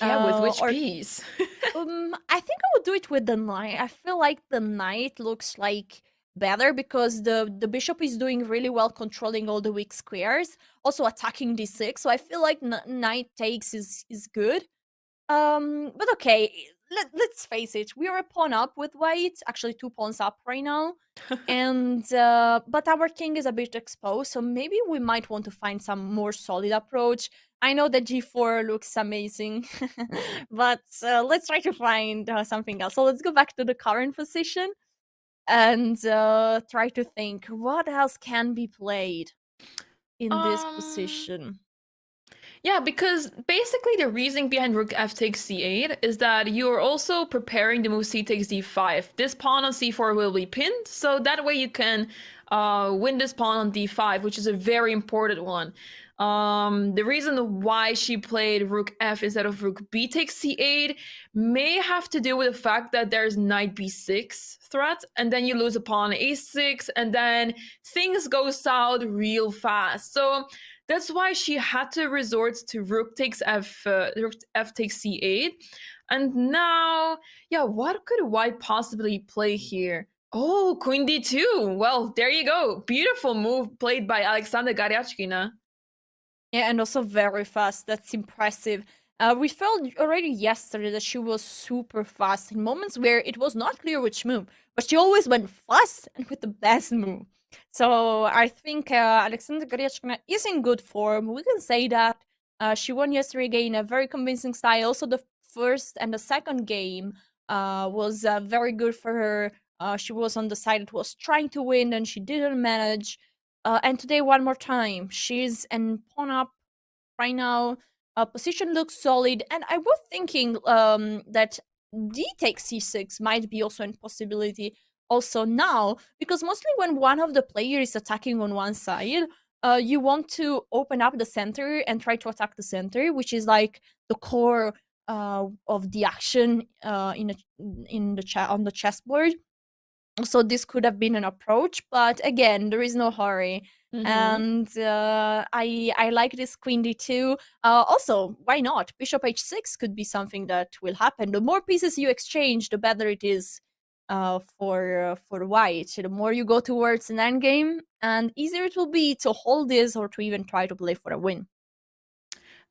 Yeah, with which or- piece? I think I would do it with the knight. I feel like the knight looks like better, because the bishop is doing really well controlling all the weak squares, also attacking d6. So I feel like knight takes is good. But okay, let's face it, we are a pawn up with white, actually 2 pawns up right now. And but our king is a bit exposed, so maybe we might want to find some more solid approach. I know that g4 looks amazing, but let's try to find something else. So let's go back to the current position and try to think what else can be played in this position. Yeah, because basically the reasoning behind rook f takes c8 is that you are also preparing the move c takes d5. This pawn on c4 will be pinned, so that way you can win this pawn on d5, which is a very important one. The reason why she played rook f instead of rook b takes c8 may have to do with the fact that there's knight b6 threat, and then you lose a pawn a6, and then things go south real fast. So that's why she had to resort to rook takes rook f takes c8. And now, yeah, what could white possibly play here? Oh, queen d2. Well, there you go. Beautiful move played by Alexandra Garyachkina. Yeah, and also very fast. That's impressive. We felt already yesterday that she was super fast in moments where it was not clear which move, but she always went fast and with the best move. So I think Alexandra Garyachkina is in good form. We can say that. She won yesterday again in a very convincing style. Also, the first and the second game was very good for her. She was on the side that was trying to win, and she didn't manage. And today, one more time, she's in pawn up right now. Position looks solid, and I was thinking that d takes c6 might be also a possibility also now, because mostly when one of the players is attacking on one side, you want to open up the center and try to attack the center, which is like the core of the action on the chessboard. So this could have been an approach, but again, there is no hurry. And I like this queen d2. Also, why not? Bishop h6 could be something that will happen. The more pieces you exchange, the better it is for white. The more you go towards an endgame, and easier it will be to hold this or to even try to play for a win.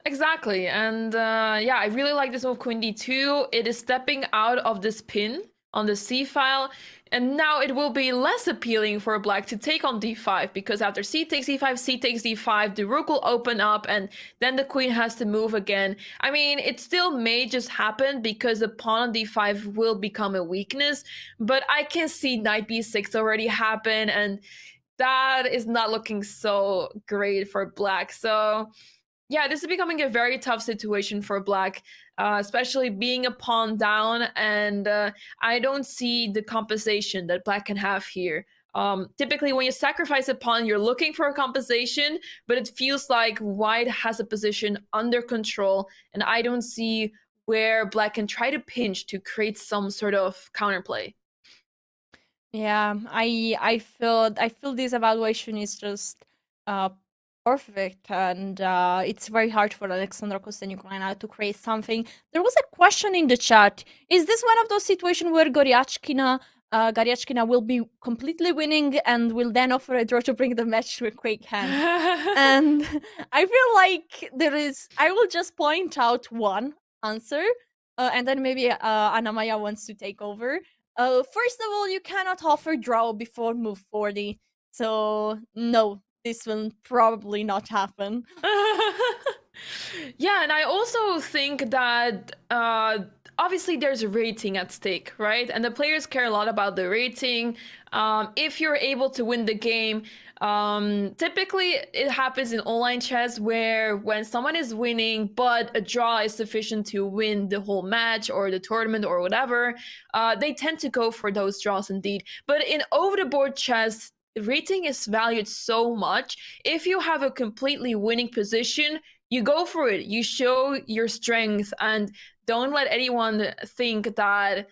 Exactly, and yeah, I really like this move queen d2. It is stepping out of this pin on the c file, and now it will be less appealing for black to take on d5, because after c takes d5, c takes d5, the rook will open up, and then the queen has to move again. I mean, it still may just happen because the pawn on d5 will become a weakness, but I can see knight b6 already happen, and that is not looking so great for black. So Yeah, this is becoming a very tough situation for Black, especially being a pawn down, and I don't see the compensation that Black can have here. Typically, when you sacrifice a pawn, you're looking for a compensation, but it feels like White has a position under control, and I don't see where Black can try to pinch to create some sort of counterplay. Yeah, I feel this evaluation is just uh perfect, and it's very hard for Alexandra Kostenyuk right now to create something. There was a question in the chat: is this one of those situations where Goryachkina will be completely winning and will then offer a draw to bring the match to a quick hand? And I feel like there is. I will just point out one answer, and then maybe Anamaya wants to take over. First of all, you cannot offer draw before move 40, so no, this will probably not happen. Yeah, and I also think that obviously there's a rating at stake, right? And the players care a lot about the rating. If you're able to win the game, typically it happens in online chess where when someone is winning, but a draw is sufficient to win the whole match or the tournament or whatever, they tend to go for those draws indeed. But in over the board chess, rating is valued so much. If you have a completely winning position, you go for it. You show your strength and don't let anyone think that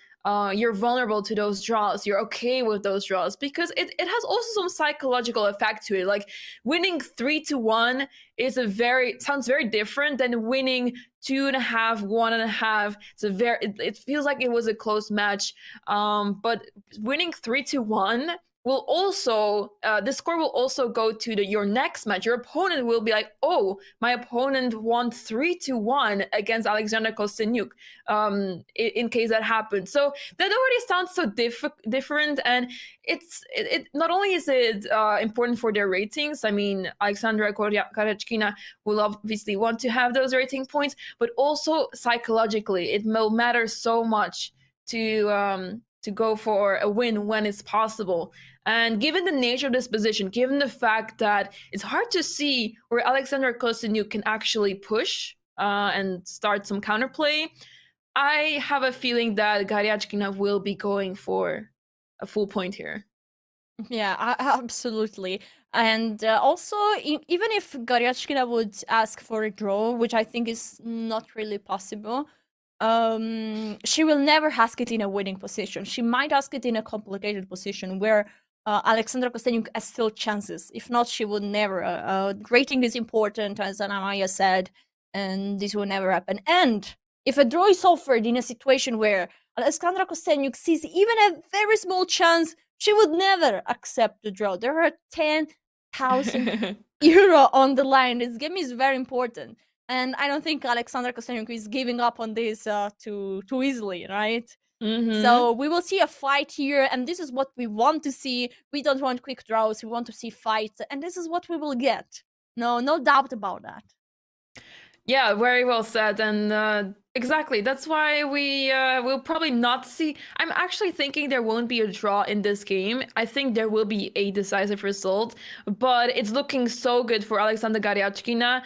you're vulnerable to those draws. You're okay with those draws because it has also some psychological effect to it. Like winning 3-1 is sounds very different than winning 2.5, 1.5. It feels like it was a close match. But winning 3-1 will also the score will also go to your next match. Your opponent will be like, oh, my opponent won 3-1 against Alexander Kostenyuk, in case that happens. So that already sounds so different, and it not only is it important for their ratings. I mean, Alexandra Goryachkina will obviously want to have those rating points, but also psychologically, it will matter so much to go for a win when it's possible. And given the nature of this position, given the fact that it's hard to see where Alexander Kostenyuk can actually push and start some counterplay, I have a feeling that Goryachkina will be going for a full point here. Yeah, absolutely. And also, even if Goryachkina would ask for a draw, which I think is not really possible, she will never ask it in a winning position. She might ask it in a complicated position where Alexandra Kostenyuk has still chances. If not, she would never. Rating is important, as Anamaya said, and this will never happen. And if a draw is offered in a situation where Alexandra Kostenyuk sees even a very small chance, she would never accept the draw. There are 10,000 euro on the line. This game is very important. And I don't think Alexandra Kostenyuk is giving up on this too easily, right? Mm-hmm. So we will see a fight here, and this is what we want to see. We don't want quick draws. We want to see fights, and this is what we will get. No doubt about that. Yeah, very well said. And exactly, that's why we will probably not see. I'm actually thinking there won't be a draw in this game. I think there will be a decisive result, but it's looking so good for Alexandra Goryachkina.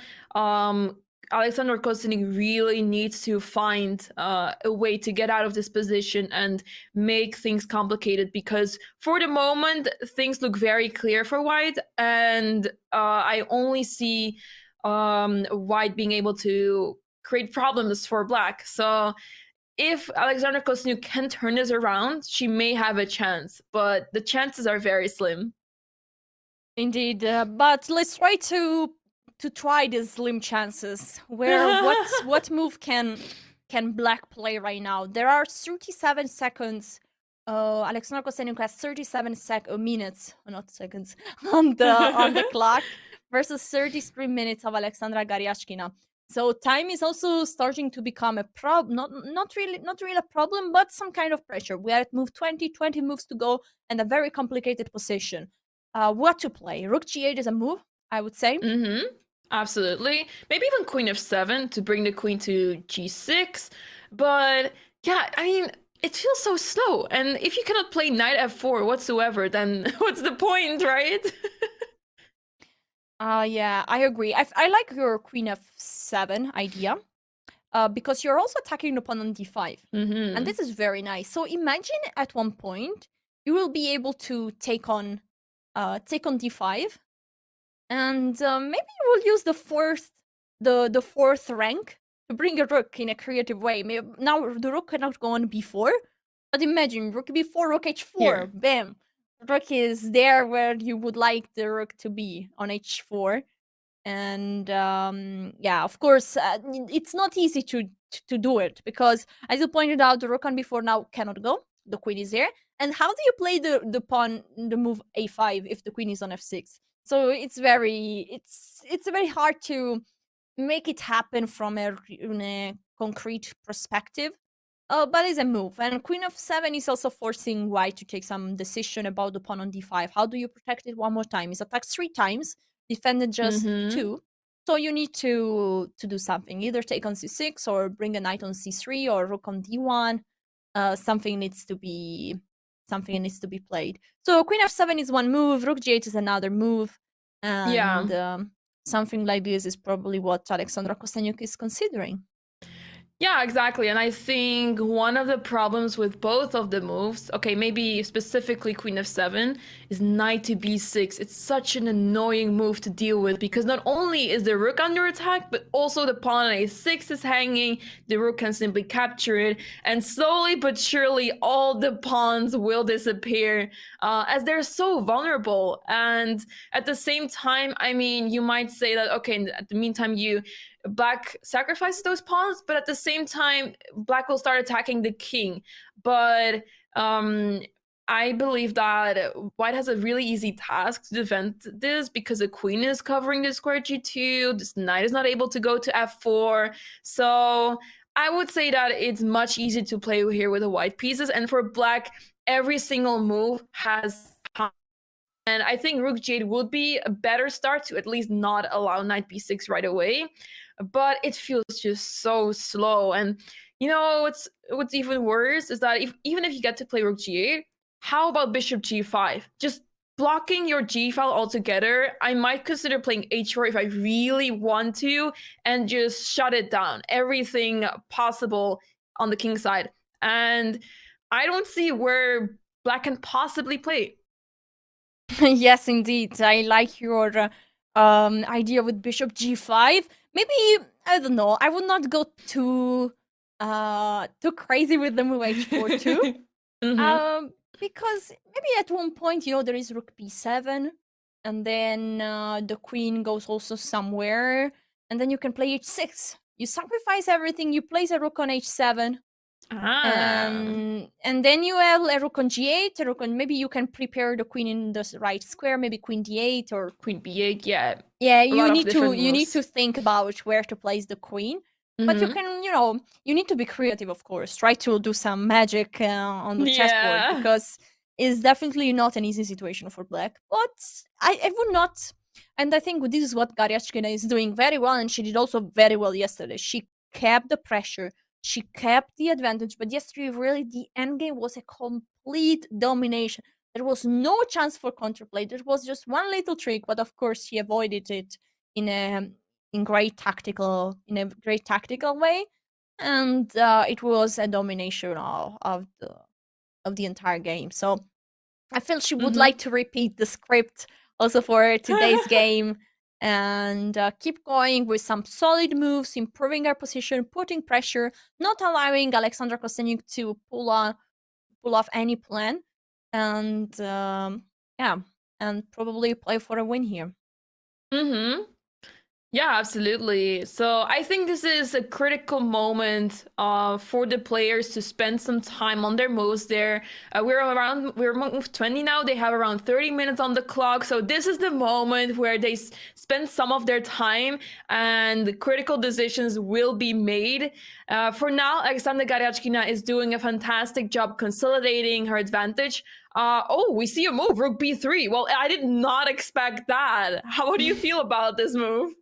Alexander Kostenyuk really needs to find a way to get out of this position and make things complicated, because for the moment things look very clear for White, and I only see White being able to create problems for Black. So if Alexandra Kostenyuk can turn this around, she may have a chance, but the chances are very slim. Indeed, but let's try to try these slim chances. Where what move can Black play right now? There are 37 seconds. Alexandra Kostenyuk has 37 minutes, not seconds, on the clock, versus 33 minutes of Alexandra Goryachkina. So time is also starting to become a problem. Not really a problem, but some kind of pressure. We are at move 20 moves to go, and a very complicated position. What to play? Rook G8 is a move, I would say. Mm-hmm. Absolutely. Maybe even Queen F7 to bring the queen to G6. But yeah, I mean, it feels so slow. And if you cannot play Knight F4 whatsoever, then what's the point, right? Yeah, I agree. I like your queen f7 idea. Because you're also attacking the pawn on d5. And this is very nice. So imagine at one point you will be able to take on d5, and maybe you will use the fourth rank to bring a rook in a creative way. Now the rook cannot go on b4, but imagine rook b4, rook h4, Here. bam. Rook is there where you would like the rook to be on h4. And yeah, of course, it's not easy to do it because, as you pointed out, the rook on b4 now cannot go. The queen is there, and how do you play the pawn, the move a5 if the queen is on f6? So it's very hard to make it happen from in a concrete perspective. But it's a move, and queen of 7 is also forcing white to take some decision about the pawn on d5. How do you protect it one more time? It's attacked 3 times, defended just 2. So you need to do something, either take on c6 or bring a knight on c3 or rook on d1. Something needs to be played. So queen f7 is one move, rook g8 is another move, and something like this is probably what Alexandra Kosteniuk is considering. Yeah, exactly. And I think one of the problems with both of the moves, okay, maybe specifically queen f7, is knight to b6. It's such an annoying move to deal with because not only is the rook under attack, but also the pawn on a6 is hanging. The rook can simply capture it, and slowly but surely all the pawns will disappear as they're so vulnerable. And at the same time, I mean, you might say that, okay, at the meantime, Black sacrifices those pawns, but at the same time, Black will start attacking the king. But I believe that White has a really easy task to defend this because the queen is covering the square g2, this knight is not able to go to f4. So I would say that it's much easier to play here with the white pieces, and for Black, every single move has time. And I think rook g8 would be a better start to at least not allow knight b6 right away. But it feels just so slow. And you know what's even worse is that even if you get to play rook g8, how about bishop g5? Just blocking your g file altogether. I might consider playing h4 if I really want to and just shut it down. Everything possible on the king side. And I don't see where Black can possibly play. Yes, indeed. I like your idea with bishop g5. Maybe, I don't know, I would not go too crazy with the move h4 too. Because maybe at one point, there is rook b7, and then the queen goes also somewhere, and then you can play h6. You sacrifice everything, you place a rook on h7, and then you have a rook on g8, a rook on, maybe you can prepare the queen in the right square, maybe queen d8 or queen b8. Yeah, you need to think about where to place the queen. But you can, you need to be creative, of course. Try to do some magic on the chessboard, because it's definitely not an easy situation for Black. But I would not, and I think this is what Garyashkina is doing very well, and she did also very well yesterday. She kept the pressure, she kept the advantage, but yesterday really the endgame was a complete domination. There was no chance for counterplay. There was just one little trick, but of course she avoided it in a great tactical way, and it was a domination of the entire game. So I feel she would like to repeat the script also for today's game, and keep going with some solid moves, improving her position, putting pressure, not allowing Alexandra Kosteniuk to pull off any plan, and and probably play for a win here. Yeah, absolutely. So I think this is a critical moment for the players to spend some time on their moves there. We're move 20 now. They have around 30 minutes on the clock. So this is the moment where they spend some of their time and the critical decisions will be made. For now, Alexandra Garyashkina is doing a fantastic job consolidating her advantage. We see a move, rook b3. Well, I did not expect that. How do you feel about this move?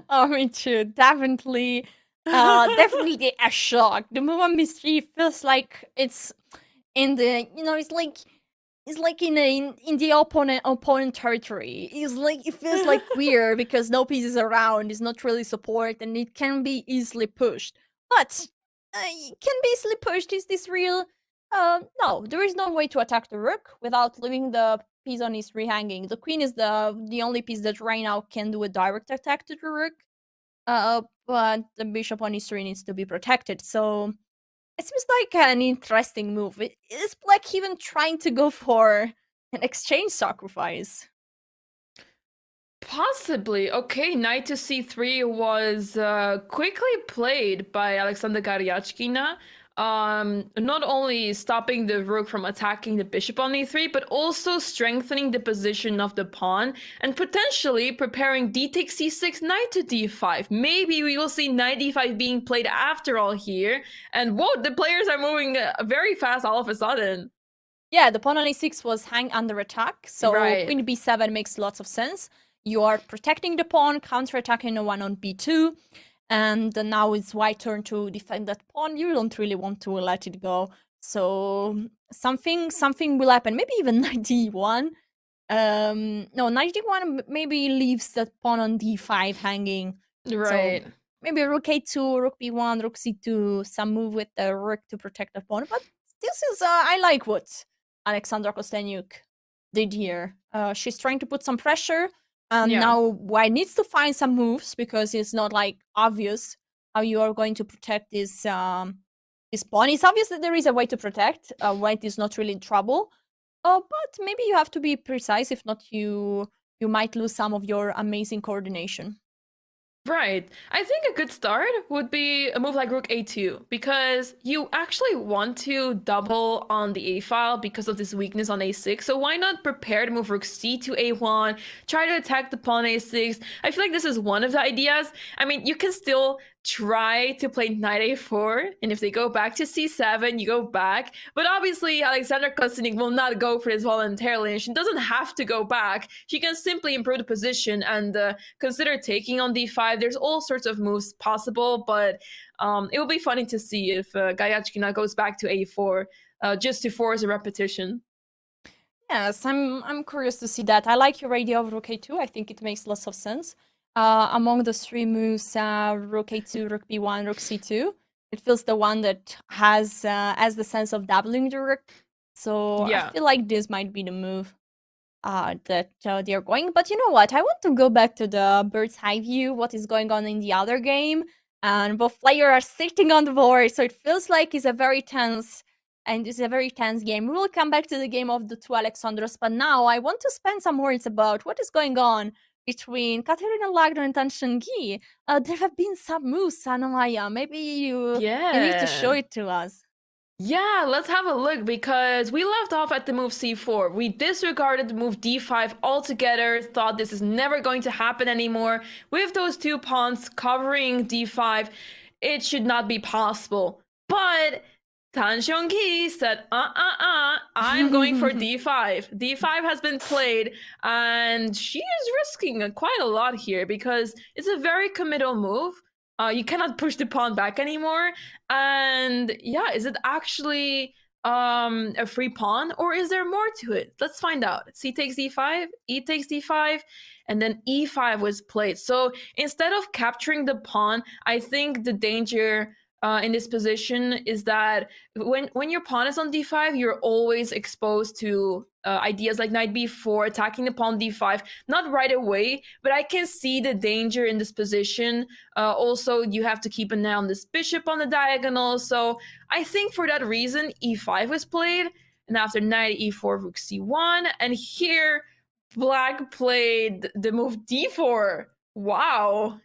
Oh, me too. Definitely a shock. The move on b3 feels like it's in the, it's like is like in the opponent territory. It's like it feels like weird because no pieces around. It's not really support, and it can be easily pushed. But it can be easily pushed. Is this real? No, there is no way to attack the rook without leaving the piece on his hanging. The queen is the only piece that right now can do a direct attack to the rook. But the bishop on e3 needs to be protected. So it seems like an interesting move. Is Black even trying to go for an exchange sacrifice? Possibly. Okay, knight to c3 was quickly played by Alexander Garyachkina. Not only stopping the rook from attacking the bishop on e3, but also strengthening the position of the pawn and potentially preparing d takes c6, knight to d5. Maybe we will see knight d5 being played after all here. And whoa, the players are moving very fast all of a sudden. Yeah, the pawn on e6 was hang under attack, so Right. queen b7 makes lots of sense. You are protecting the pawn, counter-attacking the one on b2, and now it's white turn to defend that pawn. You don't really want to let it go, so something will happen. Maybe even knight d1. No, knight d1 maybe leaves that pawn on d5 hanging. Right. So maybe rook a2, rook b1, rook c2, some move with the rook to protect the pawn. But this is I like what Alexandra Kostyaniuk did here. She's trying to put some pressure, and Yeah. now White needs to find some moves because it's not like obvious how you are going to protect this pawn. It's obvious that there is a way to protect. White is not really in trouble. But maybe you have to be precise. If not, you might lose some of your amazing coordination. Right. I think a good start would be a move like rook a2, because you actually want to double on the a file because of this weakness on a6. So why not prepare to move rook c to a1, try to attack the pawn a6. I feel like this is one of the ideas. I mean, you can still try to play knight a4, and if they go back to c7, you go back. But obviously, Alexandra Kostyaniuk will not go for this voluntarily, and she doesn't have to go back. She can simply improve the position and consider taking on d5. There's all sorts of moves possible, but it will be funny to see if Garyachkina goes back to a4 just to force a repetition. Yes, I'm curious to see that. I like your idea of rook a2. I think it makes lots of sense. Among the three moves, rook a2, rook b1, rook c2, it feels the one that has the sense of doubling the rook. So Yeah. I feel like this might be the move that they're going. But you know what? I want to go back to the bird's eye view, what is going on in the other game. And both players are sitting on the board, so it feels like it's a very tense game. We will come back to the game of the two Alexandros, but now I want to spend some words about what is going on between Katerina Lagno and Tan Shengyi. There have been some moves, Anna-Maja. Maybe you need to show it to us. Yeah, let's have a look, because we left off at the move c4. We disregarded the move d5 altogether, thought this is never going to happen anymore. With those two pawns covering d5, it should not be possible. But Tan Shengyi said, I'm going for d5. d5 has been played, and she is risking quite a lot here because it's a very committal move. You cannot push the pawn back anymore. And yeah, is it actually a free pawn, or is there more to it? Let's find out. C takes d5, E takes d5, and then e5 was played. So instead of capturing the pawn, I think the danger in this position is that when your pawn is on d5, you're always exposed to ideas like knight b4, attacking the pawn d5, not right away, but I can see the danger in this position. Also, you have to keep an eye on this bishop on the diagonal. So I think for that reason, e5 was played, and after knight e4, rook c1, and here Black played the move d4. Wow.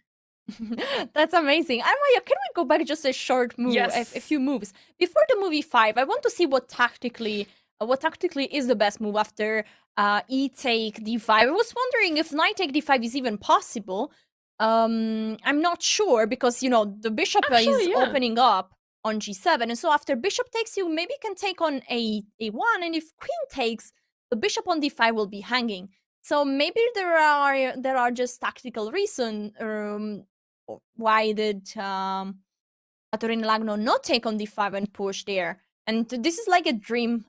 That's amazing. Anna-Maja, can we go back just a short move, Yes. a few moves before the movie 5? I want to see what tactically is the best move after e take d5. I was wondering if knight take d5 is even possible. I'm not sure because the bishop Actually, is yeah. opening up on g7, and so after bishop takes, you maybe can take on a1, and if queen takes, the bishop on d5 will be hanging. So maybe there are just tactical reasons. Why did Katerina Lagno not take on d5 and push there? And this is like a dream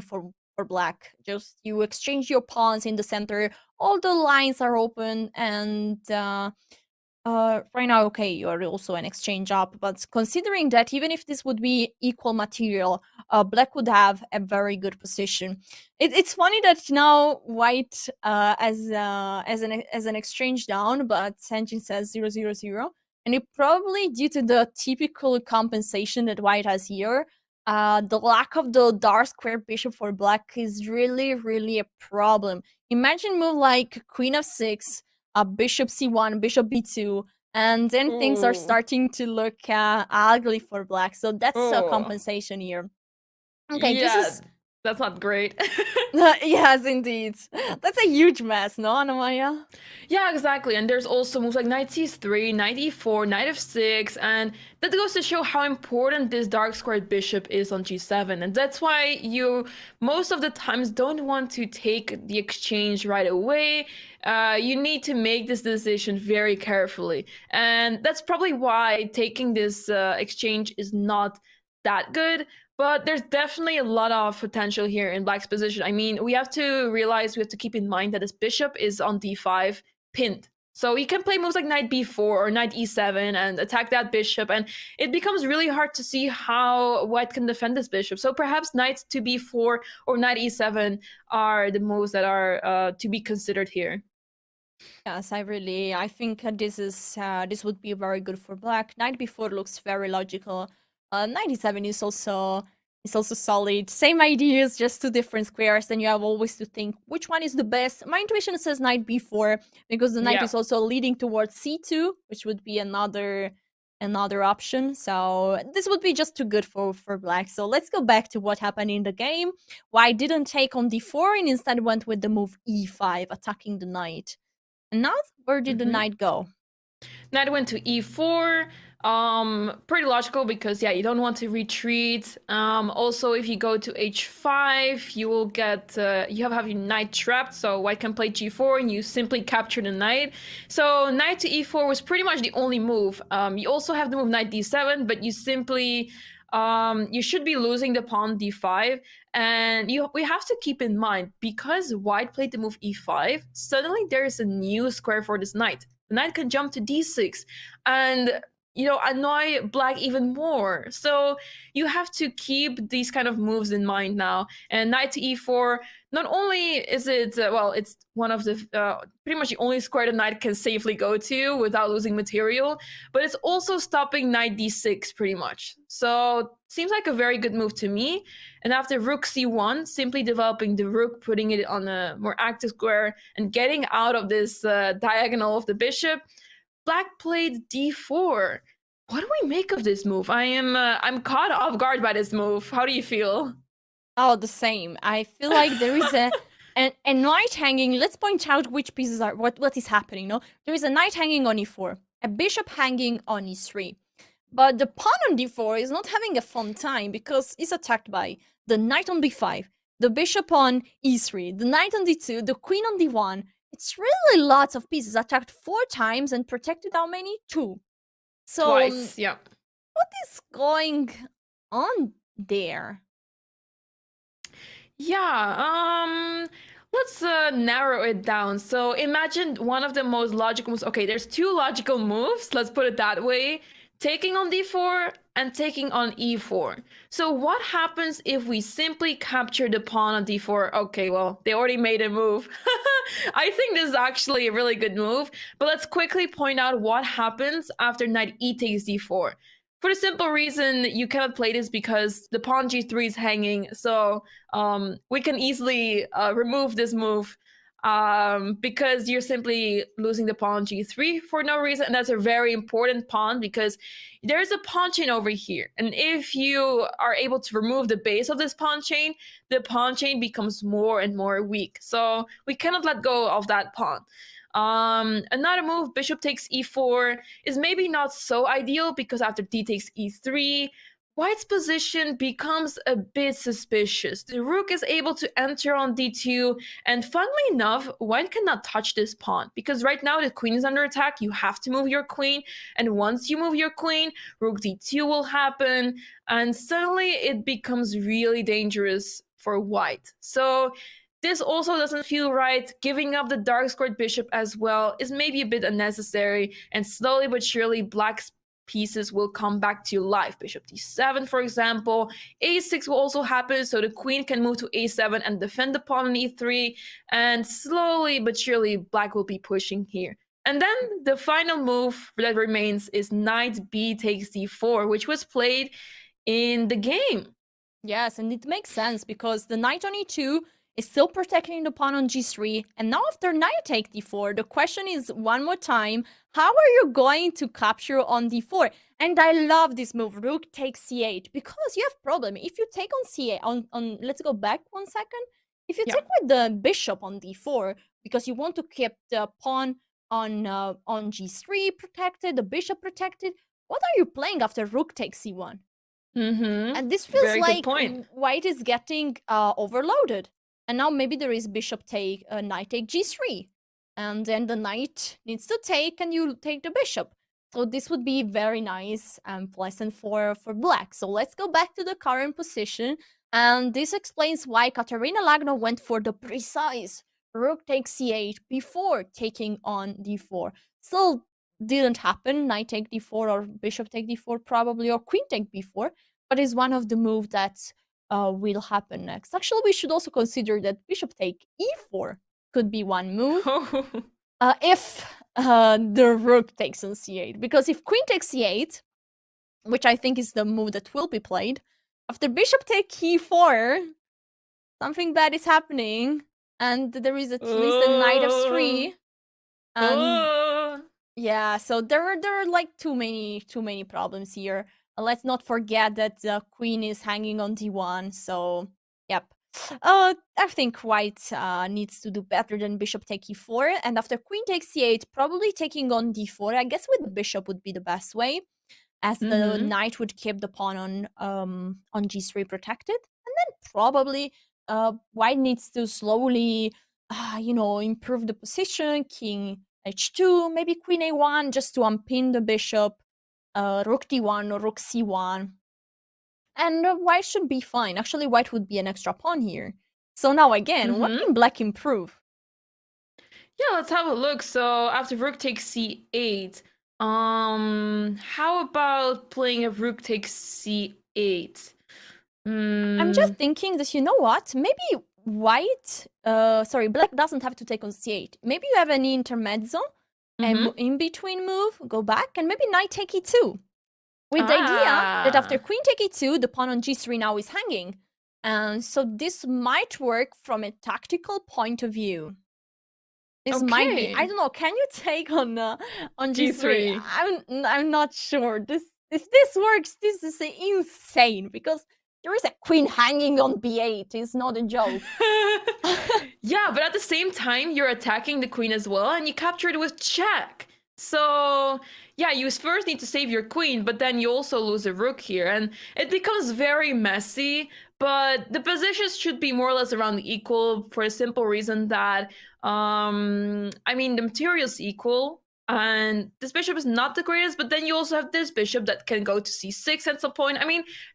for for black. Just you exchange your pawns in the center, all the lines are open, and right now, okay, you're also an exchange up, but considering that even if this would be equal material, black would have a very good position. It's funny that now white as an exchange down, but Sanjin says 0-0-0, and it probably due to the typical compensation that white has here. The lack of the dark square bishop for black is really a problem. Imagine move like queen f6, bishop c1, bishop b2, and then things are Ooh. starting to look ugly for black. So that's a Ooh. compensation here. Okay, Yeah, this is that's not great. yes, indeed. That's a huge mess, no, Anna-Maria? Yeah, exactly. And there's also moves like knight c3, knight e4, knight f6, and that goes to show how important this dark squared bishop is on g7. And that's why you most of the times don't want to take the exchange right away. You need to make this decision very carefully. And that's probably why taking this exchange is not that good. But there's definitely a lot of potential here in black's position. I mean, we have to keep in mind that this bishop is on d5 pinned. So you can play moves like knight b4 or knight e7 and attack that bishop, and it becomes really hard to see how white can defend this bishop. So perhaps knight to b4 or knight e7 are the moves that are to be considered here. Yes, I think this would be very good for black. Knight b4 looks very logical. Knight e7 is also solid. Same ideas, just two different squares. Then you have always to think which one is the best. My intuition says knight b4 because the knight is also leading towards c2, which would be another option. So this would be just too good for black. So let's go back to what happened in the game. White didn't take on d4 and instead went with the move e5, attacking the knight. And now where did the knight go? Knight went to e4. Pretty logical because you don't want to retreat. Also, if you go to h5, you will get you have your knight trapped, so white can play g4 and you simply capture the knight. So knight to e4 was pretty much the only move. You also have the move knight d7, but you simply you should be losing the pawn d5, and we have to keep in mind, because white played the move e5, suddenly there is a new square for this knight. The knight can jump to d6 and annoy black even more. So you have to keep these kind of moves in mind now. And knight to e4, not only is it, it's one of the, pretty much the only square the knight can safely go to without losing material, but it's also stopping knight d6 pretty much. So seems like a very good move to me. And after rook c1, simply developing the rook, putting it on a more active square and getting out of this diagonal of the bishop, black played d4. What do we make of this move? I'm caught off guard by this move. How do you feel? Oh, the same. I feel like there is a knight hanging. Let's point out which pieces are what is happening. No, there is a knight hanging on e4, a bishop hanging on e3, but the pawn on d4 is not having a fun time because it's attacked by the knight on b5, the bishop on e3, the knight on d2, the queen on d1. It's really lots of pieces attacked 4 times and protected how many? 2. So Twice, yeah. What is going on there? Yeah, let's narrow it down. So imagine one of the most logical moves. Okay, there's 2 logical moves, let's put it that way. Taking on d4 and taking on e4. So what happens if we simply capture the pawn on d4? Okay, well, they already made a move. I think this is actually a really good move, but let's quickly point out what happens after knight e takes d4. For the simple reason you cannot play this because the pawn g3 is hanging, so we can easily remove this move because you're simply losing the pawn g3 for no reason, and that's a very important pawn because there's a pawn chain over here, and if you are able to remove the base of this pawn chain, the pawn chain becomes more and more weak, so we cannot let go of that pawn. Another move, bishop takes e4, is maybe not so ideal because after d takes e3, white's position becomes a bit suspicious. The rook is able to enter on d2, and funnily enough, white cannot touch this pawn because right now the queen is under attack. You have to move your queen, and once you move your queen, rook d2 will happen, and suddenly it becomes really dangerous for white. So this also doesn't feel right. Giving up the dark squared bishop as well is maybe a bit unnecessary, and slowly but surely black's pieces will come back to life. Bishop d7, for example. a6 will also happen, so the queen can move to a7 and defend the pawn on e3, and slowly but surely black will be pushing here. And then the final move that remains is knight b takes d4, which was played in the game. Yes, and it makes sense because the knight on e2 is still protecting the pawn on g3, and now after knight take d4, the question is one more time, how are you going to capture on d4? And I love this move, rook takes c8, because you have problem. If you take on c8, on let's go back 1 second. If you take with the bishop on d4, because you want to keep the pawn on g3 protected, the bishop protected, what are you playing after rook takes c1? And this feels Very like good point. white is getting overloaded. And now maybe there is bishop take, knight take g3. And then the knight needs to take and you take the bishop. So this would be very nice and pleasant for black. So let's go back to the current position. And this explains why Katerina Lagno went for the precise rook takes c8 before taking on d4. Still didn't happen, knight take d4 or bishop take d4 probably, or queen take b4, but is one of the moves that will happen next. Actually, we should also consider that bishop take e4 could be one move if the rook takes on c8. Because if queen takes c8, which I think is the move that will be played, after bishop take e4, something bad is happening, and there is at least a knight f3. And yeah, so there are like too many problems here. Let's not forget that the queen is hanging on d1, so yep. I think white needs to do better than bishop take e4, and after queen takes c8, probably taking on d4. I guess with the bishop would be the best way, as the knight would keep the pawn on g3 protected, and then probably white needs to slowly, improve the position. King h2, maybe queen a1, just to unpin the bishop. Rook d1 or rook c1, and white should be fine. Actually, white would be an extra pawn here. So now again, what can black improve? Yeah, let's have a look. So after rook takes c8, how about playing a rook takes c8? I'm just thinking that, you know what, maybe black doesn't have to take on c8. Maybe you have an intermezzo, and in between move, go back, and maybe knight take e2. With the idea that after queen take e2, the pawn on g3 now is hanging. And so this might work from a tactical point of view. This might be, I don't know, can you take on g3? I'm not sure. If this works, this is insane, because there is a queen hanging on b8. It's not a joke. Yeah, but at the same time, you're attacking the queen as well, and you capture it with check. So, yeah, you first need to save your queen, but then you also lose a rook here, and it becomes very messy. But the positions should be more or less around equal, for a simple reason that, the material's equal, and this bishop is not the greatest, but then you also have this bishop that can go to c6 at some point.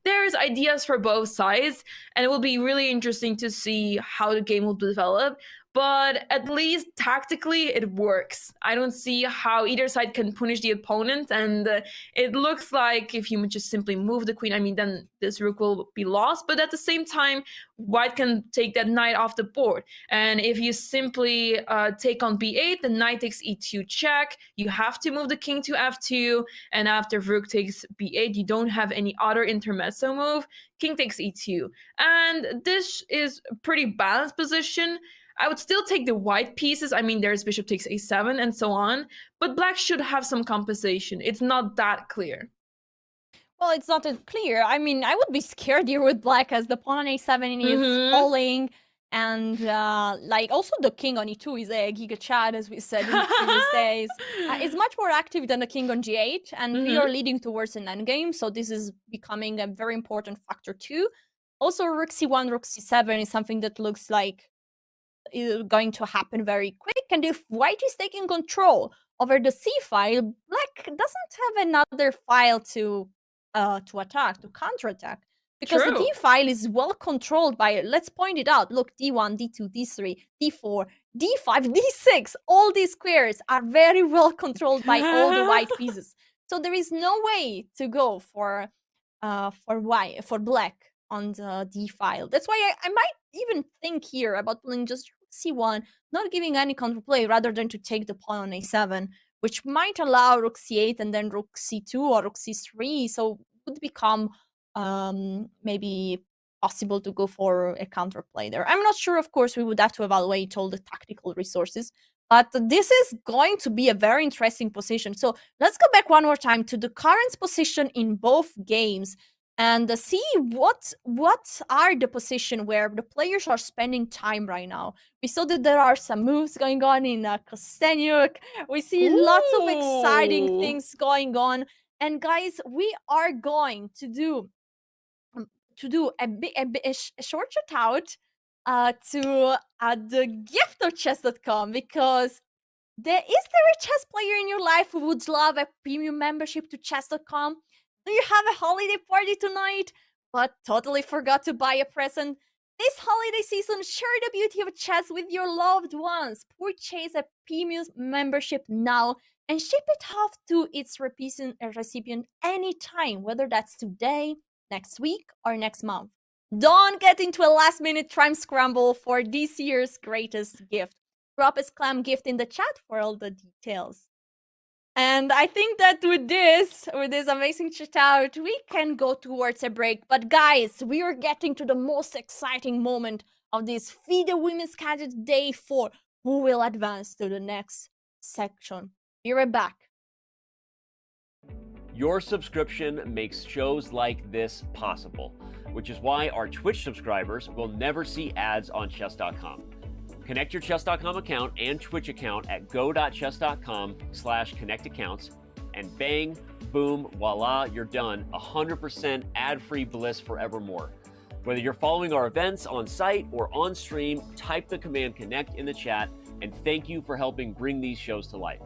There's ideas for both sides, and it will be really interesting to see how the game will develop. But at least tactically, it works. I don't see how either side can punish the opponent, and it looks like if you just simply move the queen, then this rook will be lost. But at the same time, white can take that knight off the board. And if you simply take on b8, the knight takes e2 check. You have to move the king to f2, and after rook takes b8, you don't have any other intermezzo move. King takes e2. And this is a pretty balanced position. I would still take the white pieces. There's bishop takes a7 and so on, but black should have some compensation. It's not that clear. Well, it's not that clear. I would be scared here with black, as the pawn on a7 is falling, and also the king on e2 is a giga chad, as we said in the previous days. It's much more active than the king on g8, and we are leading towards an endgame, so this is becoming a very important factor too. Also, rook c1, rook c7 is something that looks like is going to happen very quick, and if white is taking control over the c file, black doesn't have another file to attack, to counterattack, because the True. D file is well controlled by, let's point it out. Look, D1, D2, D3, D4, D5, D6. All these squares are very well controlled by all the white pieces. So there is no way to go for black on the D file. That's why I might even think here about playing just C1, not giving any counterplay, rather than to take the pawn on A7, which might allow rook C8 and then rook C2 or rook C3. So it would become maybe possible to go for a counterplay there. I'm not sure, of course, we would have to evaluate all the tactical resources, but this is going to be a very interesting position. So let's go back one more time to the current position in both games and see what are the position where the players are spending time right now. We saw that there are some moves going on in Kostenjuk. We see lots of exciting Ooh. things going on. And guys, we are going to do a short shout out to the gift of chess.com, because is there a chess player in your life who would love a premium membership to chess.com? Do you have a holiday party tonight but totally forgot to buy a present? This holiday season, share the beauty of chess with your loved ones. Purchase a premium membership now and ship it off to its recipient anytime, whether that's today, next week, or next month. Don't get into a last-minute time scramble for this year's greatest gift. Drop a gift in the chat for all the details. And I think that with this amazing shout out, we can go towards a break. But guys, we are getting to the most exciting moment of this FIDE Women's Candidate Day 4. Who will advance to the next section? Be right back. Your subscription makes shows like this possible, which is why our Twitch subscribers will never see ads on chess.com. Connect your chess.com account and Twitch account at go.chess.com/connectaccounts, and bang, boom, voila, you're done. 100% ad-free bliss forevermore. Whether you're following our events on site or on stream, type the command connect in the chat, and thank you for helping bring these shows to life.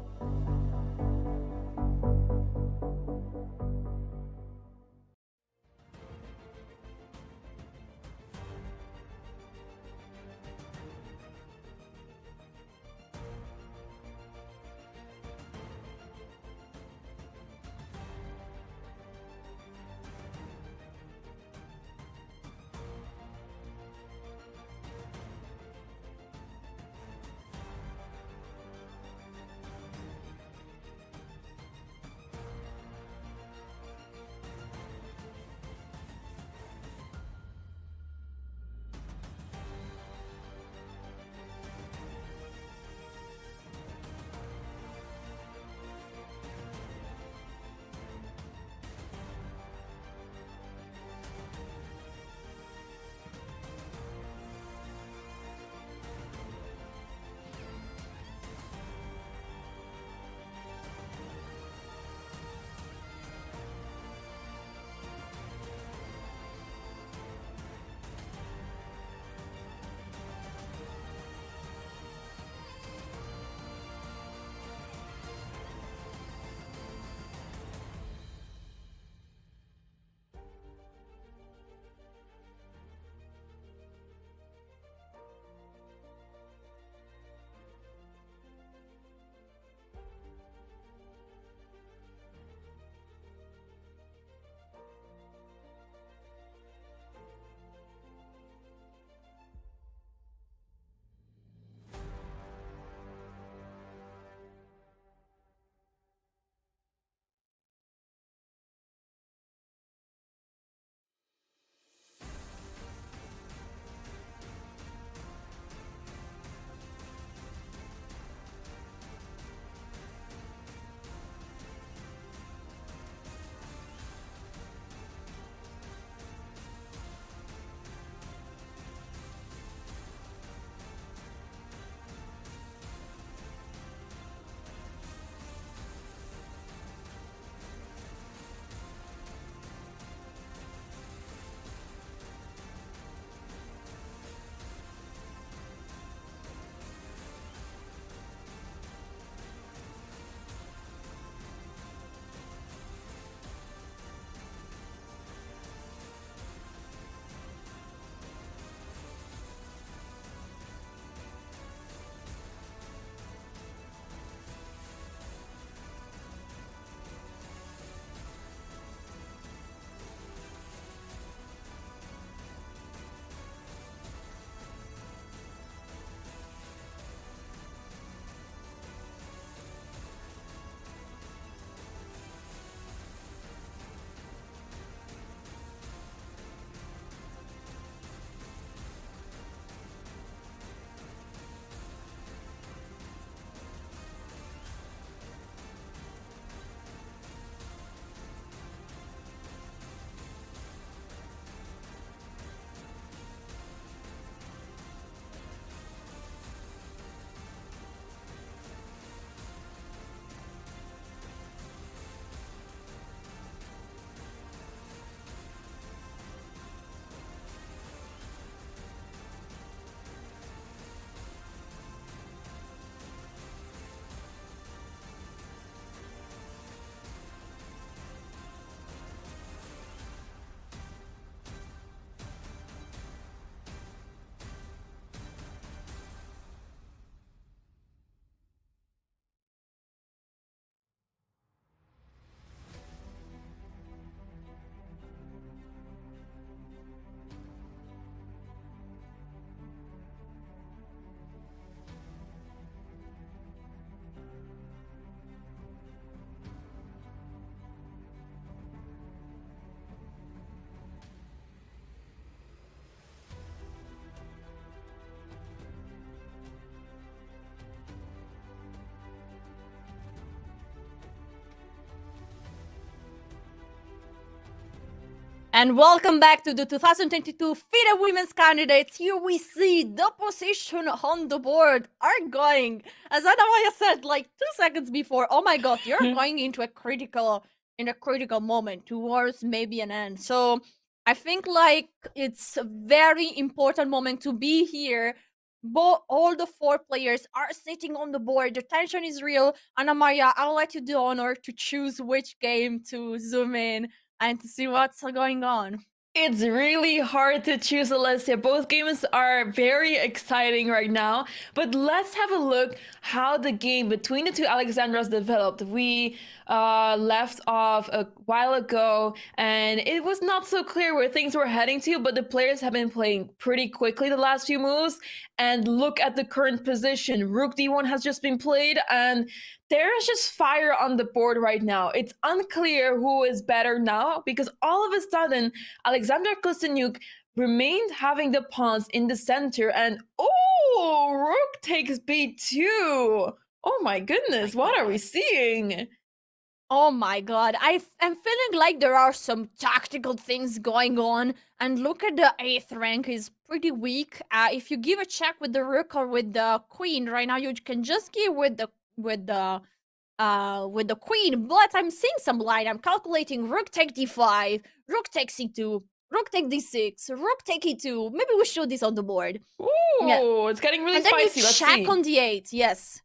And welcome back to the 2022 FIDE Women's Candidates. Here we see the position on the board are going, as Anamaya said like 2 seconds before, oh my god, you're going into a critical moment towards maybe an end. So I think like it's a very important moment to be here. All the 4 players are sitting on the board. The tension is real. Anamaya, I'll let you the honor to choose which game to zoom in and to see what's going on. It's really hard to choose, Alessia. Both games are very exciting right now. But let's have a look how the game between the two Alexandras developed. We left off a while ago, and it was not so clear where things were heading to, but the players have been playing pretty quickly the last few moves. And look at the current position. Rook D1 has just been played, and there is just fire on the board right now. It's unclear who is better now because all of a sudden, Alexander Kostyniuk remained having the pawns in the center, and oh, Rook takes B2. Oh my goodness, what are we seeing? Oh my god, I am feeling like there are some tactical things going on. And look at the 8th rank is pretty weak. If you give a check with the Rook or with the Queen, right now you can just give with the Queen, but I'm seeing some light. I'm calculating Rook take D5, Rook take C2, Rook take D6, Rook take E2. Maybe we show this on the board. Ooh, yeah. It's getting really spicy. Let's check on D8, yes.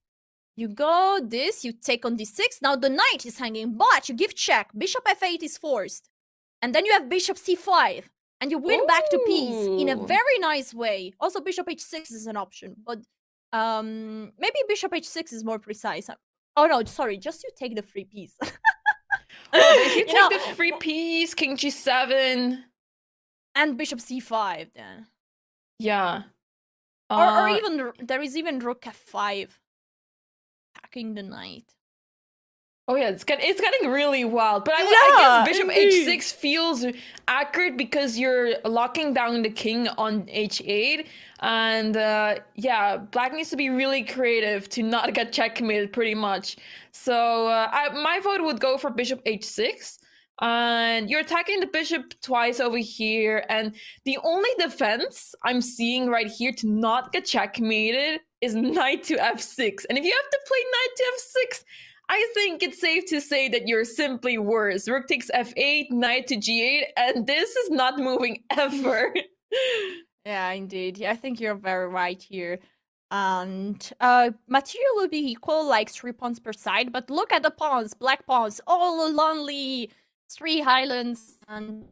You go this, you take on D6. Now the knight is hanging, but you give check. Bishop F8 is forced. And then you have Bishop C5. And you win back to peace in a very nice way. Also, Bishop H6 is an option, but maybe Bishop H6 is more precise. Oh no, sorry, just you take the free piece. If you take the free piece, King G7. And Bishop C5 then. Yeah. Or even, there is even Rook F5. Attacking the knight. Oh yeah, it's getting really wild. But I guess Bishop H6 feels accurate because you're locking down the king on H8. And yeah, black needs to be really creative to not get checkmated pretty much. So my vote would go for Bishop H6. And you're attacking the bishop twice over here. And the only defense I'm seeing right here to not get checkmated is knight to F6. And if you have to play knight to F6, I think it's safe to say that you're simply worse. Rook takes F8, knight to G8, and this is not moving ever. Yeah, indeed. Yeah, I think you're very right here. And material will be equal, like 3 pawns per side. But look at the pawns, black pawns, all lonely, 3 highlands, and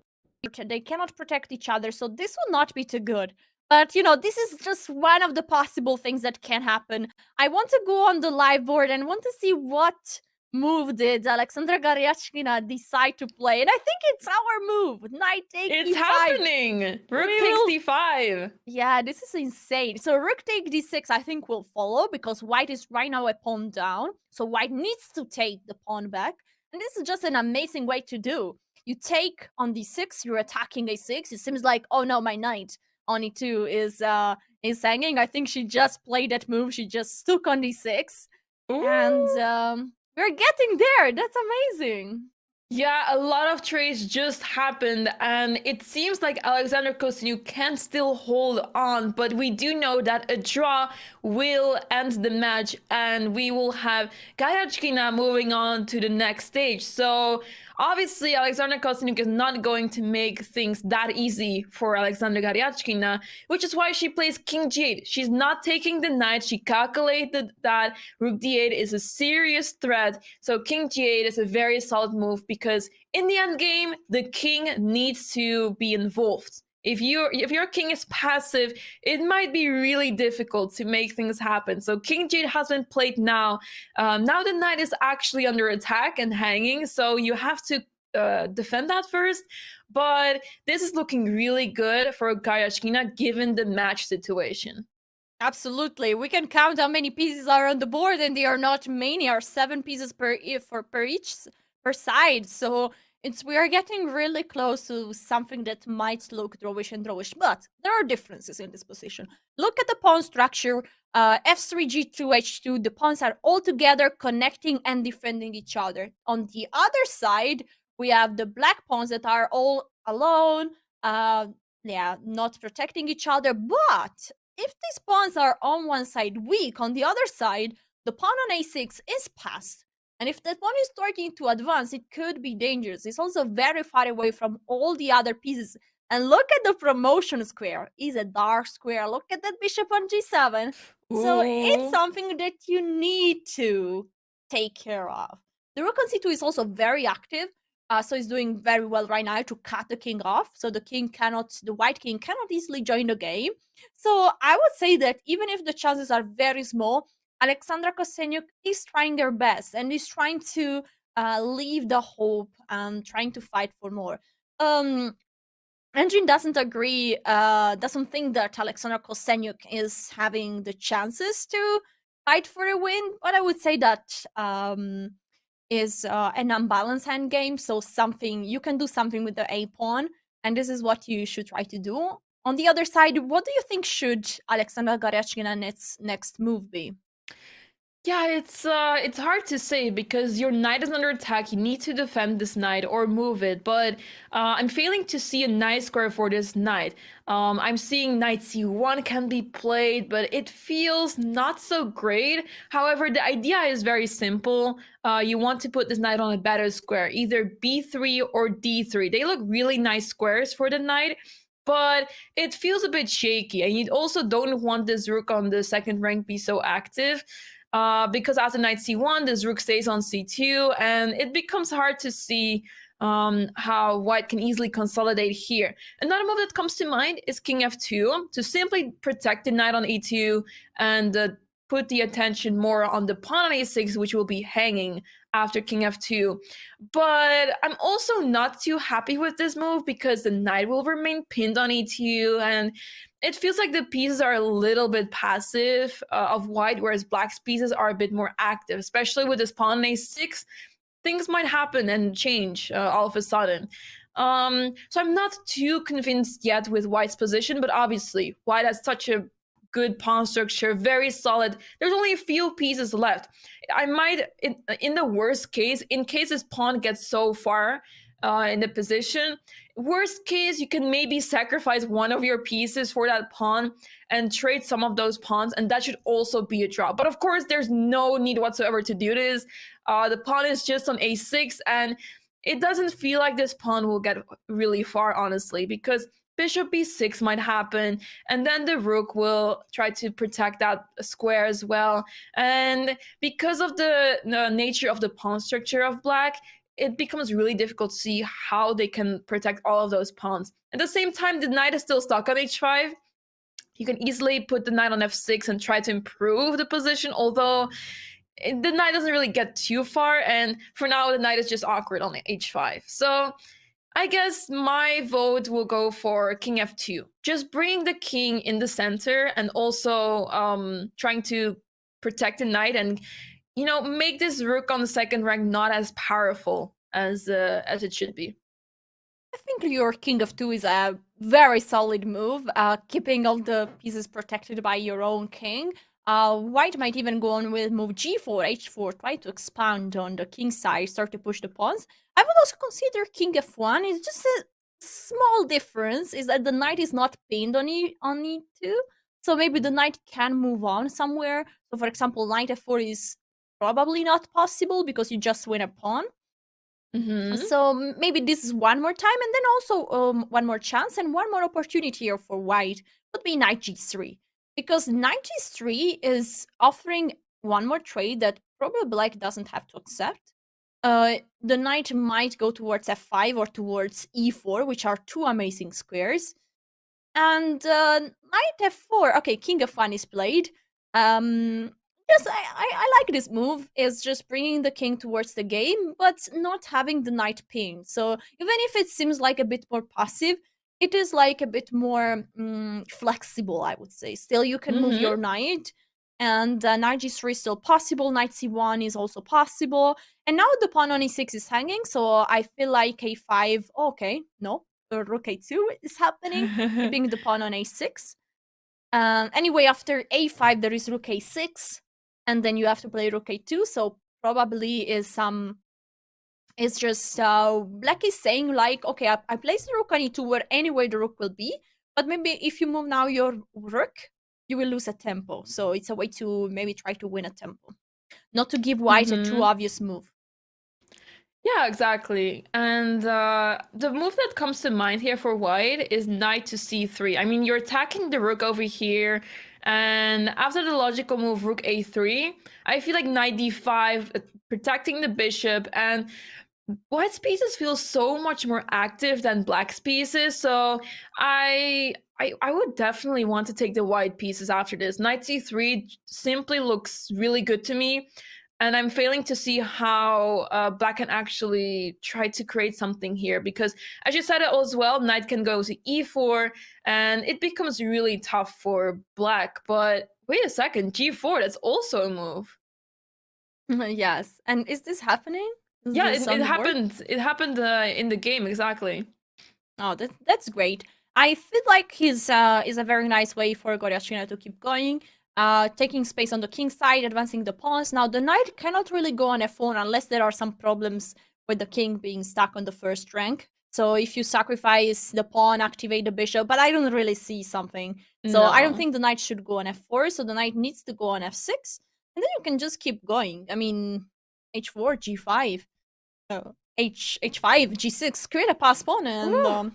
they cannot protect each other. So this will not be too good. But, you know, this is just one of the possible things that can happen. I want to go on the live board and want to see what move did Alexandra Garyashkina decide to play. And I think it's our move. Knight take It's D5. happening. Rook takes D5. Yeah, this is insane. So Rook take D6 I think will follow because white is right now a pawn down. So white needs to take the pawn back. And this is just an amazing way to do. You take on D6, you're attacking A6. It seems like, oh no, my knight on E2 is hanging. I think she just played that move. She just took on D6. Ooh. And we're getting there. That's amazing. Yeah, a lot of trades just happened, and it seems like Alexander Kostyniuk can still hold on, but we do know that a draw will end the match, and we will have Garyashkina moving on to the next stage. So obviously, Alexander Kostyniuk is not going to make things that easy for Alexander Garyashkina, which is why she plays King G8. She's not taking the knight. She calculated that Rook D8 is a serious threat, so King G8 is a very solid move because in the end game, the king needs to be involved. If your king is passive, it might be really difficult to make things happen. So King G8 has been played now. Now the knight is actually under attack and hanging, so you have to defend that first. But this is looking really good for Garyashkina given the match situation. Absolutely. We can count how many pieces are on the board, and they are not many. Are 7 pieces per side. So we are getting really close to something that might look drawish and drawish, but there are differences in this position. Look at the pawn structure. F3, G2, H2. The pawns are all together, connecting and defending each other. On the other side, we have the black pawns that are all alone, yeah, not protecting each other. But if these pawns are on one side weak, on the other side, the pawn on a6 is passed. And if that pawn is starting to advance, it could be dangerous. It's also very far away from all the other pieces. And look at the promotion square. It's a dark square. Look at that bishop on g7. So it's Ooh. something that you need to take care of. The rook on c2 is also very active. So it's doing very well right now to cut the king off. So the white king cannot easily join the game. So I would say that even if the chances are very small, Alexandra Kosenyuk is trying their best and is trying to leave the hope and trying to fight for more. Engine doesn't agree, doesn't think that Alexandra Kosenyuk is having the chances to fight for a win, but I would say that is an unbalanced endgame, so something you can do something with the a pawn, and this is what you should try to do. On the other side, what do you think should Alexandra Goryachkina's next move be? Yeah, it's hard to say because your knight is under attack. You need to defend this knight or move it, but I'm failing to see a nice square for this knight. I'm seeing knight c1 can be played, but it feels not so great. However, the idea is very simple. You want to put this knight on a better square, either b3 or d3. They look really nice squares for the knight, but it feels a bit shaky, and you also don't want this rook on the second rank be so active. Because after knight c1, this rook stays on c2, and it becomes hard to see how white can easily consolidate here. Another move that comes to mind is king f2, to simply protect the knight on e2 and put the attention more on the pawn on a6, which will be hanging after king f2. But I'm also not too happy with this move because the knight will remain pinned on e2, and it feels like the pieces are a little bit passive of white, whereas black's pieces are a bit more active, especially with this pawn on a6. Things might happen and change all of a sudden. So I'm not too convinced yet with white's position, but obviously white has such a good pawn structure, very solid. There's only a few pieces left. I might, in the worst case, in case this pawn gets so far in the position, worst case, you can maybe sacrifice one of your pieces for that pawn and trade some of those pawns, and that should also be a draw. But of course, there's no need whatsoever to do this. The pawn is just on a6, and it doesn't feel like this pawn will get really far, honestly, because bishop b6 might happen, and then the rook will try to protect that square as well. And because of the nature of the pawn structure of black, it becomes really difficult to see how they can protect all of those pawns. At the same time, the knight is still stuck on h5. You can easily put the knight on f6 and try to improve the position, although the knight doesn't really get too far, and for now the knight is just awkward on h5. So I guess my vote will go for king f2. Just bring the king in the center and also trying to protect the knight and make this rook on the second rank not as powerful as it should be. I think your king of 2 is a very solid move, keeping all the pieces protected by your own king. White might even go on with move g4, h4, try to expand on the king side, start to push the pawns. I would also consider king f1. It's just a small difference, is that the knight is not pinned on e2, so maybe the knight can move on somewhere. So for example, knight f4 is probably not possible because you just win a pawn. So maybe this is one more time, and then also one more chance and one more opportunity here for white would be knight g3, because knight g3 is offering one more trade that probably black doesn't have to accept. The knight might go towards f5 or towards e4, which are two amazing squares. And knight f4, okay, king f1 is played. Yes, I like this move. It's just bringing the king towards the game, but not having the knight pinned. So even if it seems like a bit more passive, it is like a bit more flexible, I would say. Still, you can move your knight, and knight g3 is still possible. Knight c1 is also possible. And now the pawn on e6 is hanging, so I feel like a5, okay, no, rook a2 is happening, keeping the pawn on a6. Anyway, after a5, there is rook a6, and then you have to play rook a2, so probably is some It's just black is saying like, okay, I place the rook on e2 where anywhere the rook will be, but maybe if you move now your rook, you will lose a tempo. So it's a way to maybe try to win a tempo, not to give white a too obvious move. Yeah, exactly. And the move that comes to mind here for white is knight to c3. I mean, you're attacking the rook over here, and after the logical move rook a3, I feel like knight d5, protecting the bishop, and white's pieces feel so much more active than black's pieces. So I would definitely want to take the white pieces after this. Knight c3 simply looks really good to me. And I'm failing to see how black can actually try to create something here, because as you said it as well, knight can go to e4 and it becomes really tough for black. But wait a second, g4, that's also a move. Yes. And is this happening? Is Yeah, this it on the board? happened. It happened in the game, exactly. Oh, that's great. I feel like his is a very nice way for Goryachkina to keep going. Taking space on the king side, advancing the pawns. Now, the knight cannot really go on f4 unless there are some problems with the king being stuck on the first rank. So if you sacrifice the pawn, activate the bishop, but I don't really see something. So I don't No. think the knight should go on f4, so the knight needs to go on f6, and then you can just keep going. I mean, h4, g5, h5, g6, create a pass pawn, and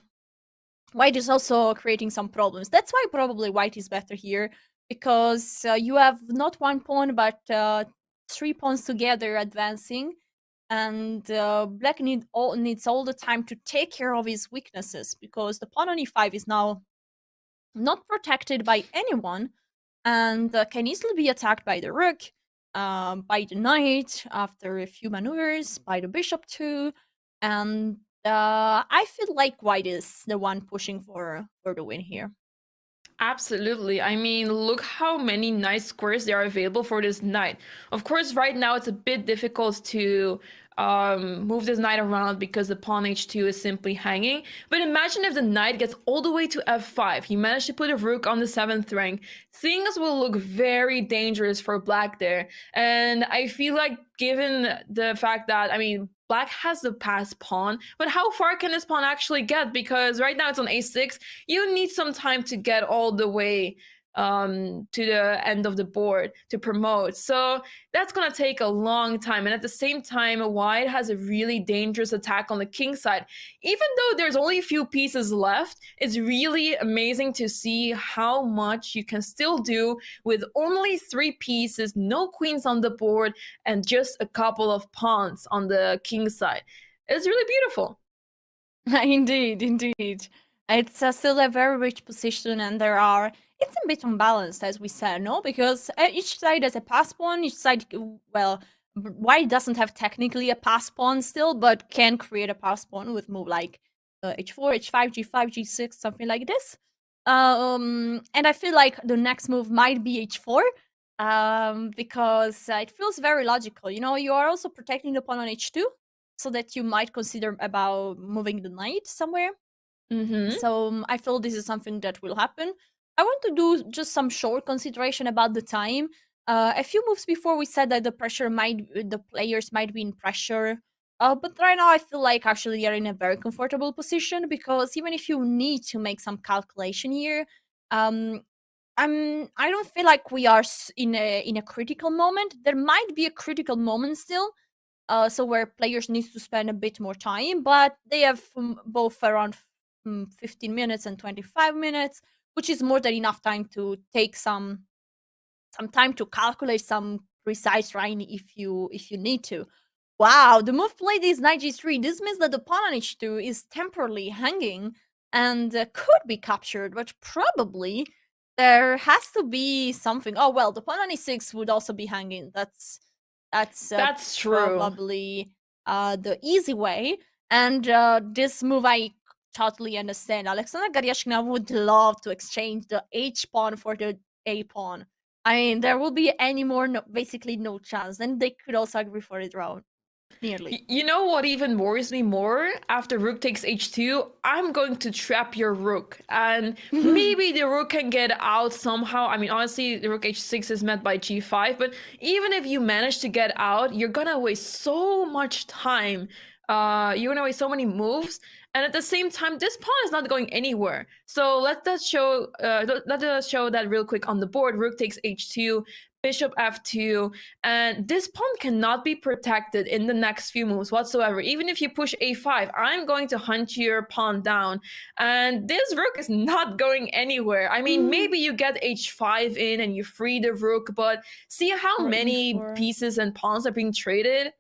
white is also creating some problems. That's why probably white is better here, because you have not one pawn but 3 pawns together advancing, and black needs all the time to take care of his weaknesses, because the pawn on e5 is now not protected by anyone and can easily be attacked by the rook, by the knight after a few maneuvers, by the bishop too, and I feel like white is the one pushing for the win here. Absolutely. I mean, look how many nice squares there are available for this knight. Of course, right now it's a bit difficult to move this knight around because the pawn h2 is simply hanging. But imagine if the knight gets all the way to f5. He managed to put a rook on the 7th rank. Things will look very dangerous for black there. And I feel like, given the fact that, I mean, black has the passed pawn, but how far can this pawn actually get? Because right now it's on a6. You need some time to get all the way to the end of the board to promote. So that's going to take a long time. And at the same time, white has a really dangerous attack on the king side. Even though there's only a few pieces left, it's really amazing to see how much you can still do with only 3 pieces, no queens on the board, and just a couple of pawns on the king side. It's really beautiful. Indeed. It's still a very rich position, and it's a bit unbalanced, as we said, no? Because each side has a pass pawn, each side, well, white doesn't have technically a pass pawn still, but can create a pass pawn with move like h4, h5, g5, g6, something like this. And I feel like the next move might be h4, because it feels very logical. You know, you are also protecting the pawn on h2, so that you might consider about moving the knight somewhere. So I feel this is something that will happen. I want to do just some short consideration about the time. A few moves before we said that the players might be in pressure. But right now I feel like actually they are in a very comfortable position, because even if you need to make some calculation here, I don't feel like we are in a critical moment. There might be a critical moment still, so where players need to spend a bit more time, but they have both around 15 minutes and 25 minutes, which is more than enough time to take some time to calculate some precise line if you need to. Wow, the move played is knight g3. This means that the pawn on h2 is temporarily hanging and could be captured, but probably there has to be something. Oh well, the pawn on e6 would also be hanging. That's true. Probably the easy way. And this move I totally understand. Alexandra Goryachkina would love to exchange the h pawn for the a pawn. I mean, there will be basically no chance. Then they could also agree for a draw. Nearly. You know what even worries me more? After rook takes h2, I'm going to trap your rook. And maybe the rook can get out somehow. I mean, honestly, the rook h6 is met by g5. But even if you manage to get out, you're going to waste so much time giving away so many moves, and at the same time, this pawn is not going anywhere. So let us show that real quick on the board. Rook takes h2, bishop f2, and this pawn cannot be protected in the next few moves whatsoever. Even if you push a5, I'm going to hunt your pawn down, and this rook is not going anywhere. I mean, maybe you get h5 in and you free the rook, but see how Or many e4. pieces and pawns are being traded?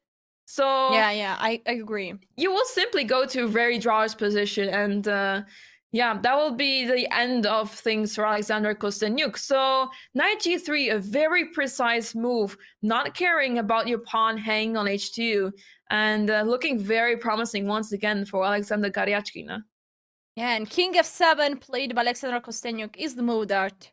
So Yeah, I agree. you will simply go to very drawer's position, and yeah, that will be the end of things for Alexander Kostenyuk. So knight g3, a very precise move, not caring about your pawn hanging on h2, and looking very promising once again for Alexander Garyachkina. Yeah, and king f7 played by Alexander Kostenyuk is the move that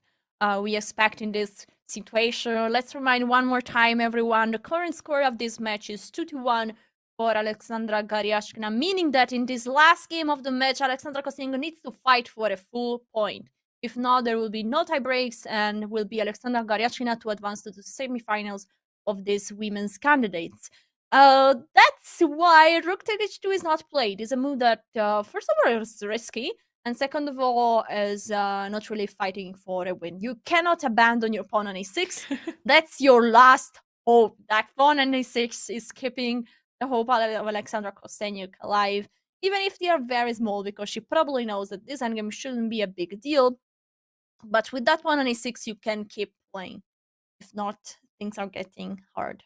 we expect in this situation. Let's remind one more time, everyone, the current score of this match is 2-1 for Alexandra Garyashkina, meaning that in this last game of the match, Alexandra Kostenyuk needs to fight for a full point. If not, there will be no tie breaks and will be Alexandra Garyashkina to advance to the semifinals of these women's candidates. That's why Rook take h2 is not played. It's a move that, first of all, is risky, and second of all, is not really fighting for a win. You cannot abandon your pawn on a6. That's your last hope. That pawn on a6 is keeping the hope of Alexandra Kostenyuk alive, even if they are very small, because she probably knows that this endgame shouldn't be a big deal. But with that pawn on a6, you can keep playing. If not, things are getting hard.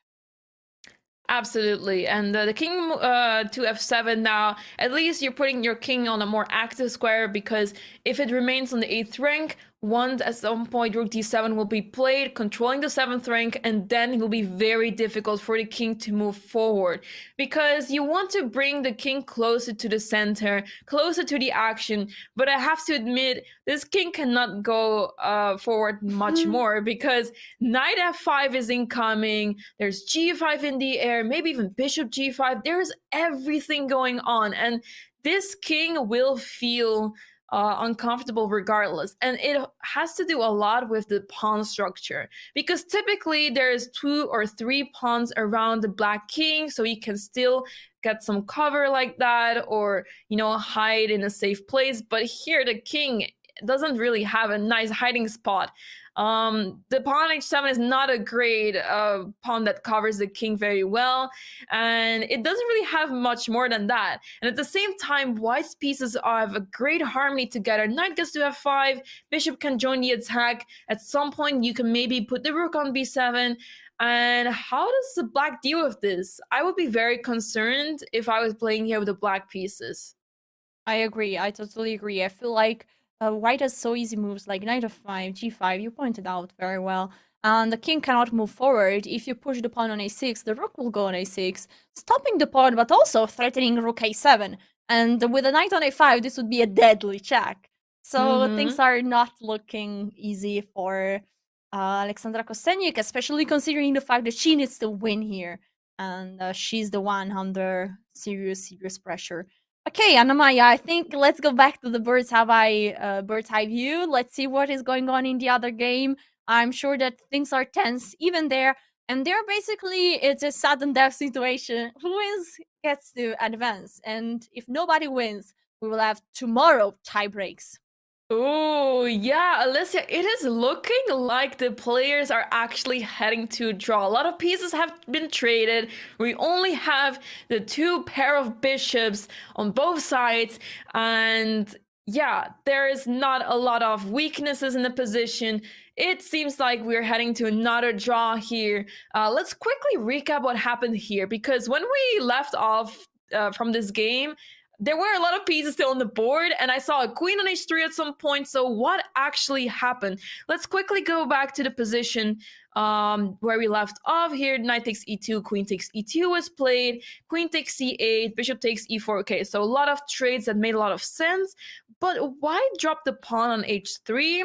Absolutely, and the king to f7 now, at least you're putting your king on a more active square, because if it remains on the 8th rank, once at some point rook d7 will be played, controlling the 7th rank, and then it will be very difficult for the king to move forward, because you want to bring the king closer to the center, closer to the action. But I have to admit, this king cannot go forward much more, because knight f5 is incoming, there's g5 in the air, maybe even bishop g5, there's everything going on, and this king will feel uncomfortable regardless. And it has to do a lot with the pawn structure, because typically there's 2 or 3 pawns around the black king, so he can still get some cover like that, or, you know, hide in a safe place. But here the king doesn't really have a nice hiding spot. The pawn h7 is not a great pawn that covers the king very well, and it doesn't really have much more than that. And at the same time, white's pieces have a great harmony together. Knight gets to f5, bishop can join the attack. At some point, you can maybe put the rook on b7. And how does the black deal with this? I would be very concerned if I was playing here with the black pieces. I agree. I totally agree. I feel like white has so easy moves like knight f5, g5. You pointed out very well. And the king cannot move forward. If you push the pawn on a6, the rook will go on a6, stopping the pawn, but also threatening rook a7. And with a knight on a5, this would be a deadly check. So things are not looking easy for Alexandra Kostenyuk, especially considering the fact that she needs to win here. And she's the one under serious pressure. Okay, Anna-Maja, I think let's go back to the bird's eye view. Let's see what is going on in the other game. I'm sure that things are tense even there. And there, basically, it's a sudden death situation. Who wins gets to advance. And if nobody wins, we will have tomorrow tie breaks. Oh, yeah, Alessia, it is looking like the players are actually heading to draw. A lot of pieces have been traded. We only have the 2 pair of bishops on both sides. And yeah, there is not a lot of weaknesses in the position. It seems like we're heading to another draw here. Let's quickly recap what happened here, because when we left off from this game, there were a lot of pieces still on the board, and I saw a queen on h3 at some point. So what actually happened? Let's quickly go back to the position where we left off here. Knight takes e2, queen takes e2 was played, queen takes c8, bishop takes e4. Okay, so a lot of trades that made a lot of sense, but why drop the pawn on h3?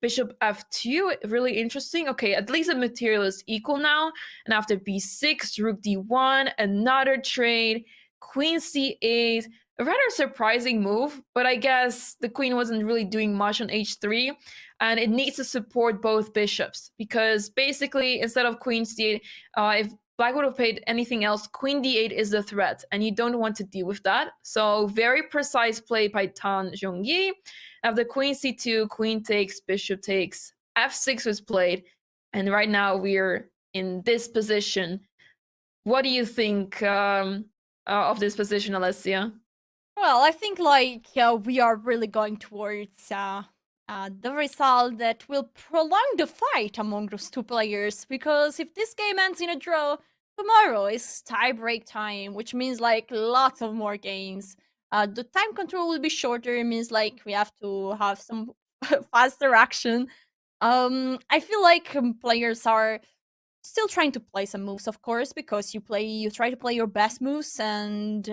Bishop f2, really interesting. Okay, at least the material is equal now. And after b6, rook d1, another trade, queen c8, a rather surprising move, but I guess the queen wasn't really doing much on h3, and it needs to support both bishops, because basically instead of queen c8, if Black would have played anything else, queen d8 is the threat, and you don't want to deal with that. So very precise play by Tan Zhongyi. After queen c2, queen takes, bishop takes, f6 was played, and right now we're in this position. What do you think of this position, Alessia? Well, I think like we are really going towards the result that will prolong the fight among those two players, because if this game ends in a draw, tomorrow is tie-break time, which means like lots of more games. The time control will be shorter. It means like we have to have some faster action. I feel like players are still trying to play some moves, of course, because you try to play your best moves and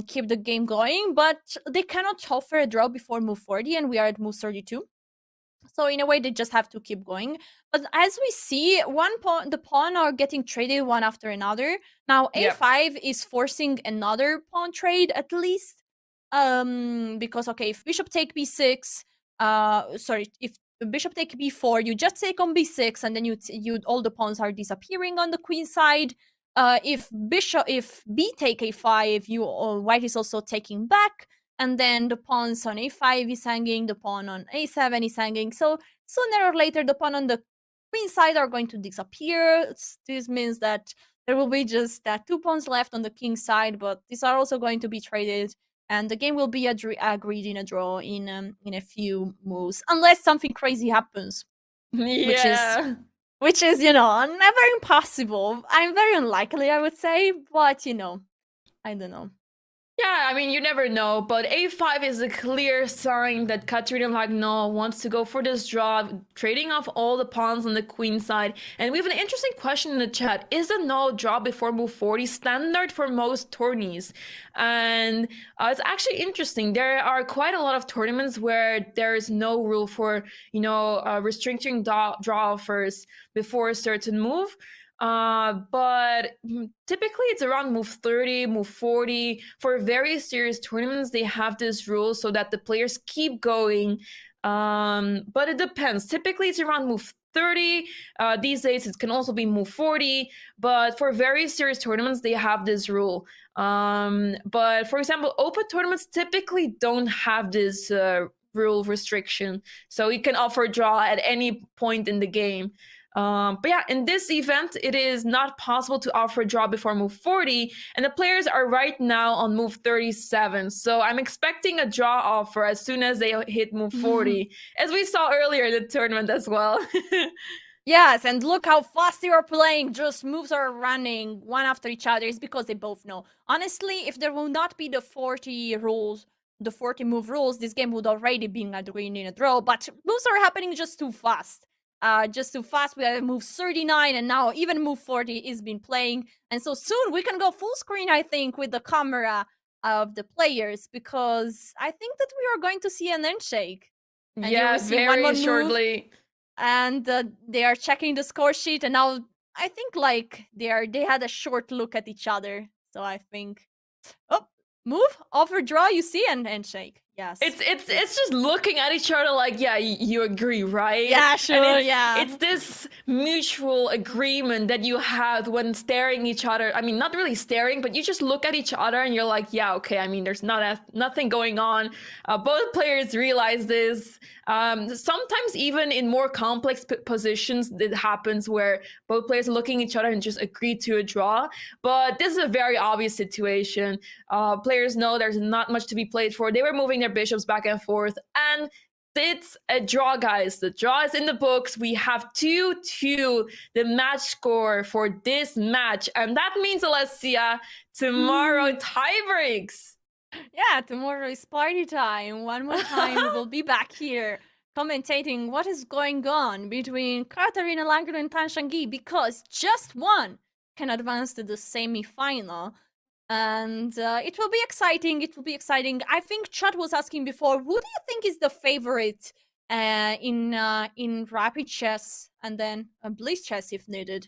keep the game going, but they cannot offer a draw before move 40, and we are at move 32. So in a way, they just have to keep going. But as we see, the pawn are getting traded one after another. Now a5 is forcing another pawn trade at least, because okay, if bishop take b6, if bishop take b4, you just take on b6, and then you all the pawns are disappearing on the queen side. If b take a5, white is also taking back, and then the pawns on a5 is hanging, the pawn on a7 is hanging. So sooner or later, the pawn on the queen side are going to disappear. This means that there will be just 2 pawns left on the king side, but these are also going to be traded, and the game will be agreed in a draw in a few moves, unless something crazy happens. Yeah. Which is, never impossible. I'm very unlikely, I would say, but, I don't know. Yeah, I mean, you never know, but a5 is a clear sign that Katerina Magnol wants to go for this draw, trading off all the pawns on the queen side. And we have an interesting question in the chat. Is a no draw before move 40 standard for most tourneys? And it's actually interesting. There are quite a lot of tournaments where there is no rule for, restricting draw offers before a certain move. But typically it's around move 30, move 40. For very serious tournaments, they have this rule so that the players keep going. But it depends. Typically it's around move 30. These days it can also be move 40. But for very serious tournaments, they have this rule. But for example, open tournaments typically don't have this rule restriction. So you can offer a draw at any point in the game. But yeah, in this event, it is not possible to offer a draw before move 40, and the players are right now on move 37. So I'm expecting a draw offer as soon as they hit move 40, as we saw earlier in the tournament as well. Yes, and look how fast they are playing. Just moves are running one after each other. It's because they both know. Honestly, if there will not be the 40 rules, the 40 move rules, this game would already be agreed in a draw, but moves are happening just too fast. We have move 39, and now even move 40 is been playing, and so soon we can go full screen, I think, with the camera of the players, because I think that we are going to see an handshake. And yeah, very shortly. And they are checking the score sheet, and now I think like they had a short look at each other. So I think, move, offer, draw, you see, and handshake. Yes. It's just looking at each other like, yeah, you agree, right? Yeah, sure, yeah. It's this mutual agreement that you have when staring each other. I mean, not really staring, but you just look at each other and you're like, yeah, okay, I mean, there's nothing going on. Both players realize this. Sometimes even in more complex positions, it happens where both players are looking at each other and just agree to a draw. But this is a very obvious situation. Players know there's not much to be played for. They were moving their bishops back and forth, and it's a draw, guys. The draw is in the books. We have 2-2, the match score for this match, and that means, Alessia, tomorrow tie breaks. Yeah, tomorrow is party time. One more time, we will be back here commentating what is going on between Katerina Langren and Tan Zhongyi, because just one can advance to the semi-final. And it will be exciting. It will be exciting. I think Chad was asking before, who do you think is the favorite in rapid chess and then Blitz chess if needed?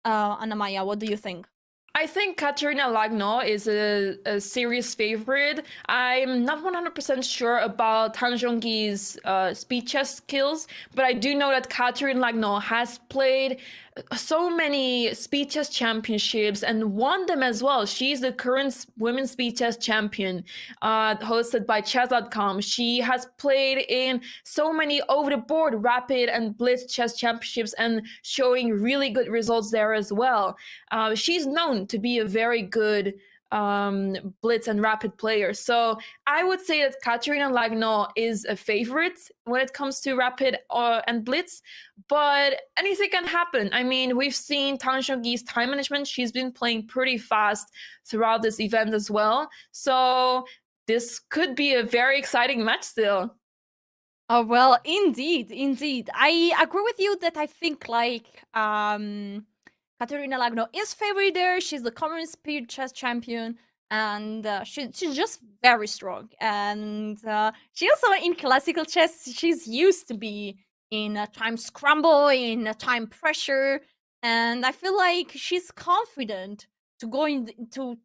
Anna Maya, what do you think? I think Katerina Lagno is a serious favorite. I'm not 100% sure about Tan Zhongyi's speed chess skills, but I do know that Katerina Lagno has played so many speed chess championships and won them as well. She's the current women's speed chess champion, hosted by chess.com. She has played in so many over-the-board rapid and blitz chess championships and showing really good results there as well. She's known to be a very good blitz and rapid player. So I would say that Katerina Lagno is a favorite when it comes to rapid and blitz, but anything can happen. I mean, we've seen Tan Zhongyi's time management. She's been playing pretty fast throughout this event as well. So this could be a very exciting match still. Oh, well, indeed. I agree with you that I think like Katerina Lagno is favorite there. She's the current speed chess champion, and she's just very strong. And she also in classical chess, she's used to be in a time scramble, in a time pressure, and I feel like she's confident to go to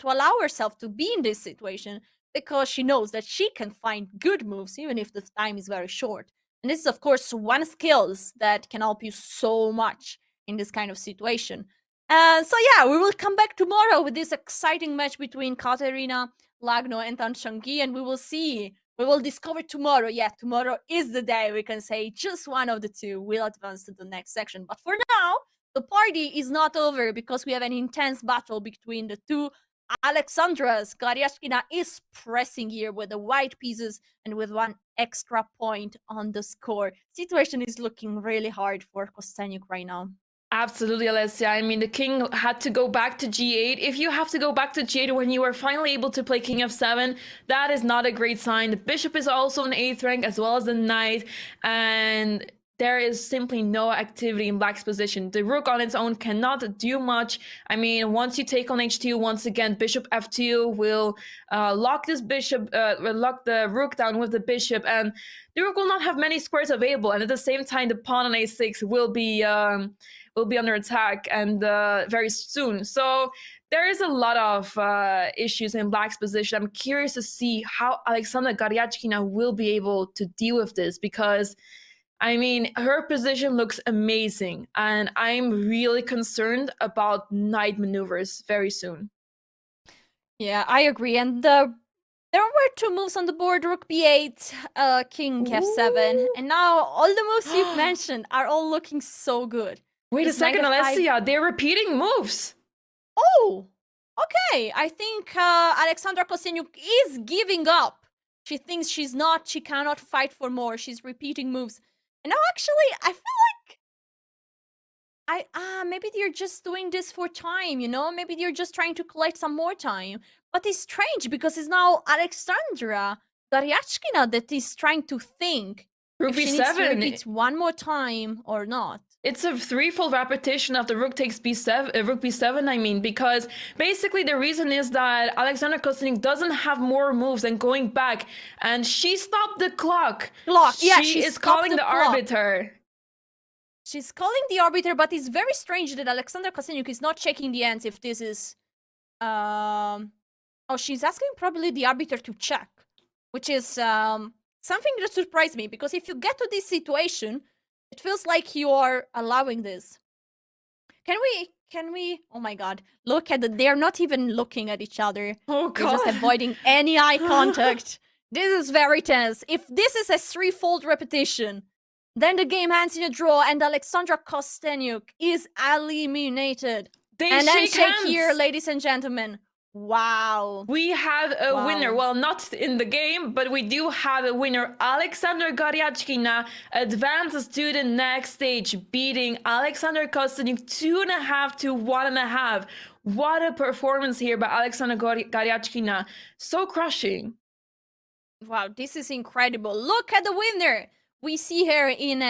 allow herself to be in this situation because she knows that she can find good moves even if the time is very short. And this is of course one skills that can help you so much in this kind of situation. So yeah, we will come back tomorrow with this exciting match between Katerina Lagno and Tan Zhongyi, and we will see. We will discover tomorrow. Yeah, tomorrow is the day we can say just one of the two will advance to the next section. But for now, the party is not over because we have an intense battle between the two Alexandras. Garyashkina is pressing here with the white pieces and with one extra point on the score. Situation is looking really hard for Kosteniuk right now. Absolutely, Alessia. I mean, the king had to go back to g8. If you have to go back to g8 when you are finally able to play king f7, that is not a great sign. The bishop is also in 8th rank as well as the knight, and there is simply no activity in black's position. The rook on its own cannot do much. I mean, once you take on h2, once again, bishop f2 will lock this bishop, lock the rook down with the bishop, and the rook will not have many squares available. And at the same time, the pawn on a6 will be under attack and very soon. So there is a lot of issues in black's position. I'm curious to see how Alexandra Garyachkina will be able to deal with this because, I mean, her position looks amazing, and I'm really concerned about knight maneuvers very soon. Yeah, I agree. And there were two moves on the board, rook b8, king f7, and now all the moves you've mentioned are all looking so good. Wait a second, Alessia, they're repeating moves. Oh, okay. I think Alexandra Kosteniuk is giving up. She thinks she cannot fight for more. She's repeating moves. And now actually, I feel like maybe they're just doing this for time, you know? Maybe they're just trying to collect some more time. But it's strange because it's now Alexandra Garyachkina that is trying to think Rook if she needs to b7. repeat one more time or not. It's a threefold repetition of the rook takes b7, rook b7, I mean, because basically the reason is that Alexandra Kosteniuk doesn't have more moves than going back, and she stopped the clock. Yeah, she is calling the arbiter. She's calling the arbiter, but it's very strange that Alexandra Kosteniuk is not checking the ends if this is... Oh, she's asking probably the arbiter to check, which is something that surprised me, because if you get to this situation, it feels like you are allowing this. Can we, oh my god, look at they're not even looking at each other. Oh god. They're just avoiding any eye contact. This is very tense. If this is a threefold repetition, then the game ends in a draw and Alexandra Kosteniuk is eliminated. They shake hands here, ladies and gentlemen. Wow. We have a winner. Well, not in the game, but we do have a winner. Alexandra Garyachkina advances to the next stage, beating Alexandra Kosteniuk 2.5 to 1.5. What a performance here by Alexandra Garyachkina. So crushing. Wow, this is incredible. Look at the winner. We see her in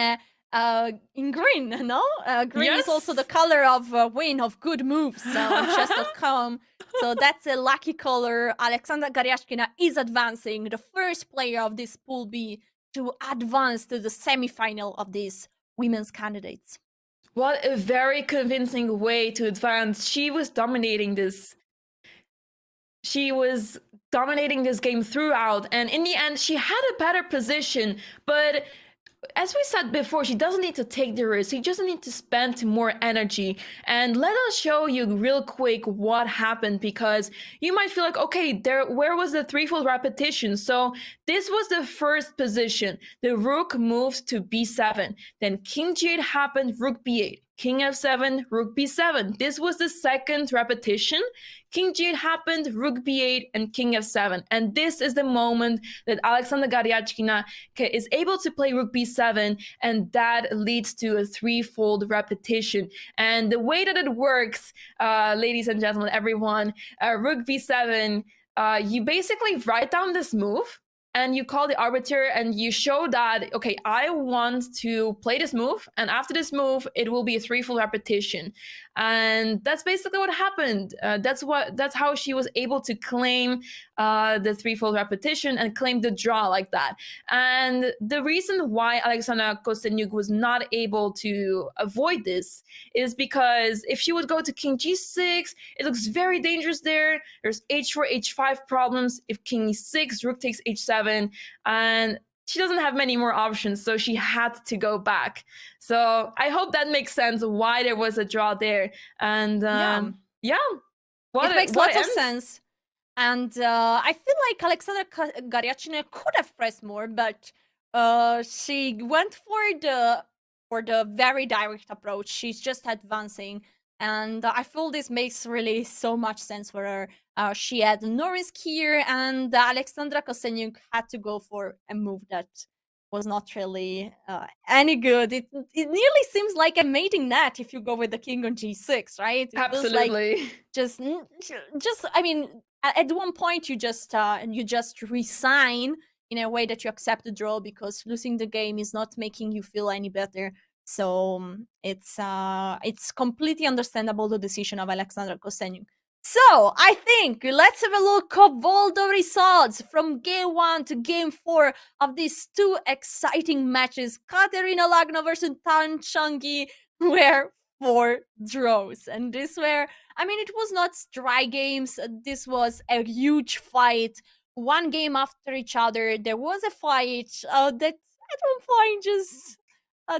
green, no? Green Yes. is also the color of win, of good moves on chess.com. So that's a lucky color. Alexandra Garyachkina is advancing, the first player of this Pool B to advance to the semi-final of these women's candidates. What a very convincing way to advance. She was dominating this. She was dominating this game throughout, and in the end, she had a better position, but as we said before, she doesn't need to take the risk. She just needs to spend more energy. And let us show you real quick what happened, because you might feel like, okay, where was the threefold repetition? So this was the first position. The rook moved to b7. Then king g8 happened, rook b8. King f7, rook b7. This was the second repetition. King g8 happened, rook b8, and king f7. And this is the moment that Alexandra Garyachkina is able to play rook b7, and that leads to a threefold repetition. And the way that it works, ladies and gentlemen, everyone, rook b7, you basically write down this move, and you call the arbiter and you show that, okay, I want to play this move, and after this move, it will be a threefold repetition. And that's basically what happened. That's how she was able to claim the threefold repetition and claim the draw like that. And the reason why Alexandra Kostyniuk was not able to avoid this is because if she would go to king g6, it looks very dangerous there. There's h4, h5 problems. If king e6, rook takes h7, and she doesn't have many more options, so she had to go back. So I hope that makes sense why there was a draw there. And yeah. It makes lots of sense. And I feel like Alexandra Garyachkina could have pressed more, but she went for the very direct approach. She's just advancing, and I feel this makes really so much sense for her. She had no risk here, and Alexandra Kostyniuk had to go for a move that was not really any good. It nearly seems like a mating net if you go with the king on g6, right? It Absolutely. Like just I mean, at one point you just resign in a way that you accept the draw, because losing the game is not making you feel any better. So it's completely understandable, the decision of Alexandra Kostyniuk. So I think let's have a look of all the results from game 1 to game 4 of these two exciting matches. Katerina Lagno versus Tan Chongyi were 4 draws, and this were, I mean, it was not dry games. This was a huge fight, one game after each other. There was a fight that at one point just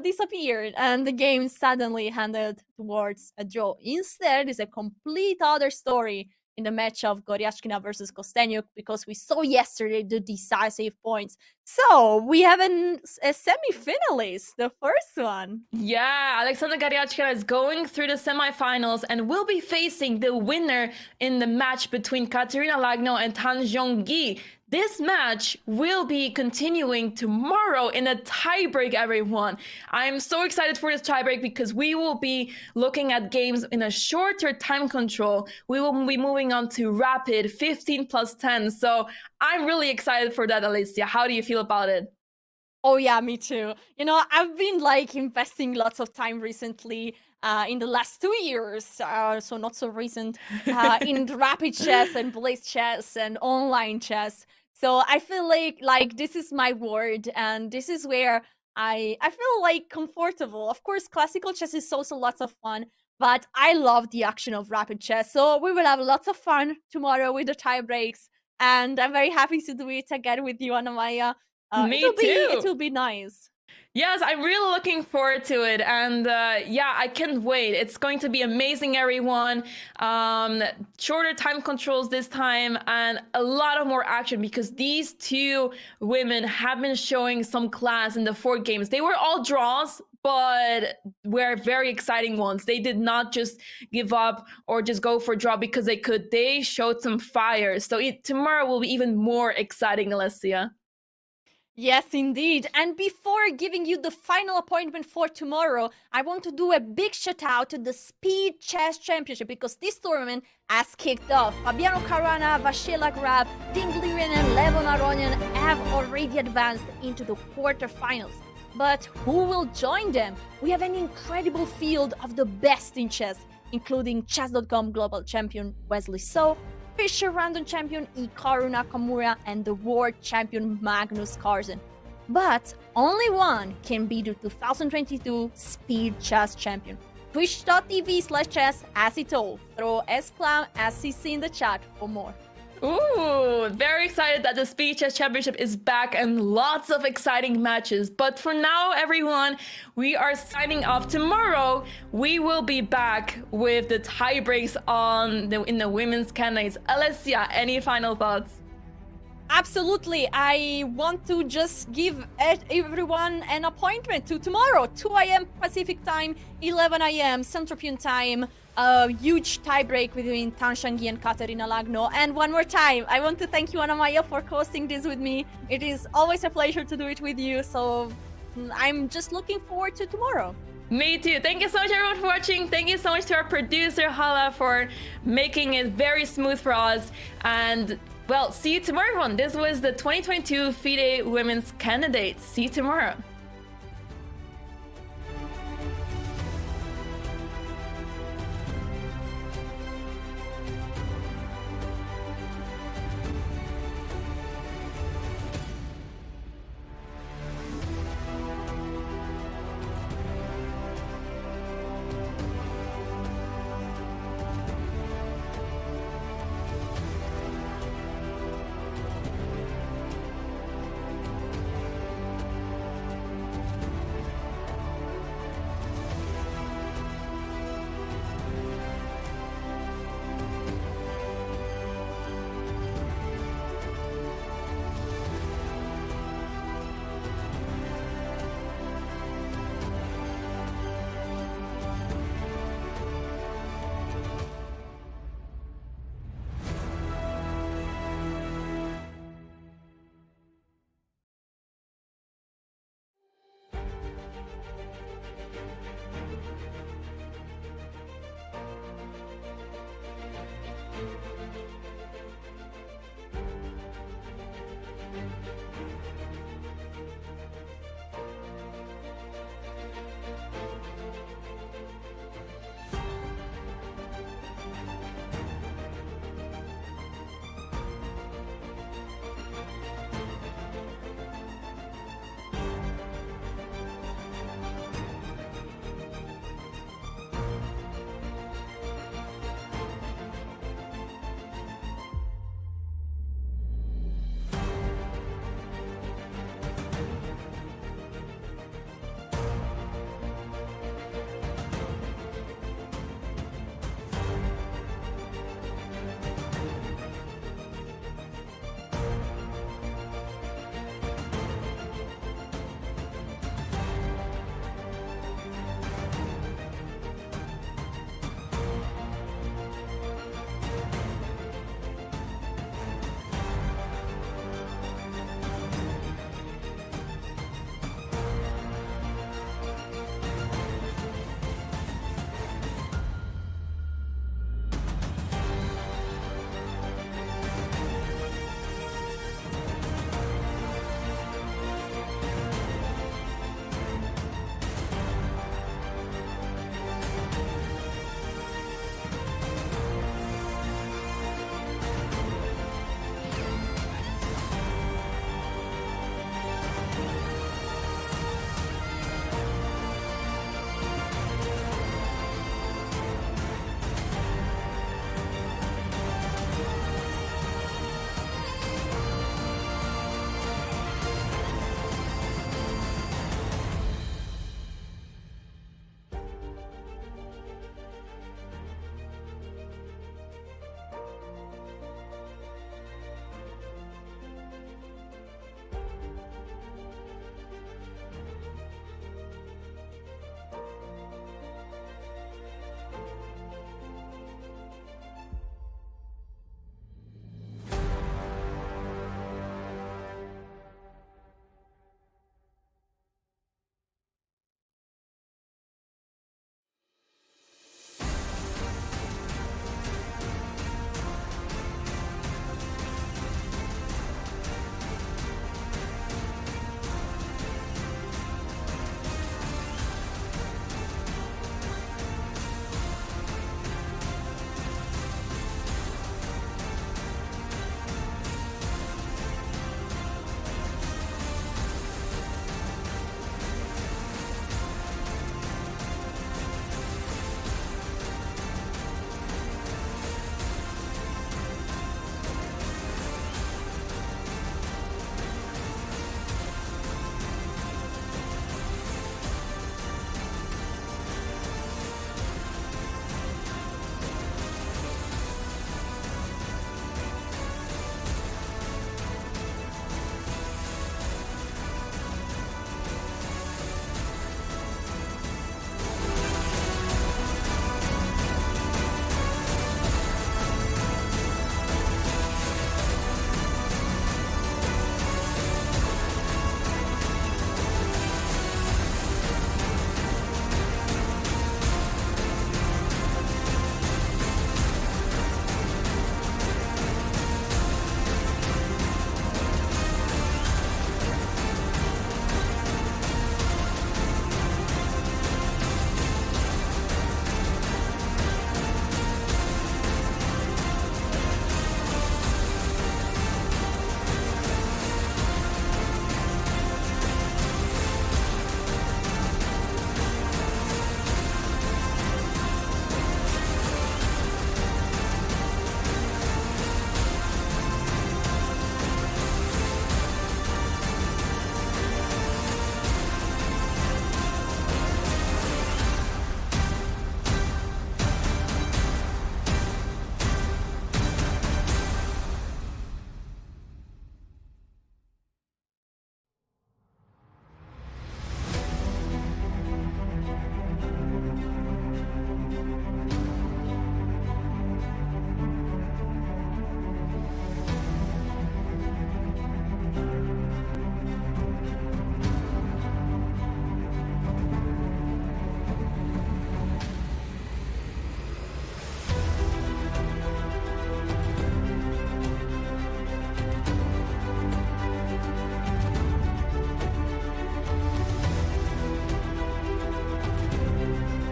disappeared, and the game suddenly handed towards a draw. Instead, is a complete other story in the match of Garyachkina versus Kostyniuk, because we saw yesterday the decisive points. So we have a semi-finalist, the first one. Yeah, Alexandra Garyachkina is going through the semifinals and will be facing the winner in the match between Katerina Lagno and Tan Chongyi. This match will be continuing tomorrow in a tiebreak, everyone. I'm so excited for this tiebreak because we will be looking at games in a shorter time control. We will be moving on to rapid 15+10. So I'm really excited for that, Alicia. How do you feel about it? Oh yeah, me too. You know, I've been like investing lots of time recently in the last 2 years, so not so recent, in rapid chess and blitz chess and online chess. So I feel like this is my world, and this is where I feel like comfortable. Of course, classical chess is also lots of fun, but I love the action of rapid chess. So we will have lots of fun tomorrow with the tie breaks, and I'm very happy to do it again with you, Anna Maya. Me too. It will be nice. Yes, I'm really looking forward to it, and yeah, I can't wait. It's going to be amazing, everyone. Shorter time controls this time, and a lot of more action, because these two women have been showing some class in the 4 games. They were all draws, but were very exciting ones. They did not just give up or just go for draw because they could. They showed some fire. So tomorrow will be even more exciting, Alessia. Yes, indeed. And before giving you the final appointment for tomorrow, I want to do a big shout out to the Speed Chess Championship, because this tournament has kicked off. Fabiano Caruana, Vasyl Grab, Ding Liren, and Levon Aronian have already advanced into the quarterfinals. But who will join them? We have an incredible field of the best in chess, including Chess.com Global Champion Wesley So, Fischer Random Champion Hikaru Nakamura, and the World Champion Magnus Carlsen. But only one can be the 2022 Speed Chess Champion. Twitch.tv/chess as he told. Throw SClam in the chat for more. Ooh, very excited that the Speed Chess Championship is back and lots of exciting matches. But for now, everyone, we are signing off. Tomorrow, we will be back with the tie breaks in the women's candidates. Alessia, any final thoughts? Absolutely. I want to just give everyone an appointment to tomorrow, 2 a.m. Pacific time, 11 a.m. Central European time. A huge tiebreak between Tan Shangi and Katerina Lagno. And one more time, I want to thank you, Anna Maya, for hosting this with me. It is always a pleasure to do it with you. So I'm just looking forward to tomorrow. Me too. Thank you so much, everyone, for watching. Thank you so much to our producer, Hala, for making it very smooth for us. And, well, see you tomorrow, everyone. This was the 2022 FIDE Women's Candidates. See you tomorrow.